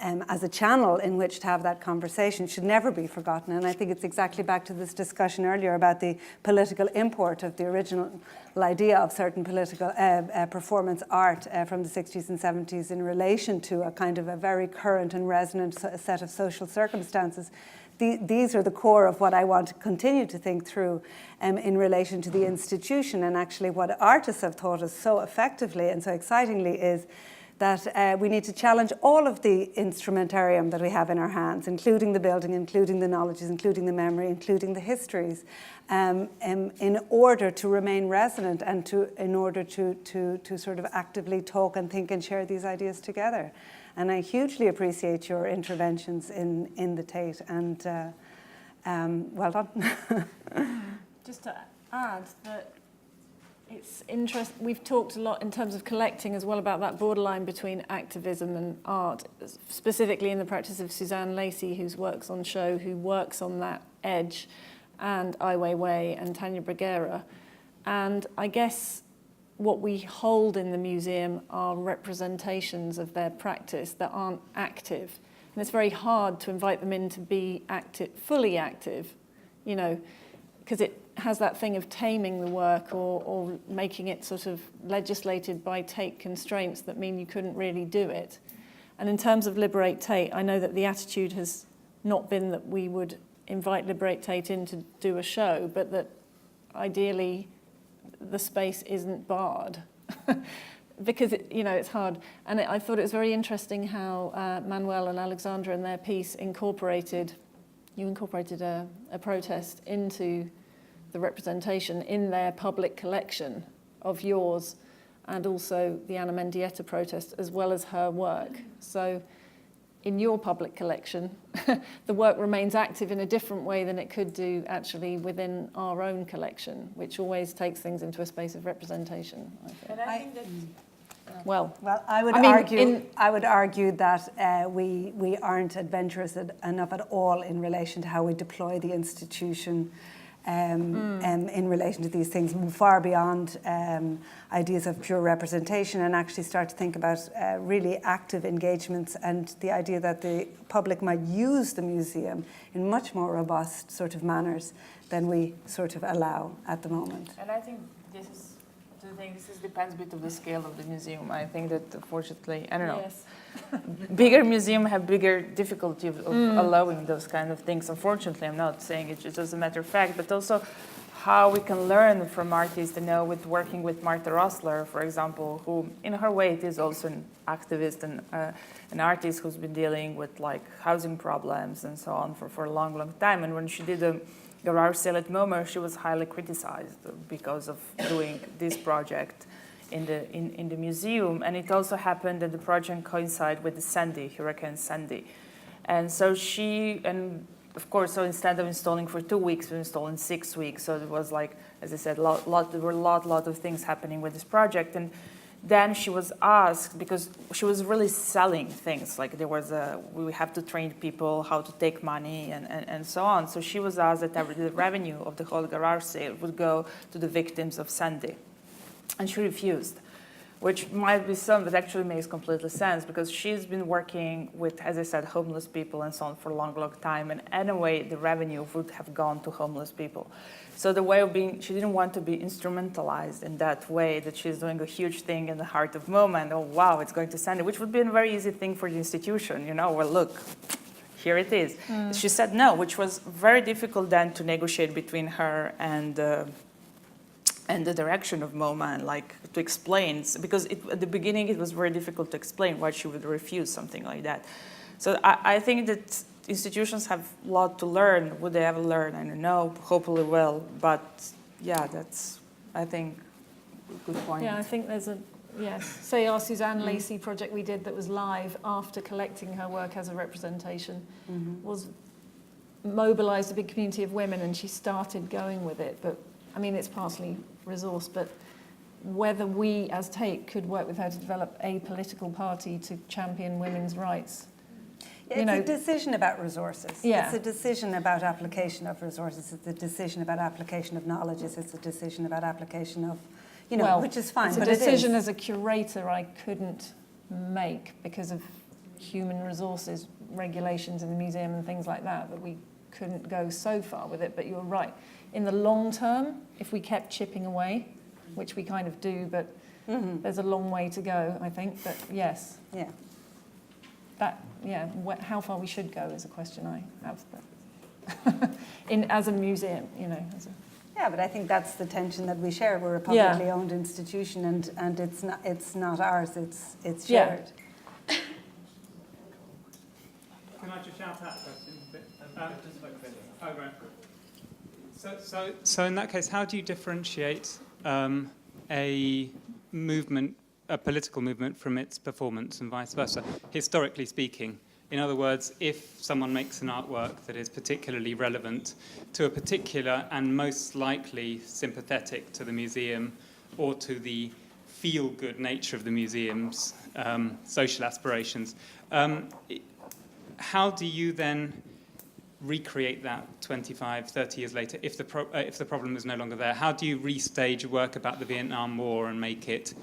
as a channel in which to have that conversation should never be forgotten. And I think it's exactly back to this discussion earlier about the political import of the original idea of certain political performance art from the 60s and 70s in relation to a kind of a very current and resonant set of social circumstances. These are the core of what I want to continue to think through in relation to the institution. And actually what artists have taught us so effectively and so excitingly is that we need to challenge all of the instrumentarium that we have in our hands, including the building, including the knowledges, including the memory, including the histories, in order to remain resonant and in order to sort of actively talk and think and share these ideas together. And I hugely appreciate your interventions in the Tate, and well done. Just to add that it's interesting, we've talked a lot in terms of collecting as well about that borderline between activism and art, specifically in the practice of Suzanne Lacey, who works on show, who works on that edge, and Ai Weiwei and Tanya Bruguera. And I guess what we hold in the museum are representations of their practice that aren't active. And it's very hard to invite them in to be active, fully active, you know, because it has that thing of taming the work or making it sort of legislated by Tate constraints that mean you couldn't really do it. And in terms of Liberate Tate, I know that the attitude has not been that we would invite Liberate Tate in to do a show, but that ideally the space isn't barred because it's hard. And I thought it was very interesting how Manuel and Alexandra in their piece incorporated a protest into the representation in their public collection of yours, and also the Anna Mendieta protest, as well as her work. So in your public collection, the work remains active in a different way than it could do actually within our own collection, which always takes things into a space of representation, I think. And I think that I would argue that we aren't adventurous enough at all in relation to how we deploy the institution in relation to these things, move far beyond ideas of pure representation and actually start to think about really active engagements and the idea that the public might use the museum in much more robust sort of manners than we sort of allow at the moment. And I think this depends a bit of the scale of the museum. I think that unfortunately, I don't know, yes. bigger museums have bigger difficulty of allowing those kind of things. Unfortunately, I'm not saying it just as a matter of fact, but also how we can learn from artists, with working with Martha Rosler, for example, who in her way is also an activist and an artist who's been dealing with like housing problems and so on for a long, long time. And when she did a garage sale at MoMA, she was highly criticized because of doing this project in the museum. And it also happened that the project coincided with the Hurricane Sandy. And so of course, so instead of installing for 2 weeks, we installed in 6 weeks. So it was like, as I said, there were a lot of things happening with this project. And then she was asked, because she was really selling things, like we have to train people how to take money and so on. So she was asked that the revenue of the whole garage sale would go to the victims of Sandy. And she refused. which might be some, but actually makes completely sense because she's been working with, as I said, homeless people and so on for a long, long time. And anyway, the revenue would have gone to homeless people. So the way of being, she didn't want to be instrumentalized in that way, that she's doing a huge thing in the heart of moment. Oh, wow, it's going to send it, which would be a very easy thing for the institution, you know, well, look, here it is. She said no, which was very difficult then to negotiate between her and the direction of MoMA, and like to explain, because at the beginning it was very difficult to explain why she would refuse something like that. So I think that institutions have a lot to learn. Would they ever learn? I don't know. Hopefully will. But yeah, that's, I think, a good point. Yeah, I think there's a, yes. Say our Suzanne Lacey project we did that was live after collecting her work as a representation was mobilised a big community of women, and she started going with it. But I mean, it's partially resource, but whether we as Tate could work with her to develop a political party to champion women's rights. It's a decision about resources. Yeah. It's a decision about application of resources. It's a decision about application of knowledge. It's a decision about application of, which is fine. It's a decision as a curator I couldn't make because of human resources regulations in the museum and things like that we couldn't go so far with it. But you're right. In the long term, if we kept chipping away, which we kind of do, but there's a long way to go, I think. But yes. Yeah. How far we should go is a question I have. But as a museum, Yeah, but I think that's the tension that we share. We're a publicly owned institution, and it's not ours. It's shared. Can I just shout out a question? Oh, right. So in that case, how do you differentiate a movement, a political movement, from its performance and vice versa, historically speaking? In other words, if someone makes an artwork that is particularly relevant to a particular and most likely sympathetic to the museum or to the feel-good nature of the museum's social aspirations, how do you then recreate that 25, 30 years later if the problem is no longer there? How do you restage a work about the Vietnam War and make it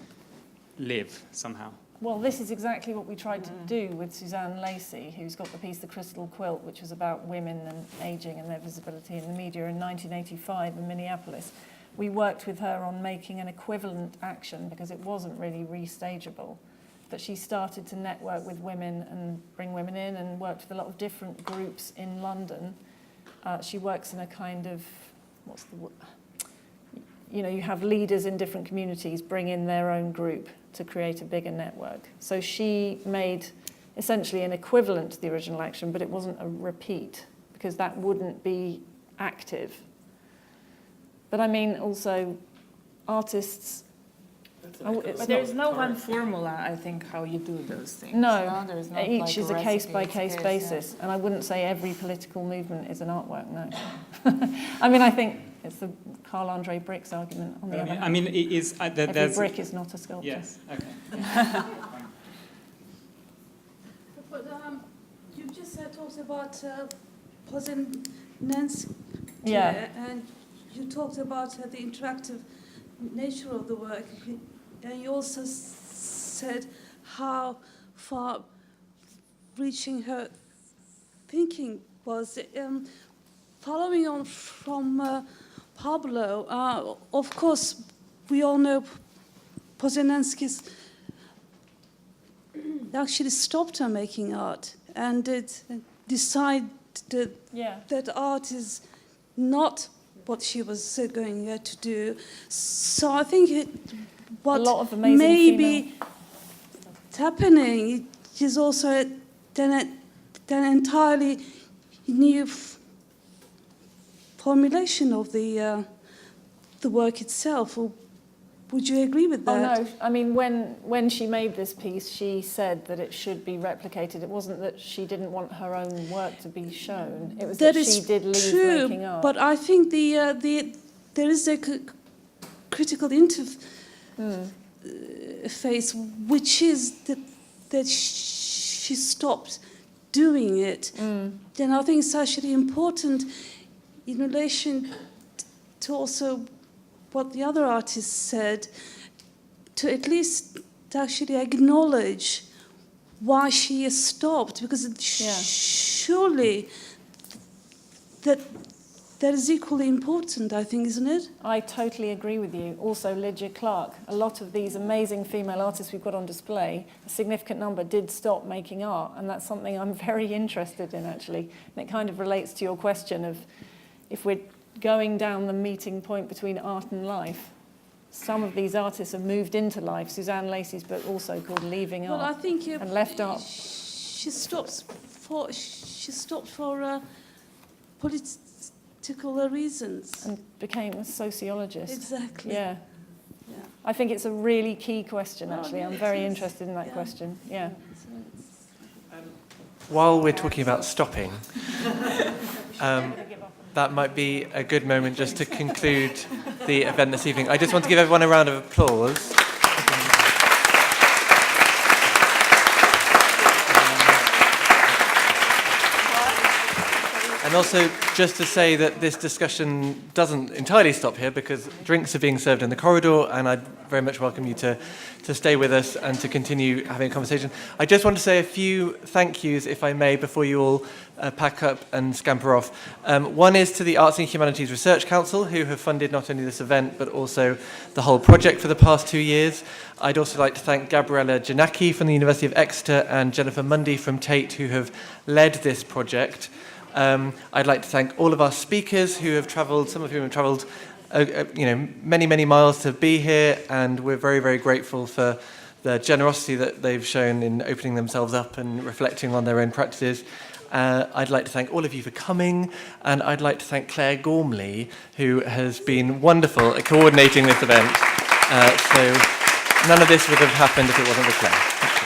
live somehow? Well, this is exactly what we tried to do with Suzanne Lacey, who's got the piece The Crystal Quilt, which was about women and ageing and their visibility in the media in 1985 in Minneapolis. We worked with her on making an equivalent action because it wasn't really restageable. But she started to network with women and bring women in and worked with a lot of different groups in London. She works in a kind of, what's the word? You have leaders in different communities bring in their own group to create a bigger network. So she made essentially an equivalent to the original action, but it wasn't a repeat because that wouldn't be active. But I mean, also, artists... But there's no one formula, I think, how you do those things. No, there's not each like is a case-by-case basis. Yeah. And I wouldn't say every political movement is an artwork, no. I mean, I think it's the Carl Andre Brick's argument on the other hand. I mean, it is... every brick is not a sculpture. Yes, okay. But you just talked about Poznanski, and you talked about the interactive nature of the work, and you also said how far reaching her thinking was. Following on from Pablo, of course, we all know Poznanski's actually stopped her making art and decided that art is not what she was going to do. So I think what may be happening is also an entirely new formulation of the work itself. Or would you agree with that? Oh no, I mean when she made this piece, she said that it should be replicated. It wasn't that she didn't want her own work to be shown. It was that she did leave making art. But I think there is a critical interface, which is that she stopped doing it. And I think it's actually important in relation to also what the other artists said, to at least to actually acknowledge why she stopped, because surely that is equally important, I think, isn't it? I totally agree with you. Also, Lydia Clark, a lot of these amazing female artists we've got on display, a significant number did stop making art, and that's something I'm very interested in, actually. And it kind of relates to your question of if we're going down the meeting point between art and life. Some of these artists have moved into life. Suzanne Lacey's book also called Leaving Art, I think and left art. She stopped for political reasons. And became a sociologist. Exactly. Yeah. I think it's a really key question, actually. I'm very interested in that question. Yeah. While we're talking about stopping, that might be a good moment just to conclude the event this evening. I just want to give everyone a round of applause. And also, just to say that this discussion doesn't entirely stop here, because drinks are being served in the corridor, and I'd very much welcome you to stay with us and to continue having a conversation. I just want to say a few thank yous, if I may, before you all pack up and scamper off. One is to the Arts and Humanities Research Council, who have funded not only this event, but also the whole project for the past 2 years. I'd also like to thank Gabriella Janaki from the University of Exeter and Jennifer Mundy from Tate, who have led this project. I'd like to thank all of our speakers who have travelled, some of whom have travelled many, many miles to be here, and we're very, very grateful for the generosity that they've shown in opening themselves up and reflecting on their own practices. I'd like to thank all of you for coming, and I'd like to thank Claire Gormley, who has been wonderful at coordinating this event. So none of this would have happened if it wasn't for Claire.